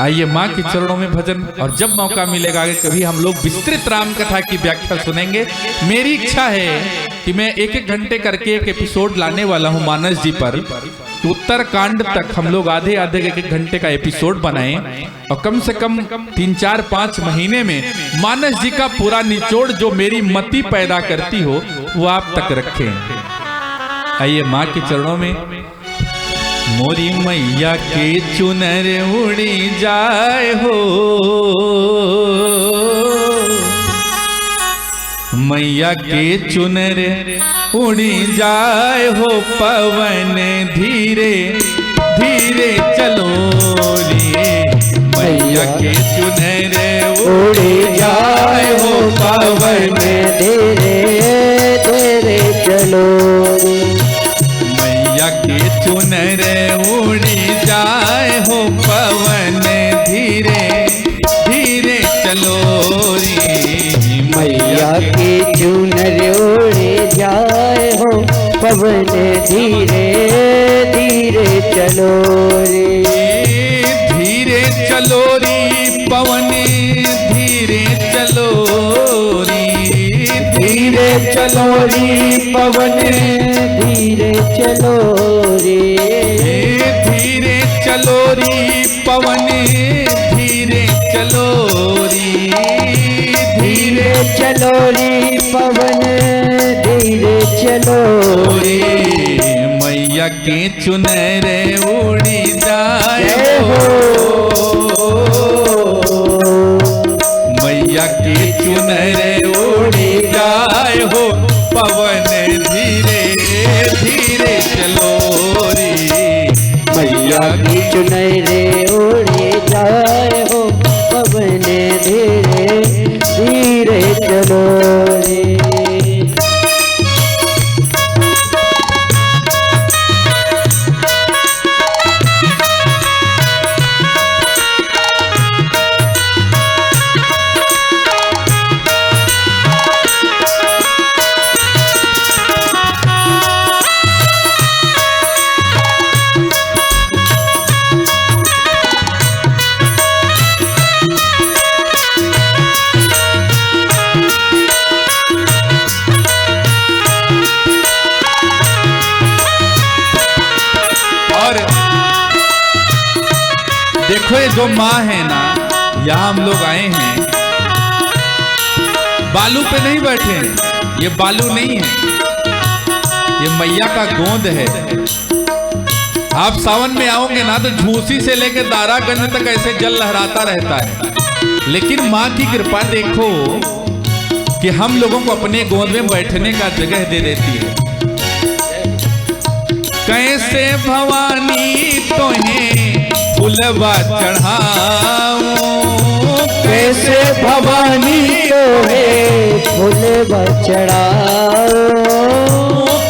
आइए माँ के चरणों में भजन, और जब मौका मिलेगा कि कभी हम लोग विस्तृत राम कथा की व्याख्या सुनेंगे। मेरी इच्छा है कि मैं 1-1 घंटे करके एक एपिसोड लाने वाला हूँ मानस जी पर। उत्तरकांड तक हम लोग आधे आधे एक घंटे का एपिसोड बनाए और कम से कम 3-4-5 महीने में मानस जी का पूरा निचोड़ जो मेरी मति पैदा करती हो वो आप तक रखें। आइए माँ के चरणों में। मोरी मैया के चुनर उड़ी जाए हो, मैया के चुनर उड़ी जाए हो, पवन धीरे धीरे चलो रे। मैया के चुनर उड़ी जाए हो, पवन धीरे धीरे चलो रे। मैया के चुनर उड़ी जाए हो, पवन धीरे धीरे चलो रे। मैया के चुनर उड़े जाए हो, पवन धीरे धीरे चलो रे। धीरे चलो रे पवन धीरे चलो रे। धीरे चलो रे पवन धीरे चलो रे। धीरे चलो रे पवन धीरे चलो रे। धीरे चलो रे पवन धीरे चलो रे। मैया के चुनर उड़ी जाए हो, मैया के चुनर उड़ी जाए हो, पवन धीरे धीरे चलो रे। मैया की चुनर उड़े जाए हो, पवन धीरे धीरे चलो रे। देखो ये जो माँ है ना, यहाँ हम लोग आए हैं, बालू पे नहीं बैठे हैं, ये बालू नहीं है, ये मैया का गोंद है। आप सावन में आओगे ना तो झूसी से लेकर दारागंज तक ऐसे जल लहराता रहता है। लेकिन माँ की कृपा देखो कि हम लोगों को अपने गोंद में बैठने का जगह दे देती है। कैसे भवानी तुम्हें फुलवा चढ़ाऊं, कैसे भवानी तोहे फुलवा चढ़ाऊं।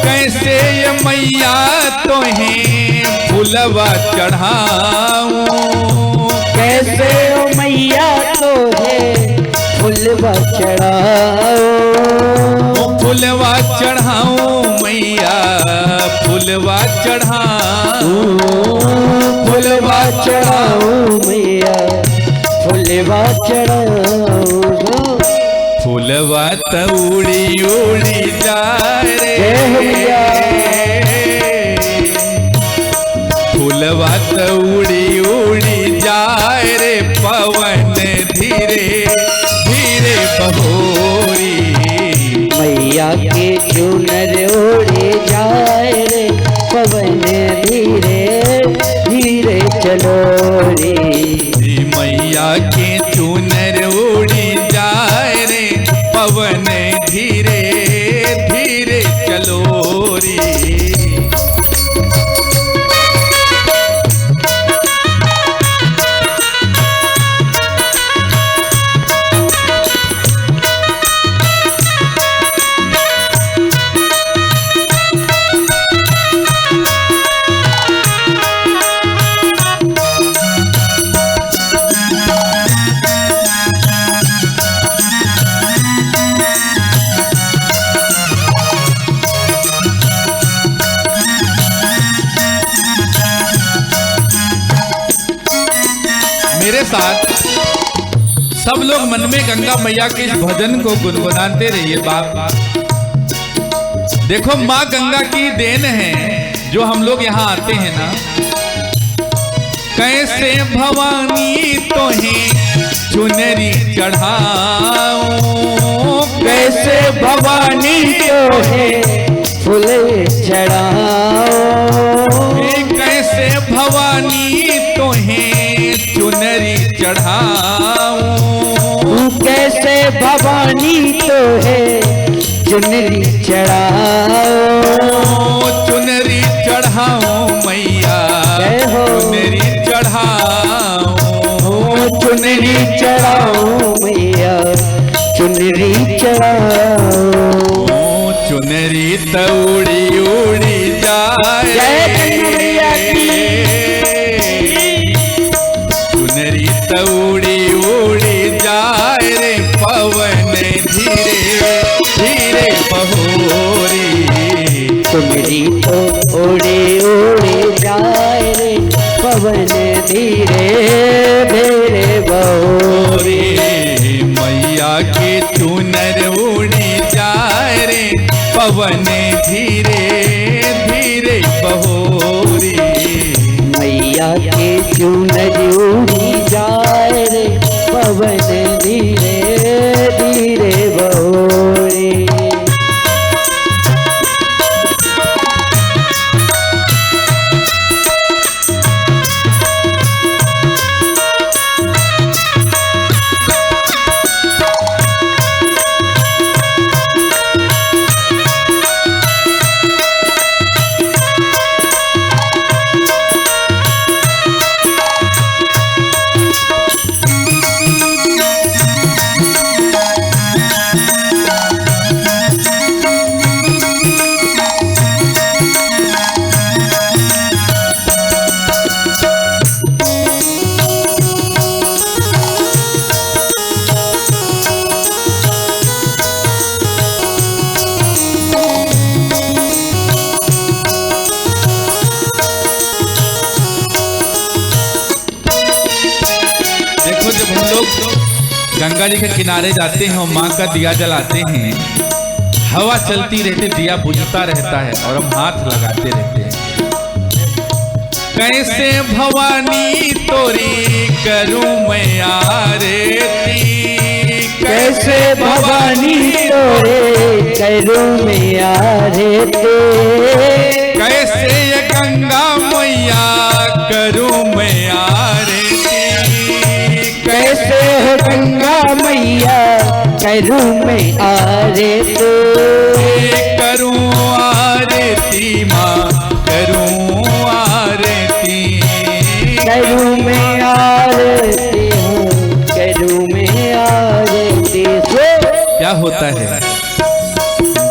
कैसे ये मैया तुम्हें फुलवा चढ़ाऊं। कैसे ओ मैया तोहे फुलवा चढ़ाऊं। फुलवा चढ़ाऊं मैया फुलवा चढ़ाऊं। फुलवा चढ़ाऊं मैया फुलवा चढ़ाऊं। फुलवा त उड़ी उड़ी जाए रे, फुलवा त उड़ी उड़ी जाए रे, पवन धीरे धीरे बहोरी। मैया के चुनर उड़े जाए रे, पवन धीरे धीरे चलो रे। मैया के चुनर उड़ी जाए रे, पवन धीरे धीरे चलो रे। मेरे साथ सब लोग मन में गंगा मैया के इस भजन को गुनगुनाते रहिए। बाप देखो माँ गंगा की देन है, जो हम लोग यहाँ आते हैं ना, कैसे भवानी तोहें चुनरी चढ़ाऊं, कैसे भवानी तोहें फूल चढ़ाऊं, कैसे भवानी तोहें चुनरी चढ़ाऊं, कैसे भवानी तोहें चुनरी चढ़ाऊं, चुनरी चढ़ाऊं मैया, चुनरी चढ़ाऊं, चुनरी चढ़ाऊं मैया, चुनरी चढ़ाऊं, चुनरी तौड़ी उड़ी जाए, चुनरी तौड़ी उड़ी जाए रे पवन धीरे धीरे बहोरी, चुनरी तो उड़े उड़े जाए रे पवन धीरे धीरे बहोरी, मैया के चुनर उड़ी जाए रे पवन धीरे धीरे बहोरी, मैया के चुनर उड़ी जाए रे पवन धीरे धीरे बहोरी। गंगा जी के किनारे जाते हैं और माँ का दिया जलाते हैं, हवा चलती रहती, दिया बुझता रहता है और हम हाथ लगाते रहते हैं। कैसे भवानी तोरी करूं मैं आरती, कैसे भवानी तोरे करूं मैं आरती, कैसे ये गंगा मैया करूं मैं आरती, कैसे हो गंगा मैया करूं मैं आरती, करूं आरती माँ करूं आरती, करूं मैं आरती हूँ, करूं मैं आरती। क्या होता है,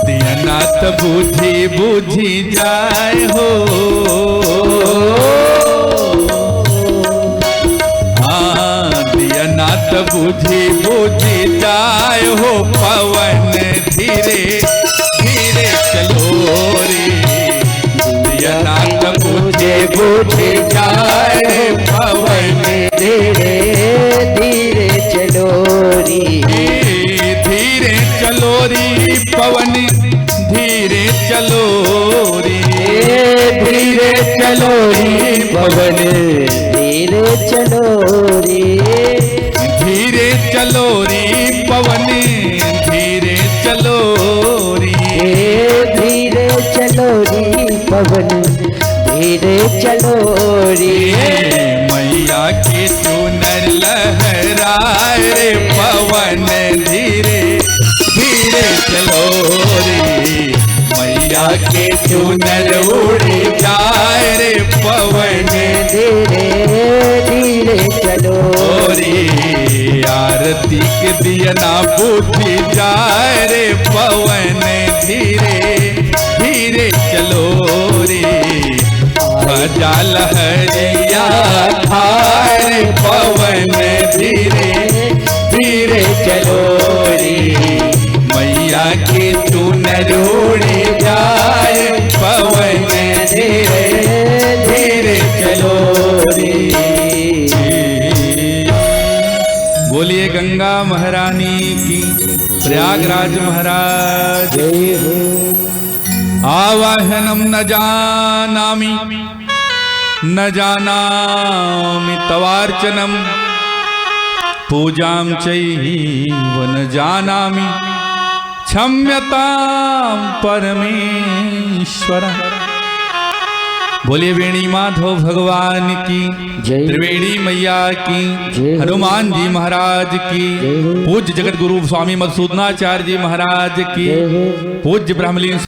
दिया नाथ बूझी बूझी जाए हो, नाथ बूझी बूझी जाए हो पवन धीरे धीरे चलो रे, दिया नाथ बूझे बूझे जाए पवन धीरे धीरे चलो री, धीरे चलो री पवन धीरे चलो री, धीरे चलो री पवन धीरे चलो री, धीरे चलो री पवन धीरे चलो री, धीरे चलो री पवन धीरे चलो री, मैया के चुनर लहराए रे पवन धीरे धीरे चलो री, मैया के चुनर उड़ी जाए रे पवन धीरे धीरे चलो री, आरती के दिया ना बूझी जाए रे पवन धीरे धीरे चलो री, बजा लहरिया खाए रे पवन धीरे धीरे चलो री, मैया के चुनर उड़ी जाए पवन धीरे धीरे चलो री। बोलिए गंगा महारानी की, प्रयागराज महाराज जय हो। आवाहनम न जानामि न जानामि तवार्चनम पूजां चैव न जानामि क्षम्यतां परमेश्वर। बोलिए वेणी माधव भगवान की जय। त्रिवेणी मैया की जय। हनुमान जी महाराज की जय। पूज्य जगत गुरु स्वामी मधुसूदनाचार्य जी महाराज की जय। पूज्य ब्रह्मलीन